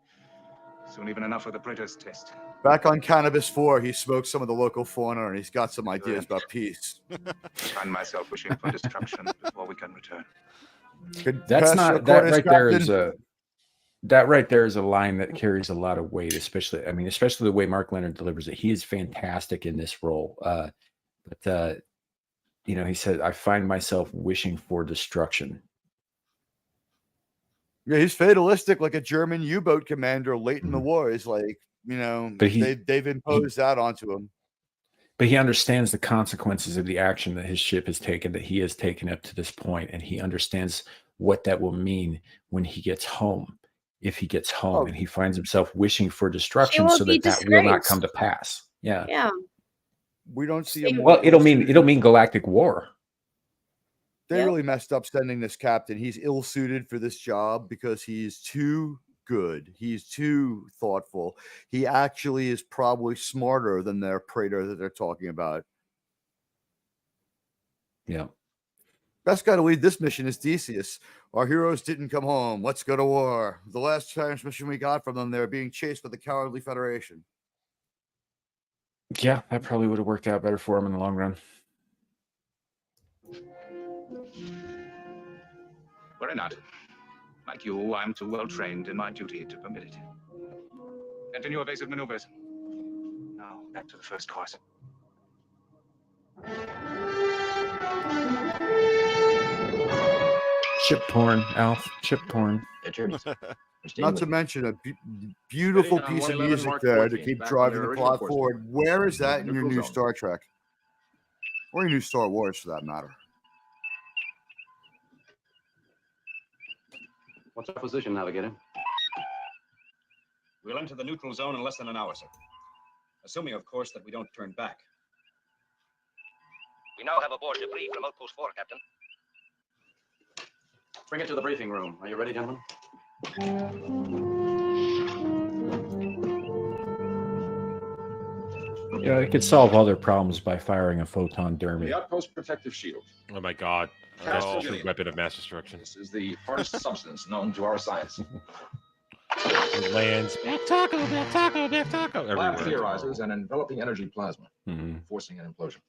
Soon even enough of the Praetor's test. Back on Cannabis 4, he smoked some of the local fauna and he's got some ideas about peace. I find myself wishing for destruction before we can return. That's not that right there is a that right there is a line that carries a lot of weight, especially the way Mark Leonard delivers it. He is fantastic in this role. But you know, he said, I find myself wishing for destruction. Yeah, he's fatalistic like a German U-boat commander late in the war. He's like, you know, But they've imposed that onto him. But he understands the consequences of the action that his ship has taken, that he has taken up to this point, and he understands what that will mean when he gets home. If he gets home and he finds himself wishing for destruction, so that will not come to pass. Yeah. We don't see him. Well, it'll mean galactic war. They really messed up sending this captain. He's ill-suited for this job because he's too good. He's too thoughtful. He actually is probably smarter than their Praetor that they're talking about. Yeah. Best guy to lead this mission is Theseus. Our heroes didn't come home. Let's go to war. The last transmission we got from them, they were being chased by the cowardly Federation. Yeah, that probably would have worked out better for him in the long run. Worry not. Like you, I'm too well trained in my duty to permit it. Continue evasive maneuvers. Now, back to the first course. Ship porn, Alf. Ship porn. Not to mention a beautiful piece of music there to keep driving the plot forward. Where is that in your new Star Trek? Or your new Star Wars, for that matter? What's our position, Navigator? We'll enter the neutral zone in less than an hour, sir. Assuming, of course, that we don't turn back. We now have aboard debris from Outpost 4, Captain. Bring it to the briefing room. Are you ready, gentlemen? Yeah, it could solve all their problems by firing a photon dermy. The outpost protective shield. Oh my God! Oh, true weapon of mass destruction. This is the hardest substance known to our science. It lands. Back taco. Lab Everywhere. theorizes an enveloping energy plasma, forcing an implosion.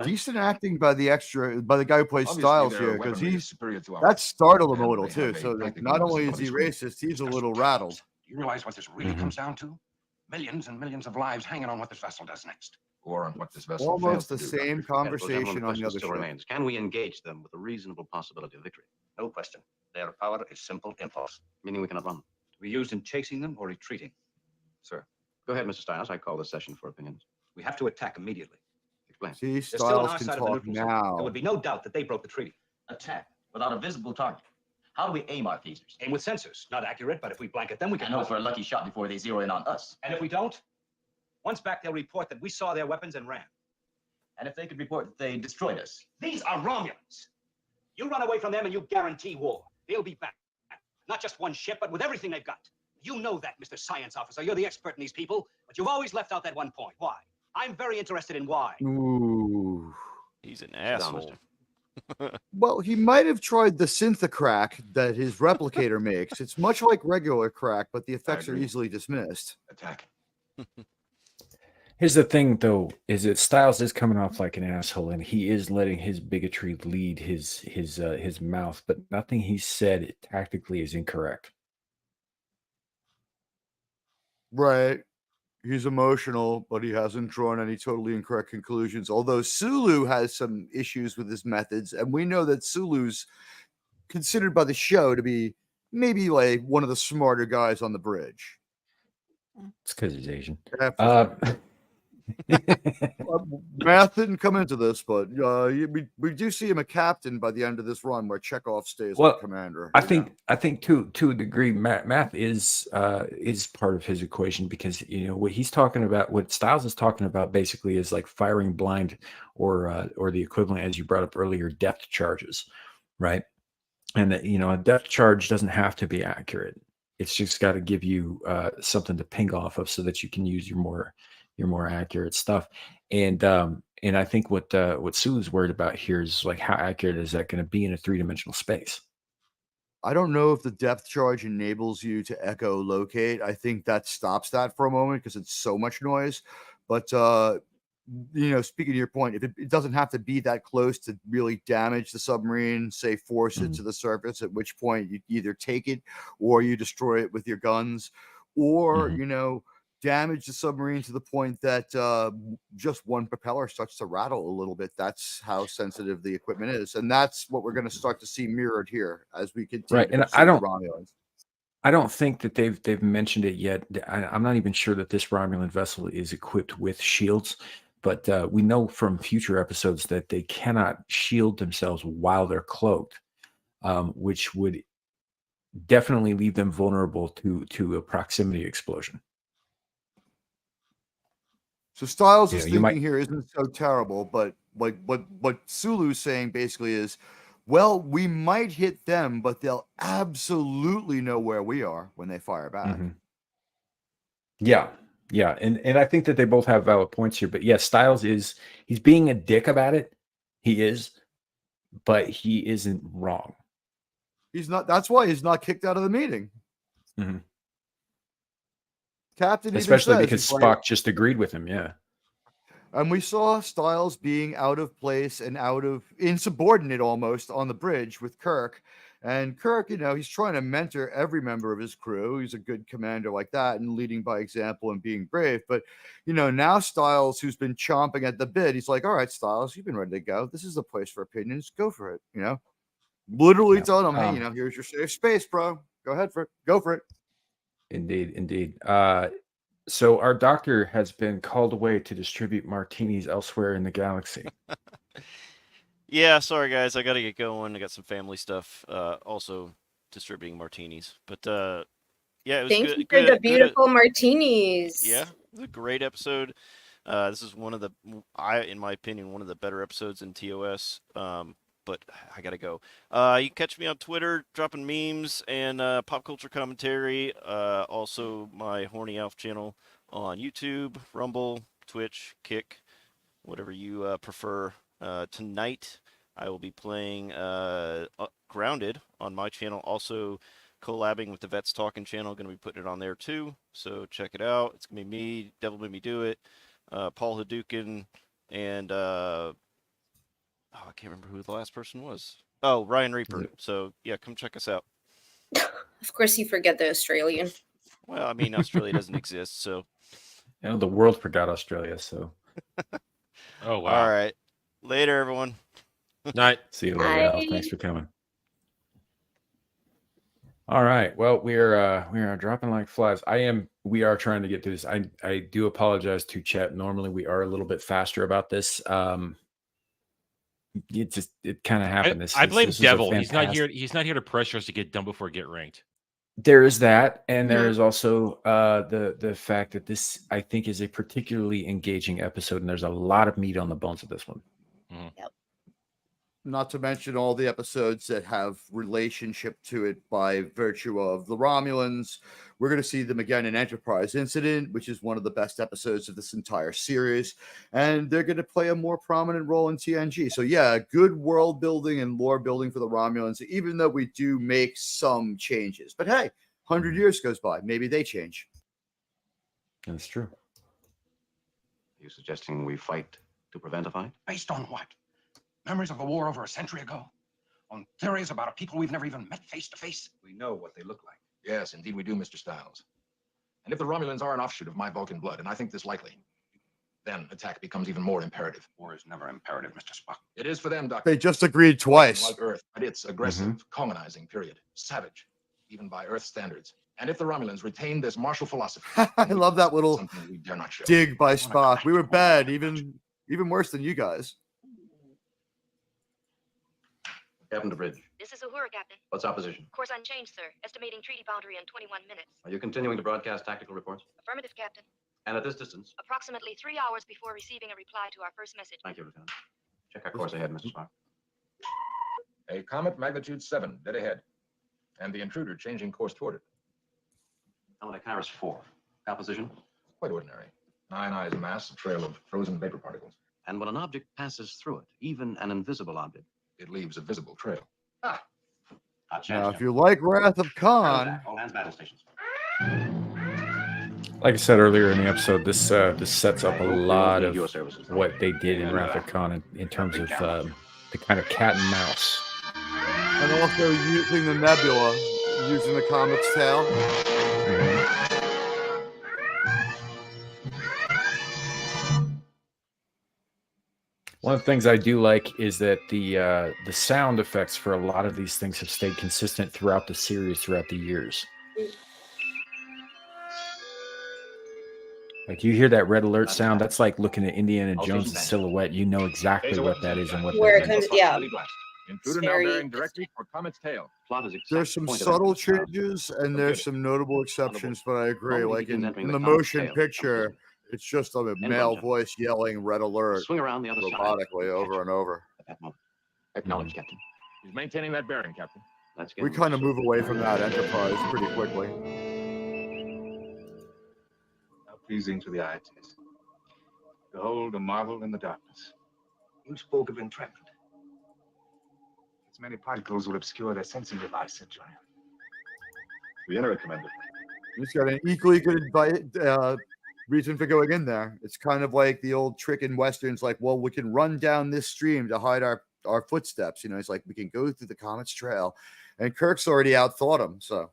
Decent acting by the guy who plays Obviously, Styles their here, because weaponry is he's superior to ours. that startled him a little And they too. have a So like, practical not only is he somebody's racist, he's a little rattled. Do you realize what this really comes down to? Millions and millions of lives hanging on what this vessel does next. Or on what this vessel Almost fails the to do, same Doctor. conversation on the other still ship. remains. Can we engage them with a reasonable possibility of victory? No question. Their power is simple impulse. Meaning we cannot run. To be used in chasing them or retreating. Sir. Go ahead, Mr. Stiles. I call this session for opinions. We have to attack immediately. Explain. See, They're still on Styles our can side of the talk neutral zone. now. There would be no doubt that they broke the treaty. Attack without a visible target. How do we aim our phasers? Aim with sensors. Not accurate, but if we blanket them, we can. I know for a lucky shot before they zero in on us. And if we don't? Once back, they'll report that we saw their weapons and ran. And if they could report that they destroyed us? These are Romulans. You run away from them and you guarantee war. They'll be back. Not just one ship, but with everything they've got. You know that, Mr. Science Officer. You're the expert in these people, but you've always left out that one point. Why? I'm very interested in why. Ooh. He's an asshole. Well, he might have tried the synthocrack that his replicator makes. It's much like regular crack, but the effects are easily dismissed. Attack. Here's the thing, though, is that Styles is coming off like an asshole, and he is letting his bigotry lead his mouth. But nothing he said tactically is incorrect. Right. He's emotional, but he hasn't drawn any totally incorrect conclusions. Although Sulu has some issues with his methods, and we know that Sulu's considered by the show to be maybe like one of the smarter guys on the bridge. It's because he's Asian. Math didn't come into this, but we do see him a captain by the end of this run, where Chekhov stays as commander. I think to a degree, math is part of his equation, because what he's talking about, what Styles is talking about, basically is like firing blind, or the equivalent, as you brought up earlier, depth charges, right? And that a depth charge doesn't have to be accurate. It's just got to give you something to ping off of, so that you can use your more accurate stuff. And I think what Sulu's worried about here is like, how accurate is that going to be in a 3-dimensional space? I don't know if the depth charge enables you to echolocate. I think that stops that for a moment because it's so much noise. But speaking to your point, if it doesn't have to be that close to really damage the submarine, say force it to the surface, at which point you either take it or you destroy it with your guns, or damage the submarine to the point that just one propeller starts to rattle a little bit. That's how sensitive the equipment is, and that's what we're going to start to see mirrored here as we continue. Right, and I don't think that they've mentioned it yet. I'm not even sure that this Romulan vessel is equipped with shields, but we know from future episodes that they cannot shield themselves while they're cloaked, which would definitely leave them vulnerable to a proximity explosion. So Styles' thinking here isn't so terrible, but like what Sulu's saying basically is, well, we might hit them, but they'll absolutely know where we are when they fire back. Yeah, and I think that they both have valid points here. But yes, Styles he's being a dick about it. He is, but he isn't wrong. He's not. That's why he's not kicked out of the meeting. Captain, especially because Spock just agreed with him. Yeah. And we saw Styles being out of place and insubordinate almost on the bridge with Kirk. And Kirk, he's trying to mentor every member of his crew. He's a good commander like that and leading by example and being brave. But, now Styles, who's been chomping at the bit, he's like, all right, Styles, you've been ready to go. This is the place for opinions. Go for it. Literally telling him, hey, here's your safe space, bro. Go ahead for it. Go for it. Indeed. So our doctor has been called away to distribute martinis elsewhere in the galaxy. Yeah, sorry guys, I got to get going. I got some family stuff. Also distributing martinis, but yeah, it was Thank good. you for the beautiful martinis. Yeah, it was a great episode. This is one of in my opinion, one of the better episodes in TOS. But I gotta go. You can catch me on Twitter, dropping memes and pop culture commentary. Also, my Horny Alf channel on YouTube, Rumble, Twitch, Kick, whatever you prefer. Tonight, I will be playing Grounded on my channel. Also, collabing with the Vets Talking channel. Going to be putting it on there too. So check it out. It's gonna be me, Devil Made Me Do It, Paul Hadouken, and I can't remember who the last person was. Oh, Ryan Reaper. So, yeah, come check us out. Of course, you forget the Australian. Well, I mean, Australia doesn't exist, so. The world forgot Australia, so. Oh, wow. All right. Later, everyone. Night. See you later, Al. Thanks for coming. All right. Well, we are dropping like flies. We are trying to get through this. I do apologize to chat. Normally, we are a little bit faster about this. It kind of happened. I blame Devil. He's not here to pressure us to get done before get ranked. There is that, and there is also the fact that this, I think, is a particularly engaging episode, and there's a lot of meat on the bones of this one. Yep. Not to mention all the episodes that have relationship to it by virtue of the Romulans. We're going to see them again in Enterprise Incident, which is one of the best episodes of this entire series. And they're going to play a more prominent role in TNG. So yeah, good world building and lore building for the Romulans, even though we do make some changes. But hey, 100 years goes by. Maybe they change. That's true. you suggesting we fight to prevent a fight? Based on what? Memories of a war over a century ago? On theories about a people we've never even met face to face? We know what they look like. Yes, indeed we do, Mr. Styles. And if the Romulans are an offshoot of my Vulcan blood, and I think this likely, then attack becomes even more imperative. War is never imperative, Mr. Spock. It is for them, Doctor. They just agreed twice. Like Earth, at its aggressive, colonizing period. Savage, even by Earth standards. And if the Romulans retain this martial philosophy, I love that little something we dare not show. dig by Spock. We were bad, even worse than you guys. Captain to bridge. This is Uhura, Captain. What's our position? Course unchanged, sir. Estimating treaty boundary in 21 minutes. Are you continuing to broadcast tactical reports? Affirmative, Captain. And at this distance? Approximately 3 hours before receiving a reply to our first message. Thank you, Lieutenant. Check our course ahead, Mr. Spock. A comet magnitude 7, dead ahead. And the intruder changing course toward it. Element Icarus 4. Composition? Quite ordinary. 9 eyes mass, a trail of frozen vapor particles. And when an object passes through it, even an invisible object, it leaves a visible trail. Ah. Now, if you like Wrath of Khan, all hands battle stations. Like I said earlier in the episode, this sets up a lot of what they did in Wrath of Khan in terms of the kind of cat and mouse. And also using the nebula, using the comet's tail. One of the things I do like is that the sound effects for a lot of these things have stayed consistent throughout the series, throughout the years. Like you hear that red alert sound, that's like looking at Indiana Jones' silhouette. You know exactly what that is and what Where that it is. comes, yeah. Intruder now bearing directly for comet's tail. There's some subtle changes and there's some notable exceptions, but I agree. Like in the motion picture, it's just a male voice yelling "Red Alert" Swing around the other robotically over and over. At that moment. Acknowledge, Captain. He's maintaining that bearing, Captain. Let's get We kind of move away from that Enterprise pretty quickly. How pleasing to the eye it is. Behold, a marvel in the darkness. You spoke of entrapment. Its many particles will obscure their sensing device, said Joanne. We enter it, Commander. He's got an equally good reason for going in there. It's kind of like the old trick in Westerns, like, well, we can run down this stream to hide our footsteps. You know, it's like we can go through the comet's trail. And Kirk's already outthought him, so.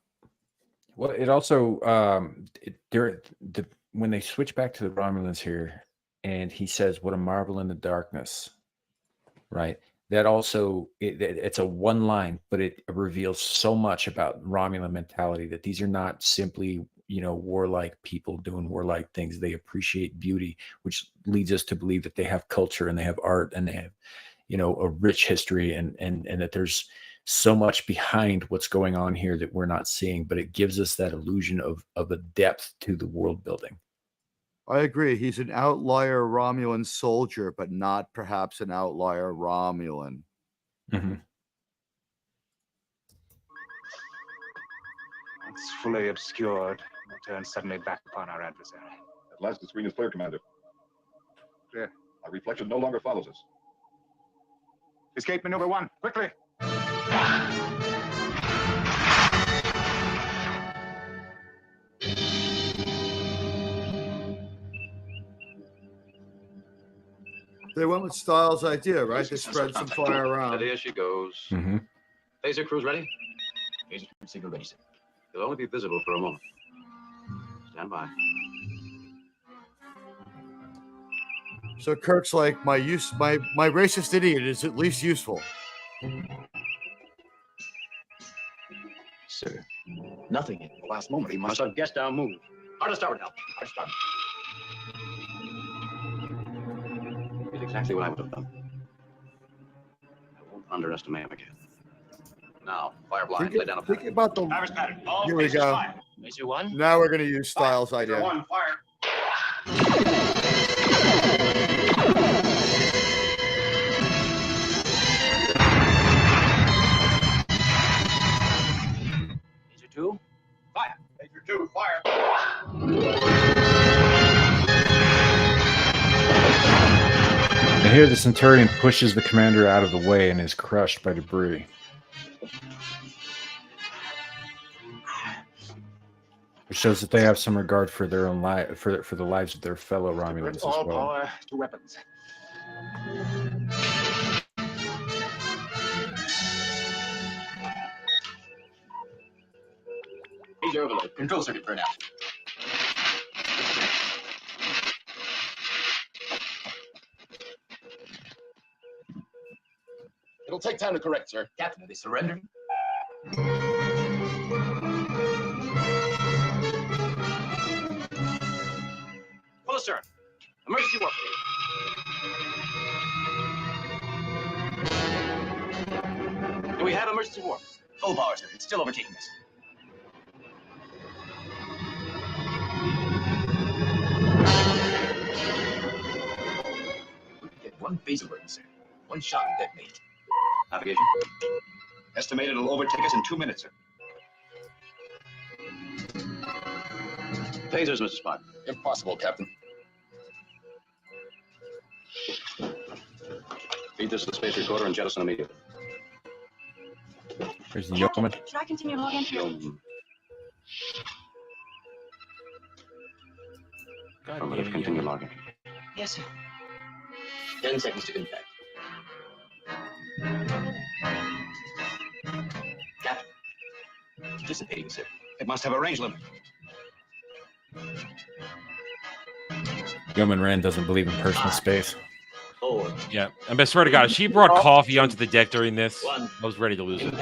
Well, it also, when they switch back to the Romulans here, and he says, "What a marvel in the darkness," right? That also, it's a one line, but it reveals so much about Romulan mentality that these are not simply, warlike people doing warlike things. They appreciate beauty, which leads us to believe that they have culture and they have art and they have, a rich history and that there's so much behind what's going on here that we're not seeing, but it gives us that illusion of a depth to the world building. I agree. He's an outlier Romulan soldier, but not perhaps an outlier Romulan. Mm-hmm. It's fully obscured and turns suddenly back upon our adversary. At last the screen is clear, Commander. Clear. Our reflection no longer follows us. Escape maneuver 1, quickly! They went with Styles' idea, right? They spread some fire around. And here she goes. Mm-hmm. Phaser crews ready? Phaser signal ready, sir. They'll only be visible for a moment. Stand by. So Kirk's like, my racist idiot is at least useful. Sir, nothing in the last moment. He Must have guessed our move. Hard to starboard now. Hard start. Did exactly what I would have done. I won't underestimate him again. Now, fire blind, lay down a Think about the. Iris pattern. All Here we phases go. fire. Phaser 1. Now we're going to use Styles' idea. Phaser 1, fire. Phaser 2. Fire. Phaser 2, fire. And here the Centurion pushes the commander out of the way and is crushed by debris. It shows that they have some regard for their own life, for the lives of their fellow Romulans as All well. power to weapons. Major overload. Control circuit burn out. It'll take time to correct, sir. Captain, are they surrendering? Full sir. Emergency warp. Do we have emergency warp? Full power, sir. It's still overtaking us. We can get one phase alert, sir. One shot and detonate. Navigation. Estimated it'll overtake us in 2 minutes, sir. Phasers, Mr. Spock. Impossible, Captain. Feed this to the space recorder and jettison immediately. There's the yeoman. Should I continue log entry? Affirmative, continue log entry. Yes, sir. 10 seconds to impact. Captain. It's dissipating, sir. It must have a range limit. Yeoman Rand doesn't believe in personal space. 4. Yeah, and I swear to God, if she brought coffee onto the deck during this, I was ready to lose it.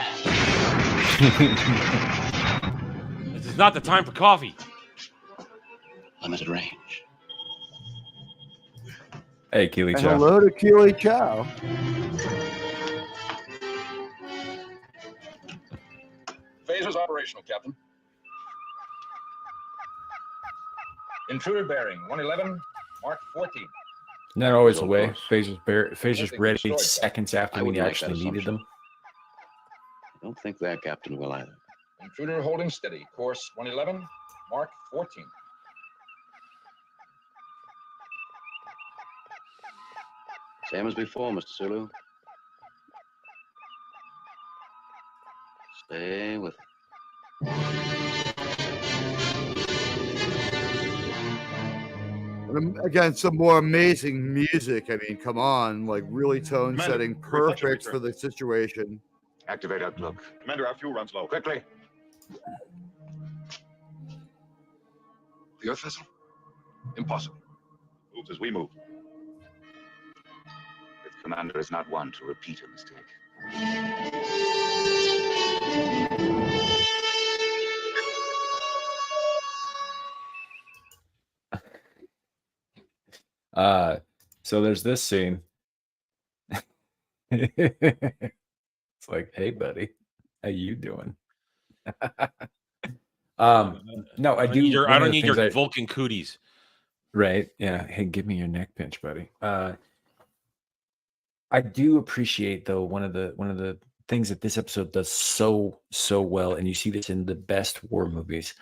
This is not the time for coffee. Limited range. Hey, Keely And Chow. hello to Keely Chow. Phasers operational, Captain. Intruder bearing 111, Mark 14. Not always away. Phasers ready seconds after we actually needed them. I don't think that captain will either. Intruder holding steady. Course 111, Mark 14. Same as before, Mr. Sulu. Stay with And again, some more amazing music. I mean, come on, like really tone setting, perfect for the situation. Activate outlook. Commander, our fuel runs low. Quickly. The Earth vessel? Impossible. Moves as we move. The commander is not one to repeat a mistake. So there's this scene. It's like, hey buddy, how you doing? No, I do. I don't need your Vulcan cooties. Right. Yeah. Hey, give me your neck pinch, buddy. I do appreciate though one of the things that this episode does so well, and you see this in the best war movies,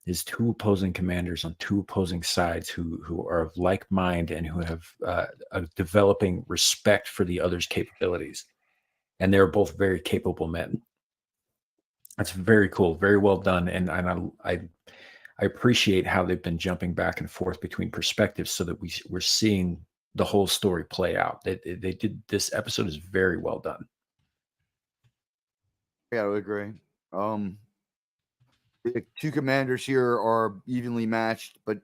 is two opposing commanders on two opposing sides who are of like mind and who have a developing respect for the other's capabilities, and they're both very capable men. That's very cool, very well done, and I appreciate how they've been jumping back and forth between perspectives so that we're seeing the whole story play out. They did this episode is very well done. Yeah, I would agree. The two commanders here are evenly matched, but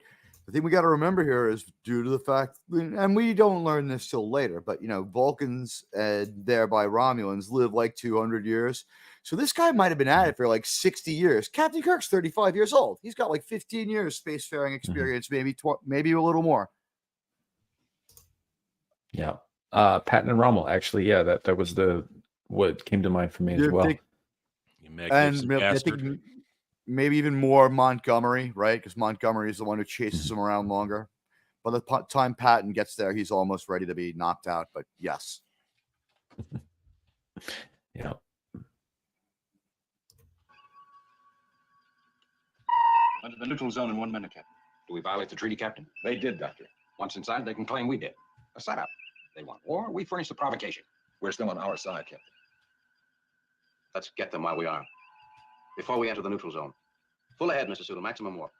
the thing we got to remember here is due to the fact, and we don't learn this till later, but Vulcans and thereby Romulans live like 200 years. So this guy might have been at it for like 60 years. Captain Kirk's 35 years old. He's got like 15 years spacefaring experience, maybe a little more. Yeah. Patton and Rommel, actually, yeah, that was what came to mind for me as well. And I think maybe even more Montgomery, right? Because Montgomery is the one who chases him around longer. By the time Patton gets there, he's almost ready to be knocked out. But yes. Yeah. Under the neutral zone in 1 minute, Captain. Do we violate the treaty, Captain? They did, Doctor. Once inside, they can claim we did. A setup. They want war, we furnish the provocation. We're still on our side, Captain. Let's get them while we are. Before we enter the neutral zone, Full ahead, Mr. Sulu. Maximum warp.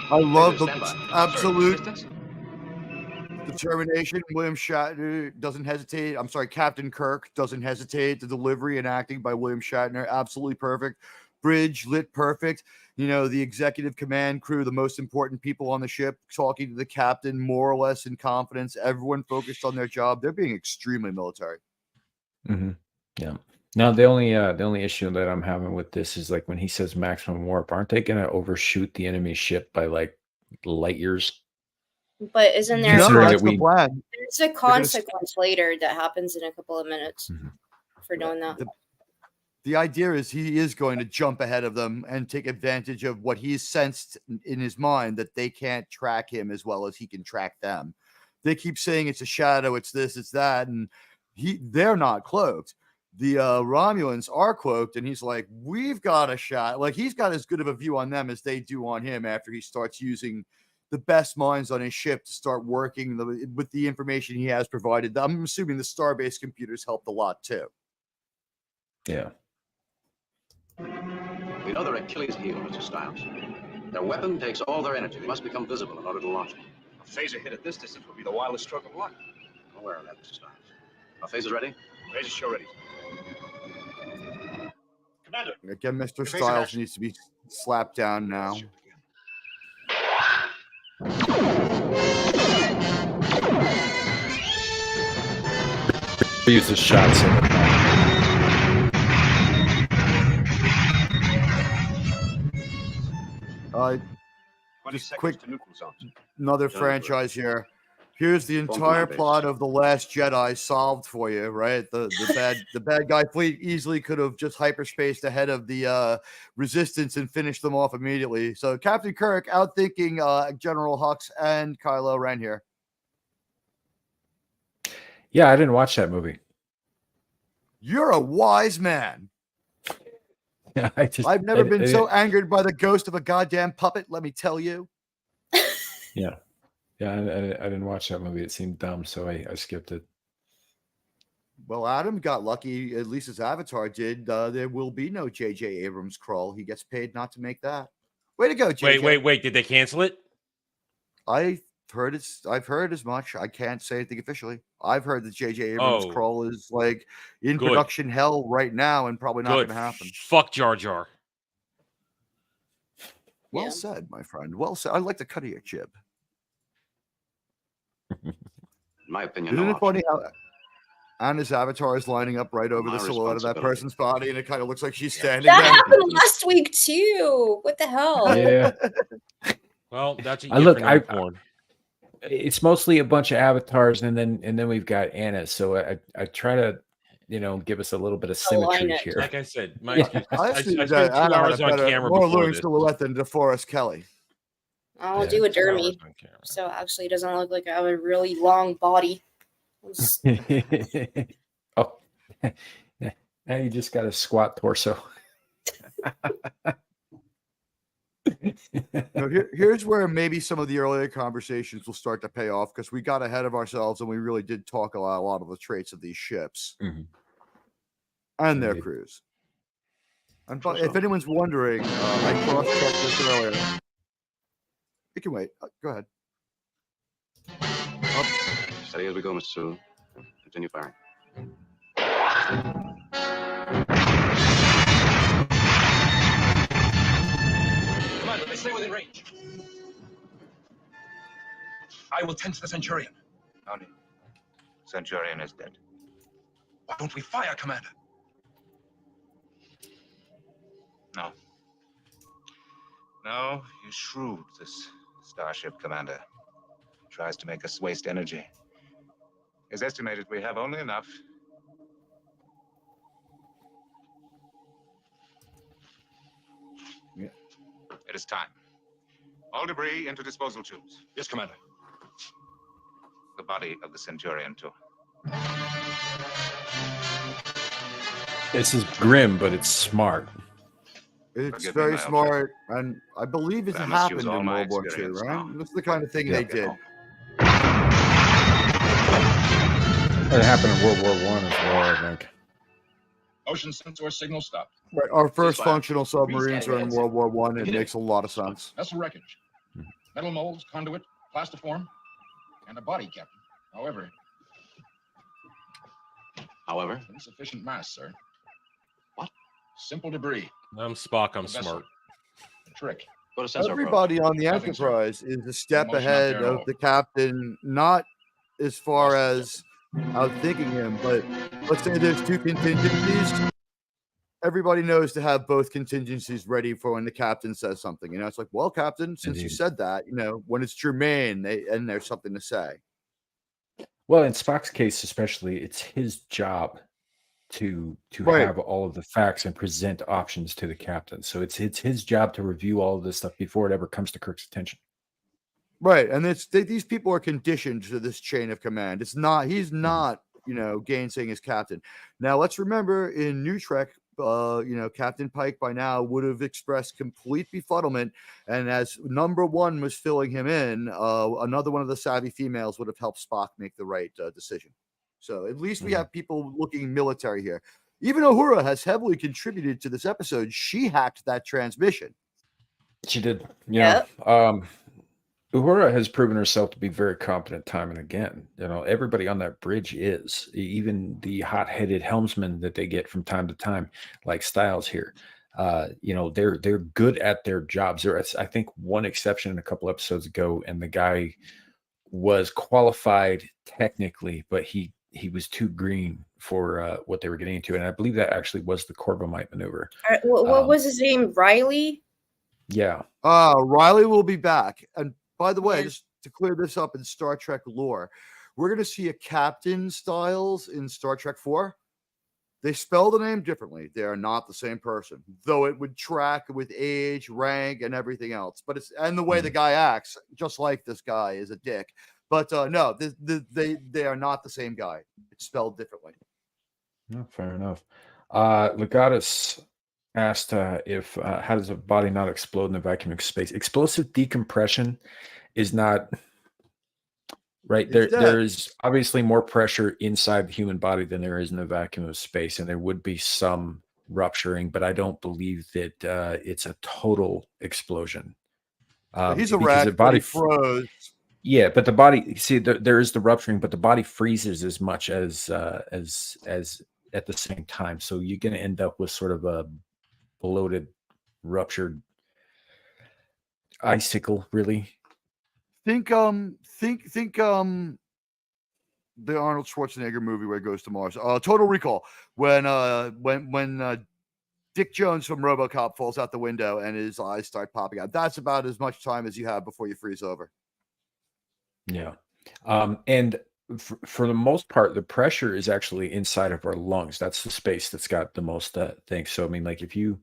I love the Standby. absolute Distance? determination. William Shatner doesn't hesitate. I'm sorry, Captain Kirk doesn't hesitate. The delivery and acting by William Shatner, absolutely perfect. Bridge lit perfect. You know, the executive command crew, the most important people on the ship, talking to the captain more or less in confidence. Everyone focused on their job. They're being extremely military. Mm-hmm. Yeah. Now the only issue that I'm having with this is like when he says maximum warp, aren't they going to overshoot the enemy ship by like light years? But isn't there Considering that's that the plan. there's a consequence later that happens in a couple of minutes for doing that? The idea is he is going to jump ahead of them and take advantage of what he's sensed in his mind that they can't track him as well as he can track them. They keep saying it's a shadow, it's this, it's that, and they're not cloaked. The Romulans are cloaked, and he's like, we've got a shot. Like, he's got as good of a view on them as they do on him after he starts using the best minds on his ship to start working with the information he has provided. I'm assuming the Starbase computers helped a lot too. Yeah. We know their Achilles heel, Mr. Stiles. Their weapon takes all their energy. They must become visible in order to launch it. A phaser hit at this distance would be the wildest stroke of luck. I'm aware of that, Mr. Stiles. Our phaser's ready? Phaser's sure ready. Commander. Again, Mr. Phaser Stiles action. needs to be slapped down now. Use the shots. Just quick, another franchise here. Here's the entire plot of The Last Jedi solved for you, right? The bad guy fleet easily could have just hyperspaced ahead of the Resistance and finished them off immediately. So Captain Kirk outthinking General Hux and Kylo Ren here. Yeah, I didn't watch that movie. You're a wise man. Yeah, I've never been so angered by the ghost of a goddamn puppet, let me tell you. Yeah. Yeah, I didn't watch that movie. It seemed dumb, so I skipped it. Well, Adam got lucky, at least his Avatar did. There will be no J.J. Abrams crawl. He gets paid not to make that. Way to go, J.J. Wait. Did they cancel it? I've heard as much. I can't say anything officially. I've heard that J.J. Abrams crawl is like in production hell right now and probably not going to happen. Fuck Jar Jar. Well said, my friend. Well said. I like the cut of your jib. In my opinion, Isn't no it funny how Anna's avatar is lining up right over the silhouette of that person's body, and it kind of looks like she's standing That there? happened last week too. What the hell? Yeah. Well, that's what you I get look. for no porn. It's mostly a bunch of avatars, and then we've got Anna. So I try to, give us a little bit of symmetry here. Like I said, my Yeah. I spent 2 Anna had hours a on better, camera more before alluring this. silhouette than DeForest Kelly. I'll do a dermy. So actually it doesn't look like I have a really long body. Oh, now you just got a squat torso. Now, here's where maybe some of the earlier conversations will start to pay off, because we got ahead of ourselves and we really did talk a lot of the traits of these ships and their crews. And if anyone's wondering, I cross-checked this earlier. You can wait. Go ahead. Steady as we go, Mr. Sulu. Continue firing. Commander, they stay within range. I will tend to the Centurion. Tony, Centurion is dead. Why don't we fire, Commander? No. No, he's shrewd, this starship commander. Tries to make us waste energy. It's estimated we have only enough. Yeah. It is time. All debris into disposal tubes. Yes, Commander. The body of the Centurion, too. This is grim, but it's smart. It's Forgive me, very my smart, and I believe it's But I must happened use all in my World War II, experience right? now. That's the kind of thing they did. It happened in World War I as well, I think. Ocean sensor signal stopped. Right, our first Ceasefire. functional submarines are in World War One. It Negative. makes a lot of sense. Vessel wreckage. Metal molds, conduit, plastiform, and a body captain. However, insufficient mass, sir. What? Simple debris. I'm Spock. I'm The vessel. smart. A trick. Go to sensor Everybody on the Nothing, sir. Enterprise is a step motion out ahead there at of all. the captain, not as far as outthinking him, but let's say there's two contingencies. Everybody knows to have both contingencies ready for when the captain says something. You know, it's like, well, Captain, since you Indeed. said that, you know, when it's germane, and there's something to say. Well, in Spock's case, especially, it's his job to Right. have all of the facts and present options to the captain. So it's his job to review all of this stuff before it ever comes to Kirk's attention. Right, and these people are conditioned to this chain of command. He's not, you know, gainsaying his captain. Now, let's remember in New Trek, you know, Captain Pike by now would have expressed complete befuddlement, and as number one was filling him in, another one of the savvy females would have helped Spock make the right decision. So at least we have people looking military here. Even Uhura has heavily contributed to this episode. She hacked that transmission. She did. Yeah. Uhura has proven herself to be very competent time and again. You know, everybody on that bridge is, even the hot-headed helmsman that they get from time to time, like Styles here. You know, they're good at their jobs. There's, I think, one exception a couple episodes ago, and the guy was qualified technically, but he was too green for what they were getting into, and I believe that actually was the Corbomite maneuver. What was his name? Riley? Yeah. Riley will be back. And by the way, just to clear this up in Star Trek lore, we're going to see a Captain Styles in Star Trek 4. They spell the name differently. They are not the same person, though it would track with age, rank, and everything else. But it's and the way the guy acts, just like this guy is a dick. But no, they are not the same guy. It's spelled differently. No, fair enough. Legatus asked if how does a body not explode in a vacuum of space? Explosive decompression is not right. There's obviously more pressure inside the human body than there is in a vacuum of space, and there would be some rupturing, but I don't believe that it's a total explosion. He's a rat. Body froze. Yeah, but the body, see, there is the rupturing, but the body freezes as much as at the same time. So you're going to end up with sort of a bloated, ruptured icicle, really. Think the Arnold Schwarzenegger movie where he goes to Mars. Total Recall. When Dick Jones from RoboCop falls out the window and his eyes start popping out. That's about as much time as you have before you freeze over. Yeah. And for the most part, the pressure is actually inside of our lungs. That's the space that's got the most things. So, I mean, like if you,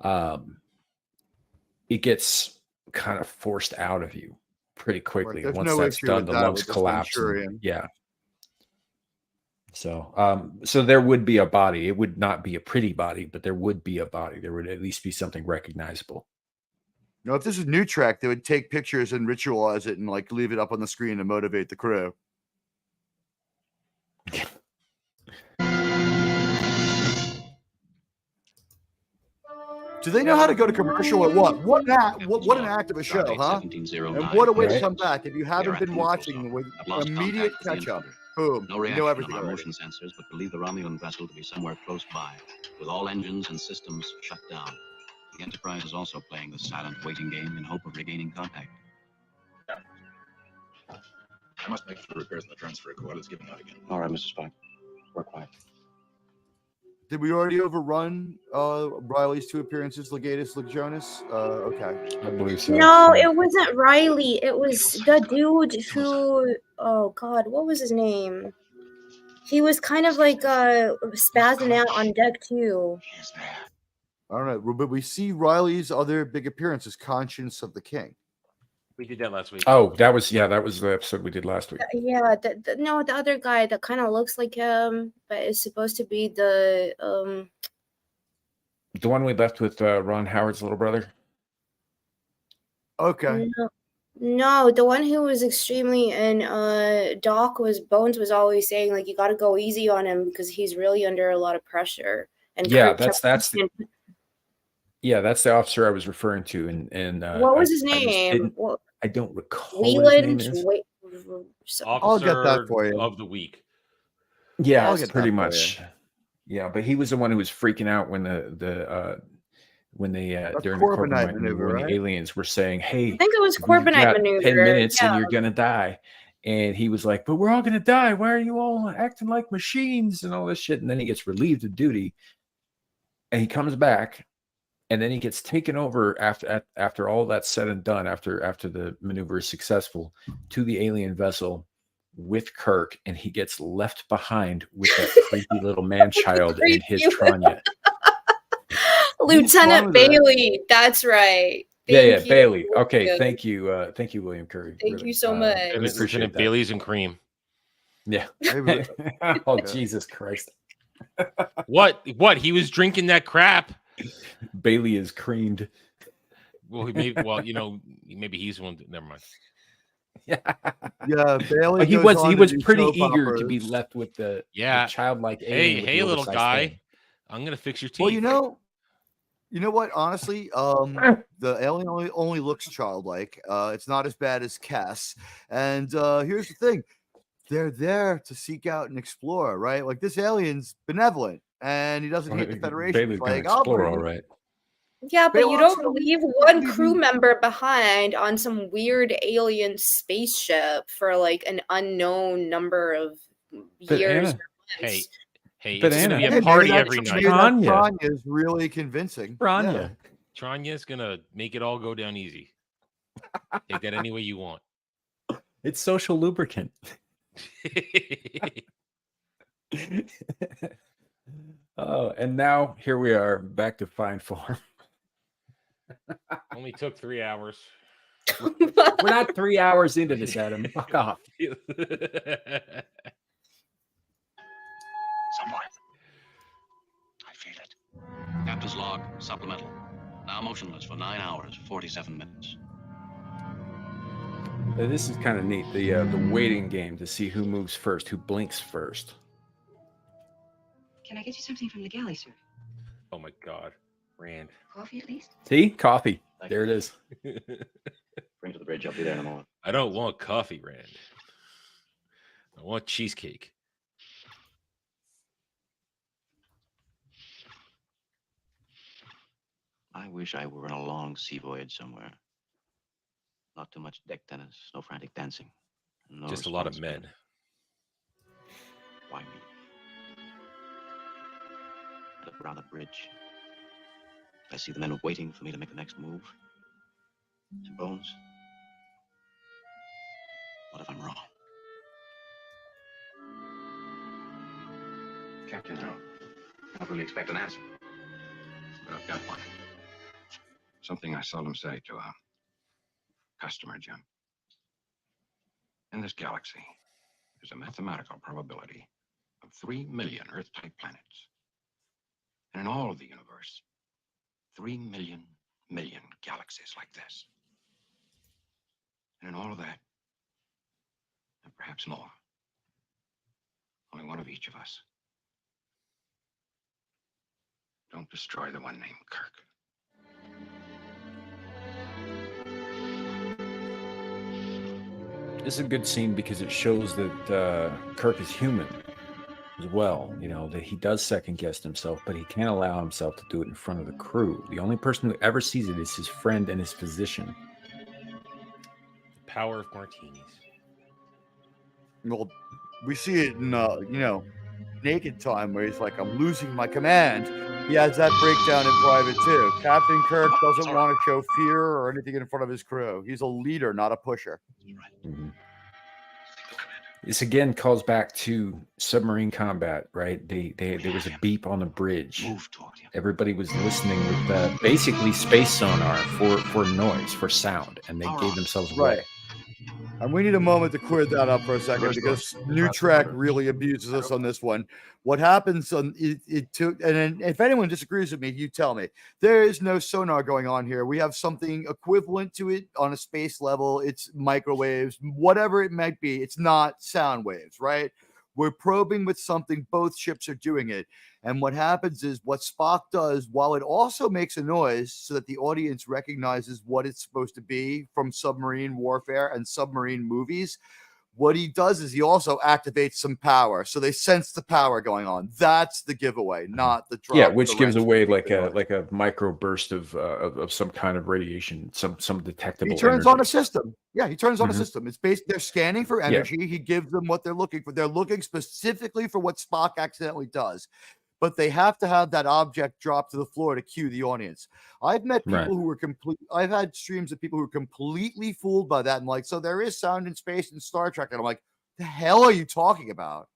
it gets kind of forced out of you pretty quickly. Right. Once no that's done, the lungs collapse. Yeah. So, so there would be a body. It would not be a pretty body, but there would be a body. There would at least be something recognizable. You know, if this is New Trek, they would take pictures and ritualize it and like leave it up on the screen to motivate the crew. Do they know how to go to commercial or what? What an act of a show, huh? And what a way to come back. If you haven't been watching with immediate catch up, boom, No you reaction know on everything our already. motion sensors, but believe the Romulan vessel to be somewhere close by, with all engines and systems shut down. The Enterprise is also playing the silent waiting game in hope of regaining contact. I must make the repairs in the transfer coil. It's giving out again. All right, Mr. Spock. We're quiet. Did we already overrun Riley's 2 appearances, Legatus, Jonas? Okay. I believe so. No, it wasn't Riley. It was the dude who, oh God, what was his name? He was kind of like spazzing out on deck too. All right, but we see Riley's other big appearances, Conscience of the King. We did that last week. Oh, that was the episode we did last week. Yeah, no, the other guy that kind of looks like him, but is supposed to be the one we left with Ron Howard's little brother. Okay. No, the one who was extremely and Bones was always saying like you got to go easy on him because he's really under a lot of pressure. And Yeah, Kirk that's kept the officer I was referring to, and what was his I just name? I don't recall what his name Wheeland. is. I'll get that Officer for you. of the week. Yeah, I'll get pretty that for much. Yeah, but he was the one who was freaking out when when they during the Corbinite Corbinite maneuver, maneuver, when right? the aliens were saying, "Hey, I think it was you've Corbinite got maneuver. 10 minutes and Yeah. you're gonna die." And he was like, "But we're all gonna die. Why are you all acting like machines and all this shit?" And then he gets relieved of duty, and he comes back, and then he gets taken over after all that's said and done. After the maneuver is successful, to the alien vessel with Kirk, and he gets left behind with that creepy little man child in his Tranya. Lieutenant Bailey. That's right. Thank you. Bailey. Okay, Good. thank you, William Curry. Thank you so much. We appreciate Lieutenant that. Bailey's and cream. Yeah. Oh, Jesus Christ. What? He was drinking that crap. Bailey is creamed. Well, maybe he's one. Never mind. Yeah, Bailey. But he goes on to was do pretty soap eager to be operas. left with the childlike Hey, alien with the little oversized guy. head. I'm gonna fix your teeth. Well, you know what? Honestly, the alien only looks childlike. It's not as bad as Cass. And here's the thing: they're there to seek out and explore, right? Like this alien's benevolent, and he doesn't hate the Federation. Bailey's It's gonna like, explore, all right. Yeah, but Bail you out don't leave one crew member behind on some weird alien spaceship for like an unknown number of years. Anna, or months. Hey, But it's gonna be Anna, a party maybe every that- night. maybe that Tranya. Tranya is really convincing. Tranya. Tranya's gonna make it all go down easy. Take that any way you want. It's social lubricant. Oh, and now here we are back to fine form. Only took 3 hours. We're not 3 hours into this, Adam. Fuck off. Someone. I feel it. Captain's log, supplemental. Now motionless for 9 hours, 47 minutes. This is kind of neat. The waiting game to see who moves first, who blinks first. Can I get you something from the galley, sir? Oh my God, Rand. Coffee at least? See, coffee. There it is. Bring to the bridge. I'll be there in a moment. I don't want coffee, Rand. I want cheesecake. I wish I were on a long sea voyage somewhere. Not too much deck tennis, no frantic dancing. No Just a lot of men. Why me? Look around the bridge. I see the men waiting for me to make the next move. And Bones, what if I'm wrong? Captain, I don't really expect an answer. But I've got one. Something I seldom say to a customer, Jim. In this galaxy, there's a mathematical probability of 3 million Earth-type planets. And in all of the universe, 3 million galaxies like this. And in all of that, and perhaps more, only one of each of us. Don't destroy the one named Kirk. This is a good scene because it shows that Kirk is human as well. You know, that he does second guess himself, but he can't allow himself to do it in front of the crew. The only person who ever sees it is his friend and his physician. The power of martinis. Well, we see it in, Naked Time, where he's like, I'm losing my command. He has that breakdown in private, too. Captain Kirk doesn't want to show fear or anything in front of his crew. He's a leader, not a pusher. Mm-hmm. This again calls back to submarine combat, right? There was a beep on the bridge. Everybody was listening with basically space sonar for noise, for sound, and they gave themselves away. Right. And we need a moment to clear that up for a second because New Trek really abuses us on this one. What happens on it took, and if anyone disagrees with me, you tell me. There is no sonar going on here. We have something equivalent to it on a space level. It's microwaves, whatever it might be. It's not sound waves, right? We're probing with something. Both ships are doing it. And what happens is what Spock does, while it also makes a noise so that the audience recognizes what it's supposed to be from submarine warfare and submarine movies, what he does is he also activates some power. So they sense the power going on. That's the giveaway, not the drop. Yeah, which gives away like a micro burst of some kind of radiation, some detectable. He turns energy. on a system. Yeah, he turns on a system. It's based. They're scanning for energy. Yeah. He gives them what they're looking for. They're looking specifically for what Spock accidentally does. But they have to have that object drop to the floor to cue the audience. I've met people who were I've had streams of people who are completely fooled by that. And like, so there is sound in space in Star Trek. And I'm like, the hell are you talking about?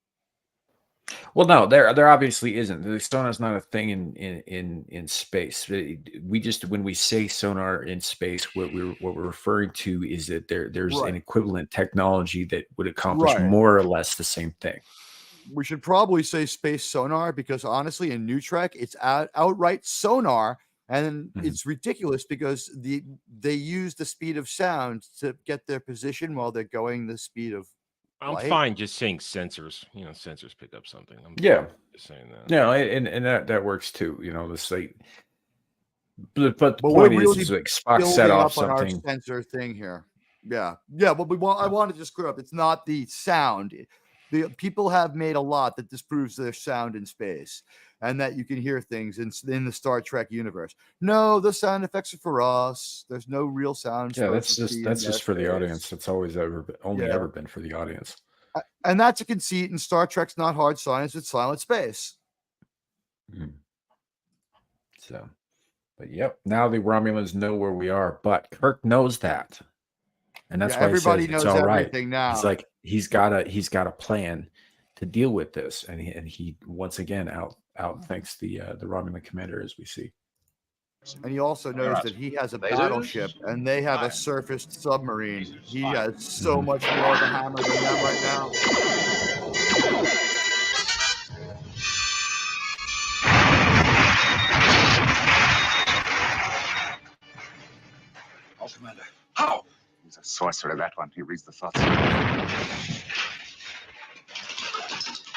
Well, no, there obviously isn't. The sonar is not a thing in space. We just, when we say sonar in space, what we're referring to is that there's an equivalent technology that would accomplish more or less the same thing. We should probably say space sonar because honestly, in New Trek, it's outright sonar, and it's ridiculous because they use the speed of sound to get their position while they're going the speed of light. I'm fine just saying sensors. Sensors pick up something. I'm just saying that. Yeah, and that works too. The state. But the point is like Spock set off something. On our sensor thing here. Yeah. But I want to just clear up. It's not the sound. The people have made a lot that disproves their sound in space and that you can hear things in the Star Trek universe. No, the sound effects are for us. There's no real sound. Yeah, that's just for the audience. It's always ever been for the audience. And that's a conceit. And Star Trek's not hard science; it's silent space. So, but yep. Now the Romulans know where we are, but Kirk knows that. And that's why everybody knows everything now. He's like he's got a plan to deal with this, and he once again outthinks the Romulan commander, as we see. And he also knows that he has a battleship, and they have a surfaced submarine. He has so much more of a hammer than them right now. Oh, Commander. How? He's a sorcerer, that one. He reads the thoughts.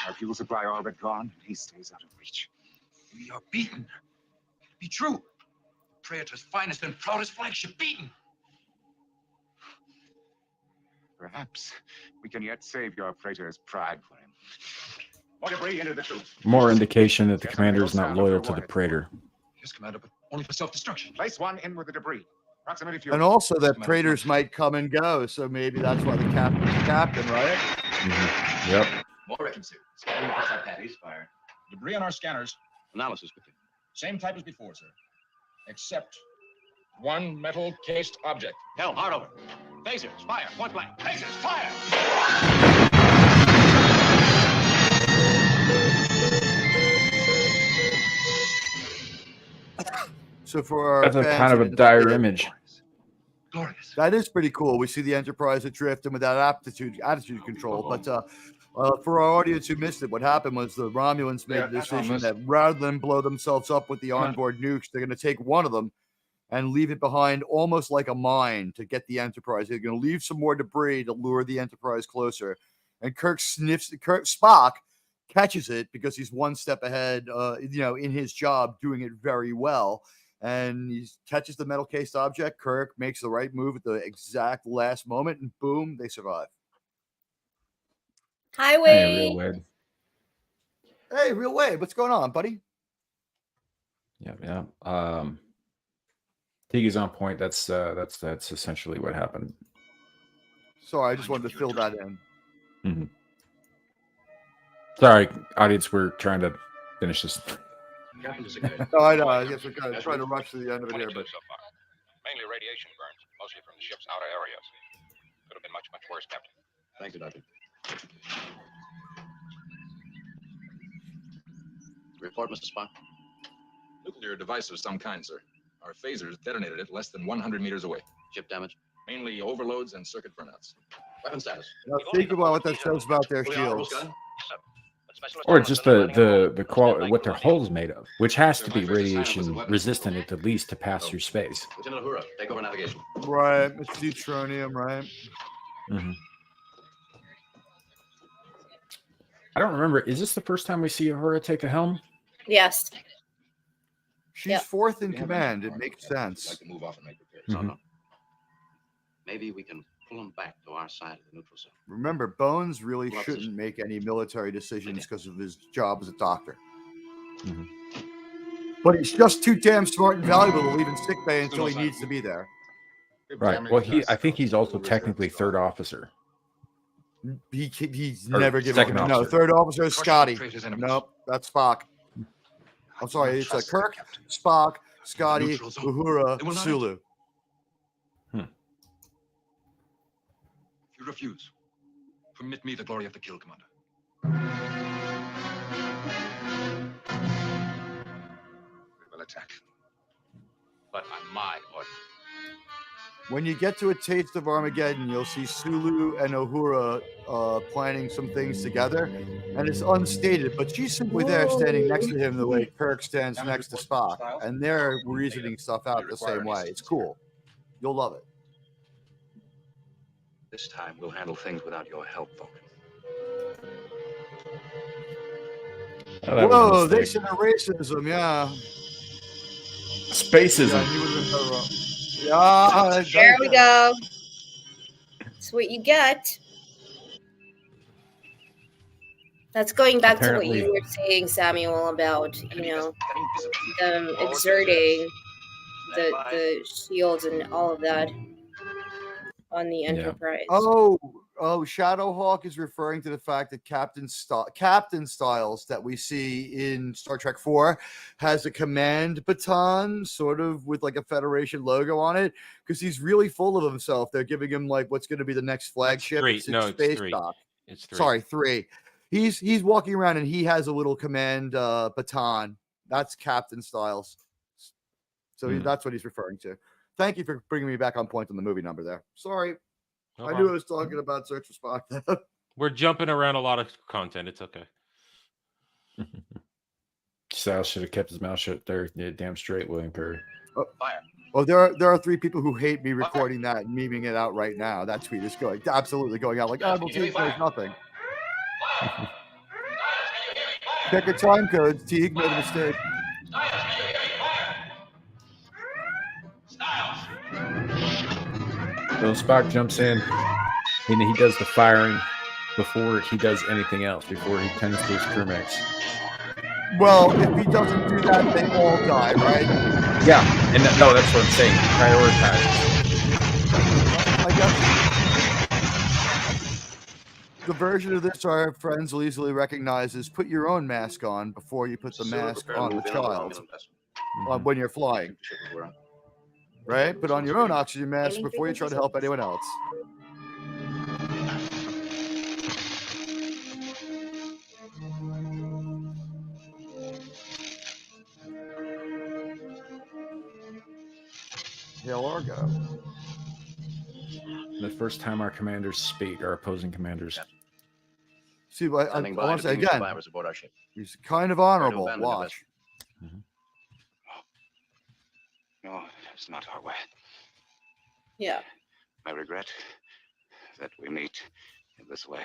Our fuel supply all but gone, and he stays out of reach. We are beaten. Be true. Praetor's finest and proudest flagship beaten. Perhaps we can yet save your Praetor's pride for him. More debris into the tube. More indication that the commander is not loyal to the Praetor. Yes, Commander, but only for self-destruction. Place one in with the debris. And also that Praetors might come and go, so maybe that's why the captain's the captain, right? Yep. More wrecking suit. Scanning plus our patties. Fire. Debris on our scanners. Analysis quickly. Same type as before, sir. Except one metal-cased object. Helm, hard over. Phasers, fire. Point blank. Phasers, fire! So for our that's a kind of a dire image. Glorious. That is pretty cool. We see the Enterprise adrift and without attitude control. But for our audience who missed it, what happened was the Romulans made the decision that rather than blow themselves up with the onboard nukes, they're going to take one of them and leave it behind almost like a mine to get the Enterprise. They're going to leave some more debris to lure the Enterprise closer. And Spock catches it because he's one step ahead, in his job, doing it very well. And he catches the metal cased object. Kirk makes the right move at the exact last moment, and boom, they survive. Highway. Hey, Real Wade, what's going on, buddy? Yeah. Teag is on point. That's essentially what happened. Sorry, I just wanted to fill that in. Sorry, audience, we're trying to finish this. No, I know. I guess we're kind of trying to rush to the end of it here, but so far. Mainly radiation burns, mostly from the ship's outer areas. Could have been much, much worse, Captain. Thank you, Doctor. Report, Mr. Spock. Nuclear device of some kind, sir. Our phasers detonated it less than 100 meters away. Ship damage? Mainly overloads and circuit burnouts. Weapon status? Now think about what that says about their shields. Or just the quality, what their hull is made of, which has to be radiation resistant at the least to pass through space. Lieutenant Uhura, take over navigation. Right, it's deuteronium, right? don't remember. Is this the first time we see Uhura take a helm? Yes. She's fourth in command. It makes sense. To move off and make repairs. No. Maybe we can pull them back to our side of the neutral zone. Remember, Bones really shouldn't make any military decisions because of his job as a doctor. But he's just too damn smart and valuable to leave in sickbay until he needs to be there. Right. Well, I think he's also technically third officer. He's Or never given second him. No, officer. third officer is Scotty. Nope, that's Spock. I'm sorry, it's Kirk, Spock, Scotty, Uhura, Sulu. If you refuse, permit me the glory of the kill, Commander. We will attack. But on my order. When you get to a taste of Armageddon, you'll see Sulu and Uhura planning some things together, and it's unstated, but she's simply there standing next to him the way Kirk stands next to Spock, and they're reasoning stuff out the same way. It's cool. You'll love it. This time we'll handle things without your help, Vulcan. Whoa, they said racism, yeah. Spacism. Yeah, there we go. That's what you get. That's going back to what you were saying, Samuel, about them exerting the shields and all of that on the Enterprise. Oh, Shadowhawk is referring to the fact that Captain Styles that we see in Star Trek 4 has a command baton, sort of with like a Federation logo on it, because he's really full of himself. They're giving him like what's going to be the next flagship. It's Space three. Dock. It's three. Sorry, 3. He's walking around and he has a little command baton. That's Captain Styles. So that's what he's referring to. Thank you for bringing me back on point on the movie number there. Sorry. No I problem. knew I was talking about Search for Spock. We're jumping around a lot of content. It's okay. Sal should have kept his mouth shut there. Yeah, damn straight, William Perry. Oh, there are 3 people who hate me recording that and memeing it out right now. That tweet is absolutely going out like Admiral Teag knows nothing. Check your time codes. Teague made a mistake. So Spock jumps in and he does the firing before he does anything else, before he tends to his crewmates. Well, if he doesn't do that, they all die, right? Yeah, and no, that's what I'm saying. Prioritize. I guess the version of this our friends will easily recognize is put your own mask on before you put the mask on the child when you're flying. Right? Put on your own oxygen mask before you try to help anyone else. Hail Argo. The first time our commanders speak, our opposing commanders. See, I want to say again, aboard our ship. he's kind of honorable. Watch. No, it's not our way. Yeah. I regret that we meet in this way.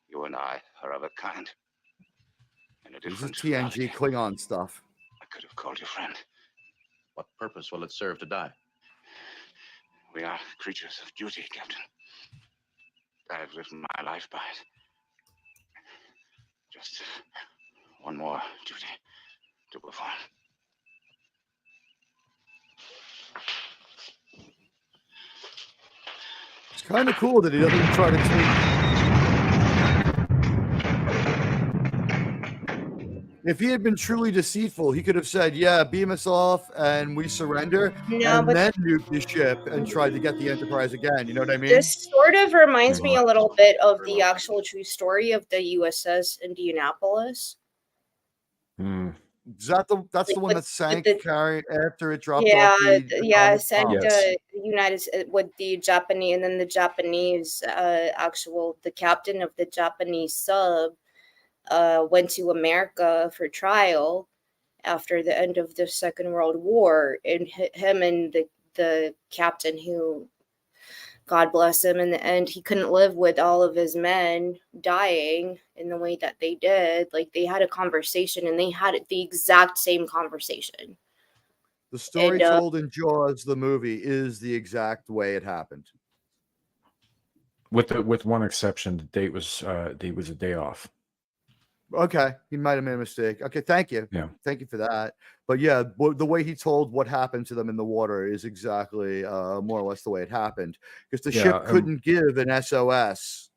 You and I are of a kind. And a This is different TNG Klingon stuff. I could have called you friend. What purpose will it serve to die? We are creatures of duty, Captain. I have lived my life by it. Just one more duty to perform. It's kind of cool that he doesn't try to take. If he had been truly deceitful, he could have said, "Yeah, beam us off, and we surrender," and then nuke the ship and tried to get the Enterprise again. You know what I mean? This sort of reminds me a little bit of the actual true story of the USS Indianapolis. Is that that's the one that sank after it dropped yeah, off? Sank United with the Japanese, and then the Japanese the captain of the Japanese sub went to America for trial after the end of the Second World War, and him and the captain who God bless him, in the end, he couldn't live with all of his men dying in the way that they did. Like, they had a conversation, and they had the exact same conversation. The story And, told in Jaws, the movie, is the exact way it happened. With one exception, the date was a day off. Okay, he might have made a mistake. Okay, thank you. Yeah, thank you for that. But yeah, the way he told what happened to them in the water is exactly more or less the way it happened, because the ship couldn't give an SOS.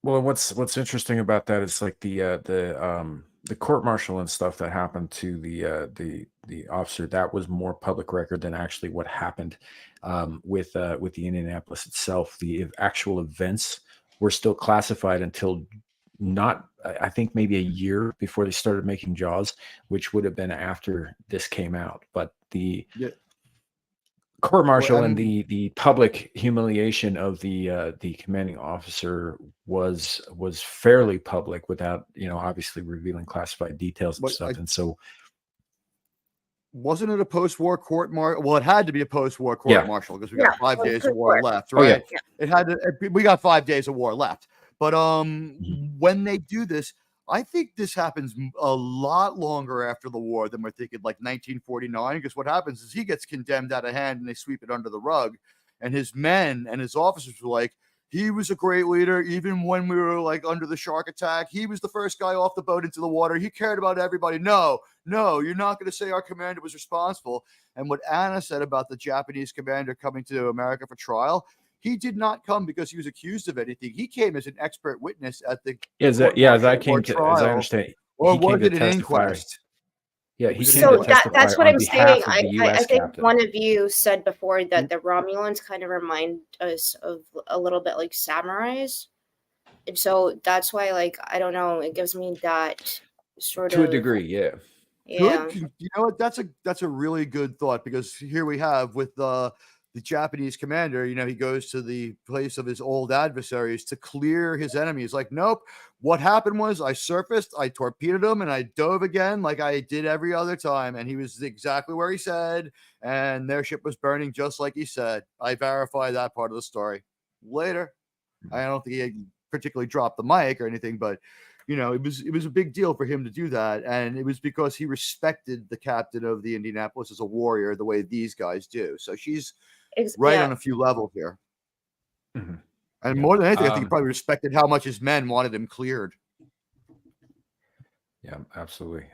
Well, what's interesting about that is like the court martial and stuff that happened to the officer, that was more public record than actually what happened with the Indianapolis itself. The actual events were still classified until I think maybe a year before they started making Jaws, which would have been after this came out. But the court martial and the public humiliation of the commanding officer was fairly public, without obviously revealing classified details and stuff. And so, wasn't it a post-war court martial? Well, it had to be a post-war court martial, because we got 5 days of war left, right? It had to. We got 5 days of war left. But when they do this, I think this happens a lot longer after the war than we're thinking, like 1949, because what happens is he gets condemned out of hand and they sweep it under the rug. And his men and his officers were like, he was a great leader. Even when we were like under the shark attack, he was the first guy off the boat into the water. He cared about everybody. No, you're not going to say our commander was responsible. And what Anna said about the Japanese commander coming to America for trial, he did not come because he was accused of anything. He came as an expert witness at the as I understand, or was it an inquest? Yeah, he came so to testify that's what on I'm behalf saying. of the I US think captain. one of you said before that the Romulans kind of remind us of a little bit like samurais, and so that's why, like, I don't know, it gives me that sort to of a degree, yeah. Good. You know what? That's a really good thought, because here we have with the Japanese commander, he goes to the place of his old adversaries to clear his enemies. Like, nope. What happened was I surfaced, I torpedoed him, and I dove again like I did every other time. And he was exactly where he said, and their ship was burning just like he said. I verify that part of the story. Later, I don't think he particularly dropped the mic or anything, but it was a big deal for him to do that. And it was because he respected the captain of the Indianapolis as a warrior the way these guys do. So she's right on a few levels here. Mm-hmm. And more than anything, I think he probably respected how much his men wanted him cleared. Yeah, absolutely.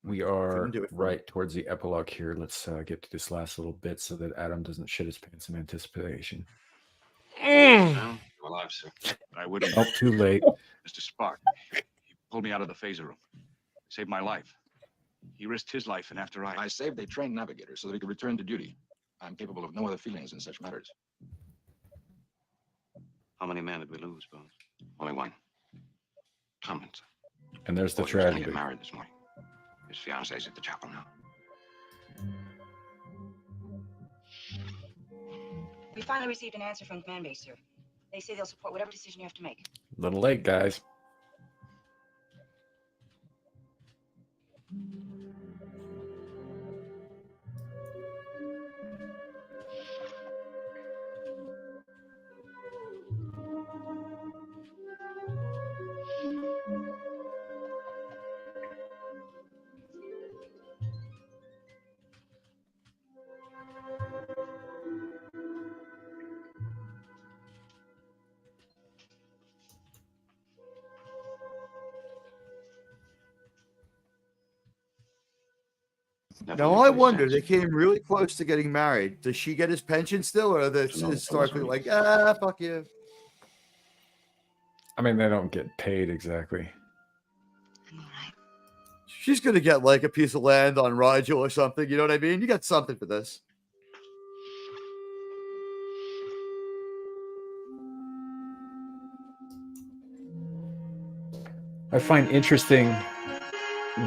We are right towards the epilogue here. Let's get to this last little bit so that Adam doesn't shit his pants in anticipation. Well, alive, sir. I wouldn't. Oh, too late. Mr. Spark, he pulled me out of the phaser room. Saved my life. He risked his life, and after I saved a trained navigator so that he could return to duty. I'm capable of no other feelings in such matters. How many men did we lose, Bones? Only one. Tomlinson. And there's the He was gonna tragedy. get married this morning. His fiancee's at the chapel now. We finally received an answer from Command Base, sir. They say they'll support whatever decision you have to make. Little late, guys. Now, I wonder, they came really close to getting married. Does she get his pension still, or does it start like, fuck you? I mean, they don't get paid exactly. She's going to get like a piece of land on Rigel or something. You know what I mean? You got something for this. I find interesting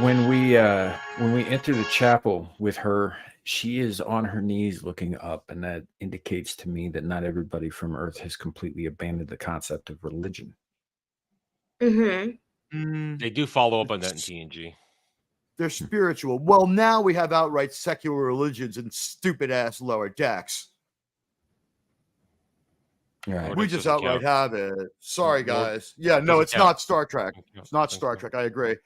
when we enter the chapel with her, she is on her knees looking up, and that indicates to me that not everybody from Earth has completely abandoned the concept of religion. Mm-hmm. They do follow up on that in TNG. They're spiritual. Well, now we have outright secular religions and stupid ass lower decks. Right. We just outright have it. Sorry, guys. Yeah, no, doesn't it's count. not Star Trek. Doesn't count. It's not Doesn't Star count. Trek. I agree.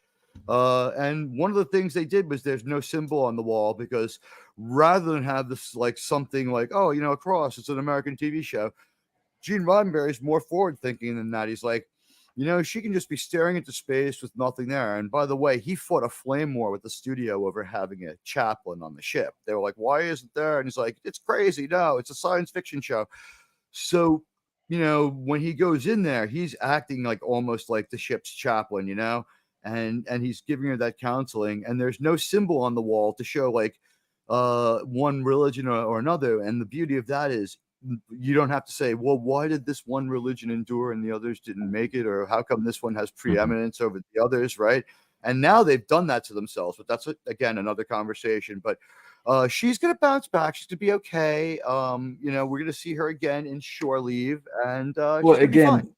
And one of the things they did was there's no symbol on the wall because rather than have this like something like, oh, you know, a cross, it's an American TV show. Gene Roddenberry is more forward thinking than that. He's like, you know, she can just be staring into space with nothing there. And by the way, he fought a flame war with the studio over having a chaplain on the ship. They were like, why isn't there? And he's like, it's crazy. No, it's a science fiction show. So, you know, when he goes in there, he's acting like almost like the ship's chaplain, you know, and he's giving her that counseling. And there's no symbol on the wall to show like one religion or another. And the beauty of that is you don't have to say, well, why did this one religion endure and the others didn't make it? Or how come this one has preeminence over the others, right? And now they've done that to themselves. But that's, again, another conversation. But she's going to bounce back. She's going to be okay. You know, we're going to see her again in Shore Leave. And Well, she's gonna be fine.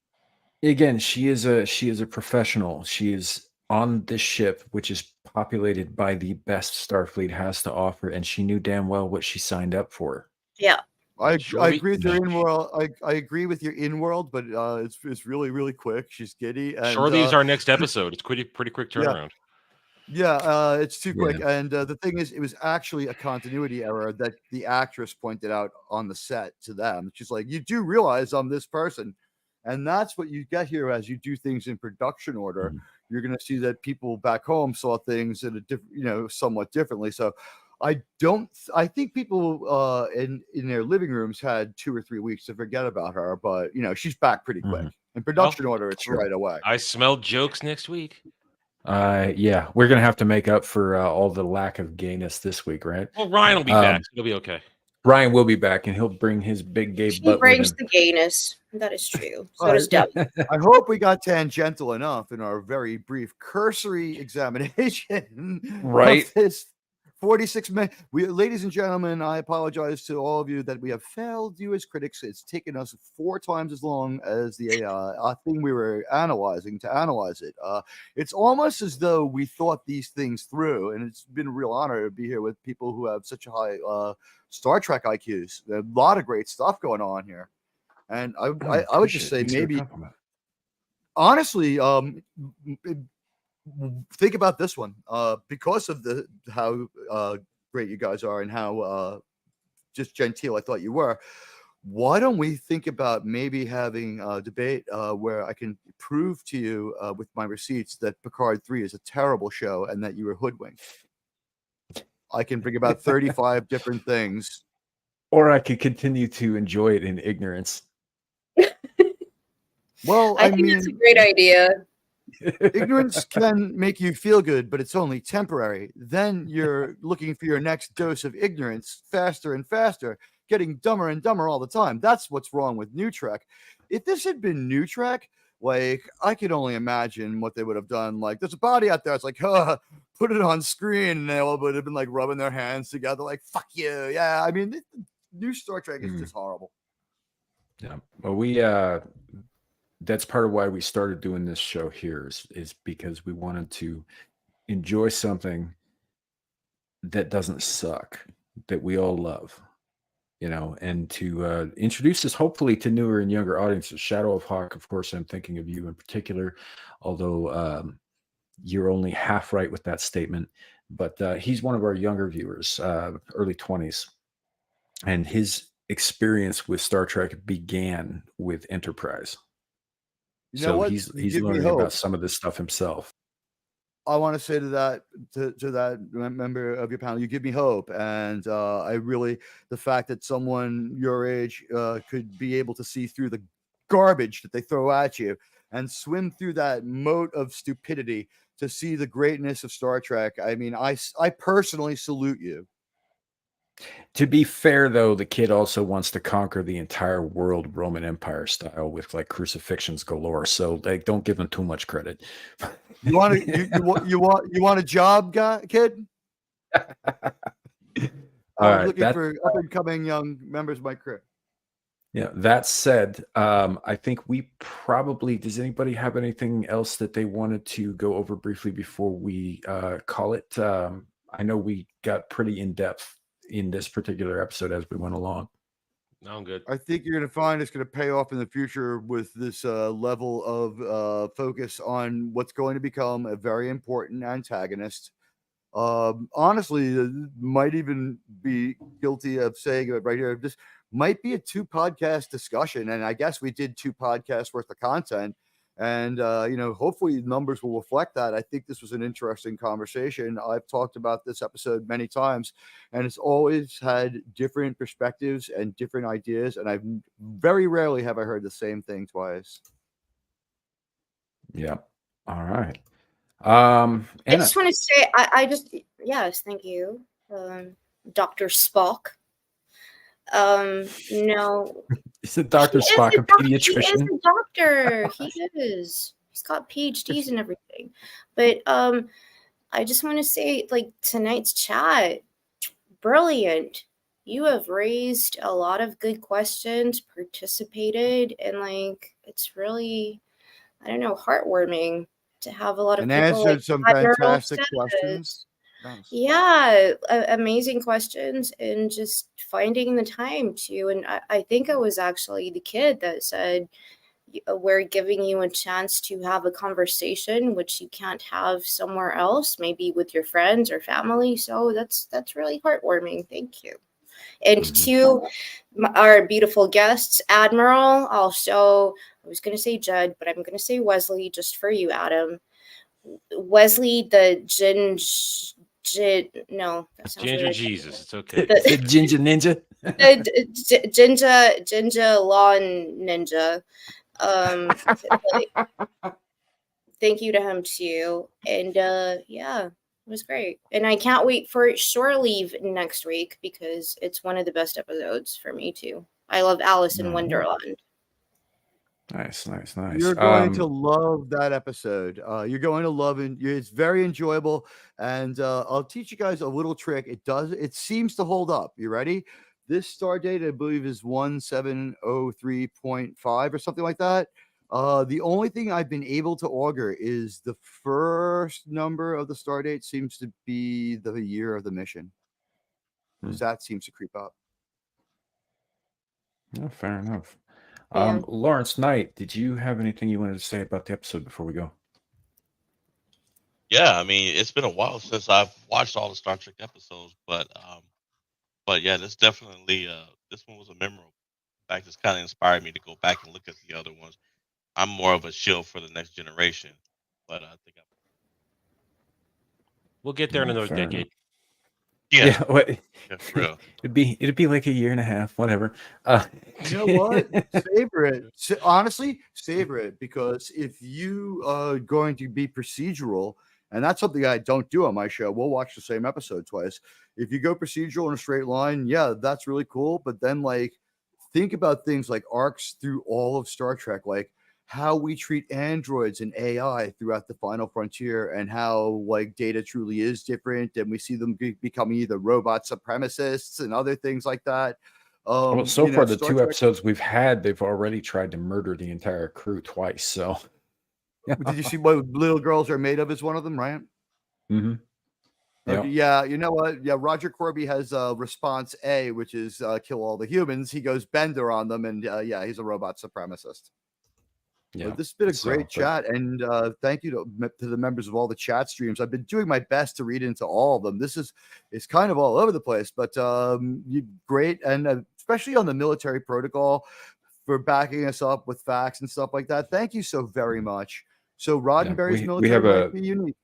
again, she is a professional. She is on this ship, which is populated by the best Starfleet has to offer, and she knew damn well what she signed up for. Yeah. I agree with your in-world. I agree with your in-world, but it's really, really quick. She's giddy. And, Shore Leave's our next episode. It's pretty quick turnaround. Yeah, it's too quick. And the thing is, it was actually a continuity error that the actress pointed out on the set to them. She's like, you do realize I'm this person. And that's what you get here as you do things in production order. You're going to see that people back home saw things in a different, you know, somewhat differently. So I think people in their living rooms had 2 or 3 weeks to forget about her, but you know, she's back pretty quick. In production order, it's right away. I smell jokes next week. Yeah, we're gonna have to make up for all the lack of gayness this week, right? Well, Ryan will be back. So it'll be okay. Ryan will be back, and he'll bring his big gay She butt with brings him. the gayness. That is true. So All does right. Debbie. I hope we got tangential enough in our very brief cursory examination Right. of this 46 minutes. Ladies and gentlemen, I apologize to all of you that we have failed you as critics. It's taken us 4 times as long as the thing we were analyzing to analyze it. It's almost as though we thought these things through, and it's been a real honor to be here with people who have such high Star Trek IQs. There's a lot of great stuff going on here. And I would just say maybe, honestly, think about this one because of how great you guys are and how just genteel I thought you were. Why don't we think about maybe having a debate where I can prove to you with my receipts that Picard 3 is a terrible show and that you were hoodwinked? I can bring about 35 different things. Or I could continue to enjoy it in ignorance. Well, I think it's a great idea. Ignorance can make you feel good, but it's only temporary. Then you're looking for your next dose of ignorance faster and faster, getting dumber and dumber all the time. That's what's wrong with New Trek. If this had been New Trek, like, I could only imagine what they would have done. Like, there's a body out there. It's like, put it on screen. And they all would have been like rubbing their hands together, like, fuck you. Yeah. I mean, new Star Trek is just horrible. Yeah. Well, that's part of why we started doing this show here is because we wanted to enjoy something that doesn't suck, that we all love, you know, and to introduce this hopefully to newer and younger audiences. Shadow of Hawk, of course, I'm thinking of you in particular, although you're only half right with that statement. But he's one of our younger viewers, early 20s, and his experience with Star Trek began with Enterprise. You know what? He's Give me learning hope. about some of this stuff himself. I want to say to that member of your panel, you give me hope, and I really, the fact that someone your age could be able to see through the garbage that they throw at you and swim through that moat of stupidity to see the greatness of Star Trek. I mean, I personally salute you. To be fair, though, the kid also wants to conquer the entire world Roman Empire style with like crucifixions galore. So like, don't give him too much credit. You want a job, kid? I'm looking for up and coming young members of my crew. Yeah. That said, I think we probably. Does anybody have anything else that they wanted to go over briefly before we call it? I know we got pretty in depth in this particular episode as we went along. I'm good. I think you're going to find it's going to pay off in the future with this level of focus on what's going to become a very important antagonist. Honestly, might even be guilty of saying it right here. This might be a 2-podcast discussion, and I guess we did 2 podcasts worth of content. And hopefully numbers will reflect that. I think this was an interesting conversation. I've talked about this episode many times, and it's always had different perspectives and different ideas. And I've very rarely have I heard the same thing twice. Yeah. All right. I just want to say, yes, thank you, Dr. Spock. No. Is it Dr. Spock a pediatrician? He is a doctor. He is. He's got PhDs and everything. But I just want to say, like, tonight's chat, brilliant. You have raised a lot of good questions, participated, and like it's really, I don't know, heartwarming to have a lot of and people answered some fantastic questions. Nice. Yeah, amazing questions, and just finding the time to. And I think it was actually the kid that said, we're giving you a chance to have a conversation which you can't have somewhere else, maybe with your friends or family. So that's really heartwarming. Thank you. And to our beautiful guests, Admiral, also, I was going to say Jed, but I'm going to say Wesley just for you, Adam. Wesley, the no, that sounds Ginger weird. Jesus, it's okay. The Ginger Ninja. Ginger Lawn Ninja. Thank you to him too, and yeah, it was great. And I can't wait for Shore Leave next week because it's one of the best episodes for me too. I love Alice in Wonderland. Nice. You're going to love that episode. You're going to love it. It's very enjoyable. And I'll teach you guys a little trick. It seems to hold up. You ready? This star date, I believe, is 1703.5 or something like that. The only thing I've been able to augur is the first number of the star date seems to be the year of the mission. That seems to creep up. Oh, fair enough. Yeah. Lawrence Knight, did you have anything you wanted to say about the episode before we go? Yeah, I mean, it's been a while since I've watched all the Star Trek episodes, but yeah, this definitely this one was a memorable. In fact, it's kind of inspired me to go back and look at the other ones. I'm more of a shield for the next generation, but I think we'll get there in another Fair decade. enough. Yeah, for real. it'd be like a year and a half, whatever. You know what? Savor it. Honestly, savor it, because if you are going to be procedural, and that's something I don't do on my show, we'll watch the same episode twice. If you go procedural in a straight line, yeah, that's really cool. But then, like, think about things like arcs through all of Star Trek, like how we treat androids and AI throughout the final frontier, and how like Data truly is different, and we see them becoming either robot supremacists and other things like that. Well, so far, the Star 2 Trek- episodes we've had, they've already tried to murder the entire crew twice. So, Did you see what little girls are made of? Is one of them, right? Mm-hmm. Okay, yeah, you know what? Yeah, Roger Corby has response A, which is kill all the humans. He goes Bender on them, and yeah, he's a robot supremacist. Yeah, this has been a great chat, and thank you to the members of all the chat streams. I've been doing my best to read into all of them. It's kind of all over the place, but great, and especially on the military protocol for backing us up with facts and stuff like that. Thank you so very much. So Roddenberry's military might be unique.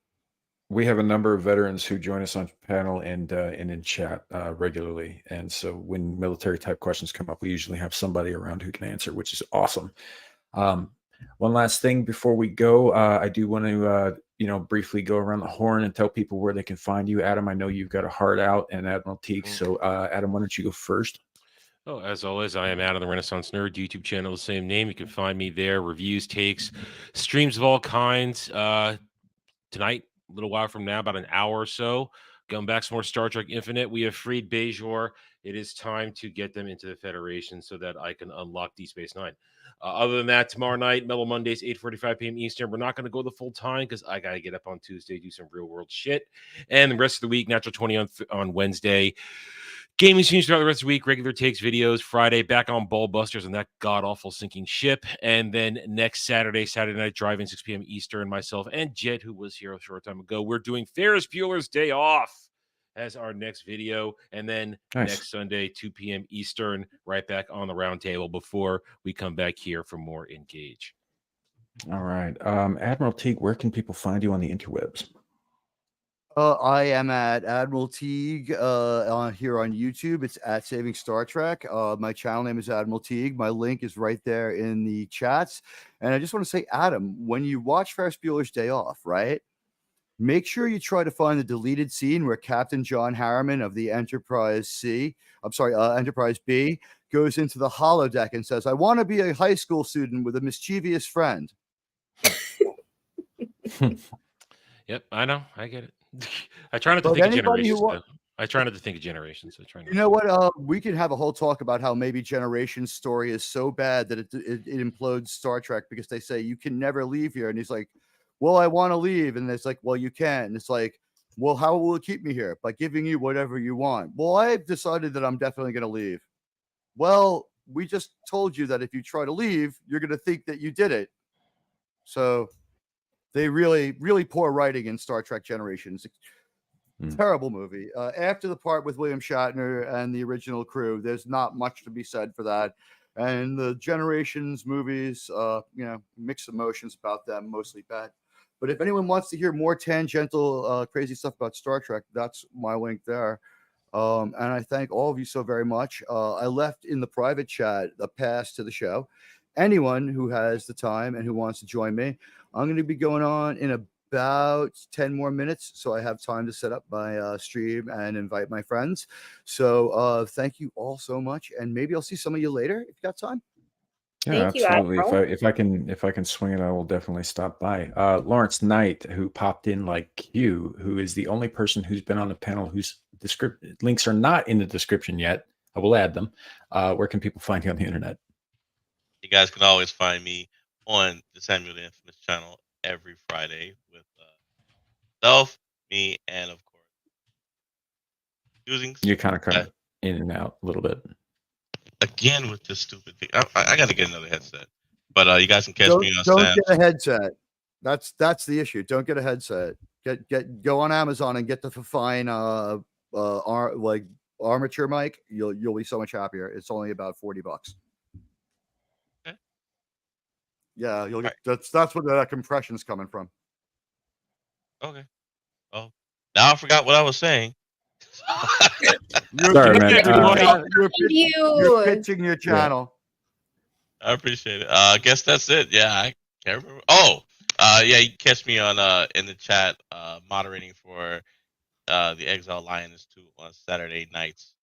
We have a number of veterans who join us on panel and in chat regularly, and so when military type questions come up, we usually have somebody around who can answer, which is awesome. One last thing before we go, I do want to briefly go around the horn and tell people where they can find you. Adam, I know you've got a heart out, and Admiral Teag. So Adam, why don't you go first? Oh, as always, I am Adam the Renaissance Nerd, YouTube channel, the same name. You can find me there. Reviews, takes, streams of all kinds. Tonight, a little while from now, about an hour or so, going back some more Star Trek Infinite. We have freed Bajor. It is time to get them into the Federation so that I can unlock Deep Space Nine. Other than that, tomorrow night, Mellow Mondays, 8:45 p.m. Eastern. We're not going to go the full time because I got to get up on Tuesday, do some real world shit. And the rest of the week, Natural 20 on Wednesday, Gaming streams throughout the rest of the week, regular takes videos, Friday, back on Ballbusters and that god-awful sinking ship. And then next Saturday night, drive-in, 6 p.m. Eastern, myself and Jed, who was here a short time ago, we're doing Ferris Bueller's Day Off as our next video. And then next Sunday, 2 p.m. Eastern, right back on the round table before we come back here for more Engage. All right. Admiral Teag, where can people find you on the interwebs? I am at Admiral Teag here on YouTube. It's at Saving Star Trek. My channel name is Admiral Teag. My link is right there in the chats. And I just want to say, Adam, when you watch Ferris Bueller's Day Off, right? Make sure you try to find the deleted scene where Captain John Harriman of the Enterprise B goes into the holodeck and says, "I want to be a high school student with a mischievous friend." Yep, I know. I get it. I try not to think of generations. I try not to think of generations. So You know what? We could have a whole talk about how maybe Generations' story is so bad that it implodes Star Trek because they say you can never leave here, and he's like, "Well, I want to leave," and it's like, "Well, you can." And it's like, "Well, how will it keep me here? By giving you whatever you want." "Well, I've decided that I'm definitely going to leave." "Well, we just told you that if you try to leave, you're going to think that you did it." So they really, really poor writing in Star Trek Generations. Terrible movie. After the part with William Shatner and the original crew, there's not much to be said for that. And the Generations movies, mixed emotions about them, mostly bad. But if anyone wants to hear more tangential, crazy stuff about Star Trek, that's my link there. And I thank all of you so very much. I left in the private chat a pass to the show. Anyone who has the time and who wants to join me, I'm going to be going on in about 10 more minutes, so I have time to set up my stream and invite my friends. So thank you all so much, and maybe I'll see some of you later if you got time. Yeah, absolutely. If I can swing it, I will definitely stop by. Lawrence Knight, who popped in like Q, who is the only person who's been on the panel whose links are not in the description yet. I will add them. Where can people find you on the internet? You guys can always find me on the Samuel the Infamous channel every Friday with self, me, and of course using. You're kind of in and out a little bit. Again with this stupid thing. I got to get another headset. But you guys can catch me on Don't Sam. get a headset. That's the issue. Don't get a headset. Go on Amazon and get the fine armature mic. You'll be so much happier. It's only about $40. Okay. Yeah, you'll get that's where that compression's coming from. Okay. Oh, now I forgot what I was saying. Sorry, man. You're pitching your channel. I appreciate it. I guess that's it. Yeah, I can't remember. Oh, yeah, you can catch me on in the chat moderating for the Exile Lioness 2 on Saturday nights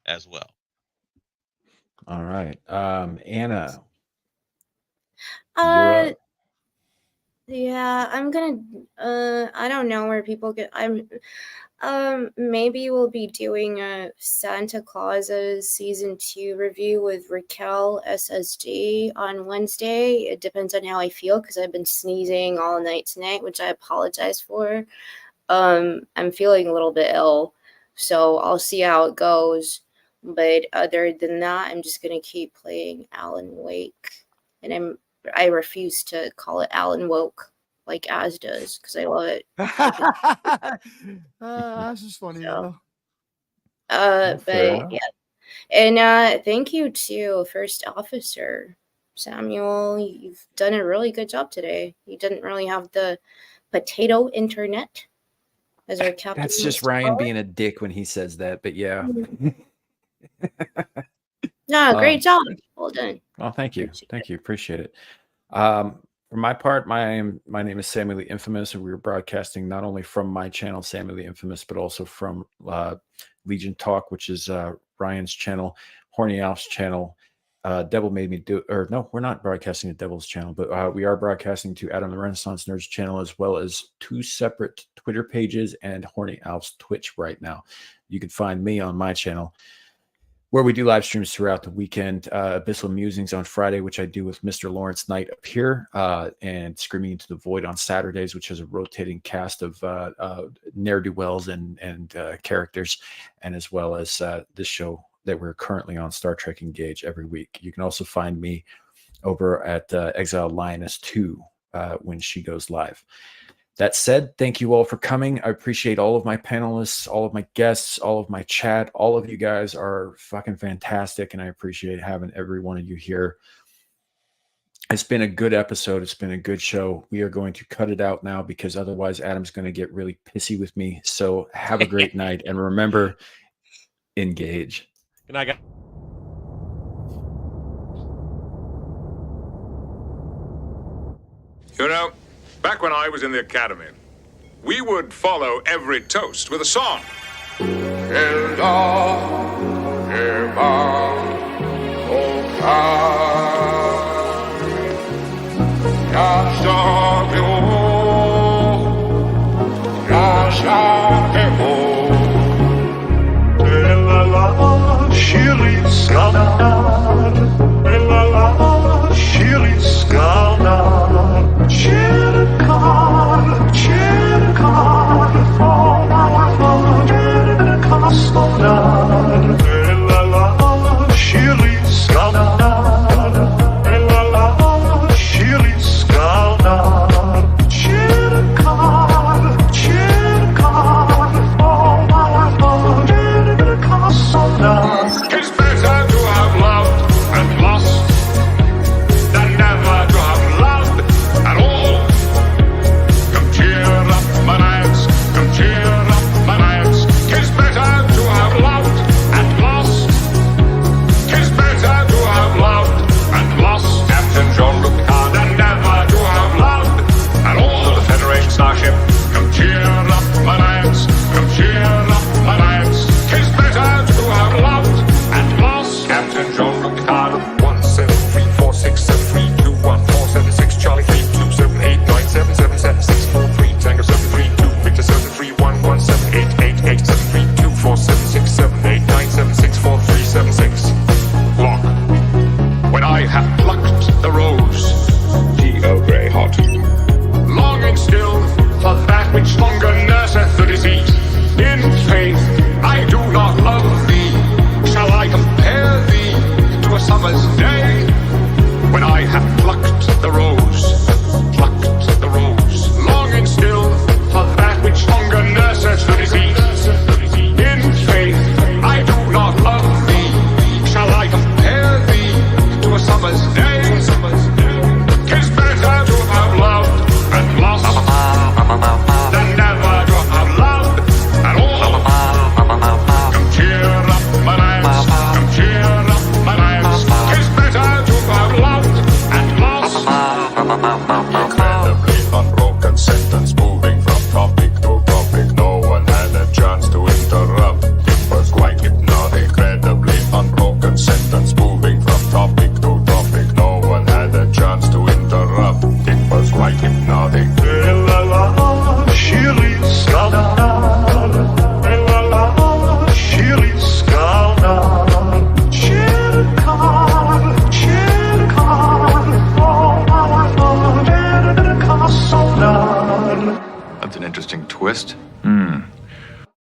as well. All right. Anna. Yeah, I'm gonna I don't know where people get maybe we'll be doing a Santa Claus's season 2 review with Raquel SSD on Wednesday. It depends on how I feel because I've been sneezing all night tonight, which I apologize for. I'm feeling a little bit ill, so I'll see how it goes. But other than that, I'm just gonna keep playing Alan Wake, and I refuse to call it Alan Woke like Az does because I love it. That's just funny. So, but yeah, and thank you to First Officer Samuel. You've done a really good job today. You didn't really have the potato internet as our captain. That's just Ryan being a dick when he says that, but yeah. No, great job. Well done. Well, thank you. Thank you. Appreciate it. For my part, my name is Samuel the Infamous, and we're broadcasting not only from my channel, Samuel the Infamous, but also from Legion Talk, which is Ryan's channel, Horny Alf's channel. Devil Made Me Do, or no, we're not broadcasting to Devil's channel, but we are broadcasting to Adam the Renaissance Nerd's channel, as well as 2 separate Twitter pages and Horny Alf's Twitch right now. You can find me on my channel. where we do live streams throughout the weekend. Abyssal Musings on Friday, which I do with Mr. Lawrence Knight up here, and Screaming into the Void on Saturdays, which is a rotating cast of ne'er-do-wells and characters, and as well as this show that we're currently on, Star Trek Engage, every week. You can also find me over at Exiled Lioness 2 when she goes live. That said, thank you all for coming. I appreciate all of my panelists, all of my guests, all of my chat. All of you guys are fucking fantastic, and I appreciate having every one of you here. It's been a good episode. It's been a good show. We are going to cut it out now because otherwise Adam's going to get really pissy with me. So have a great night, and remember, engage. Good night, guys. You know, back when I was in the academy, we would follow every toast with a song. Shiri Skana,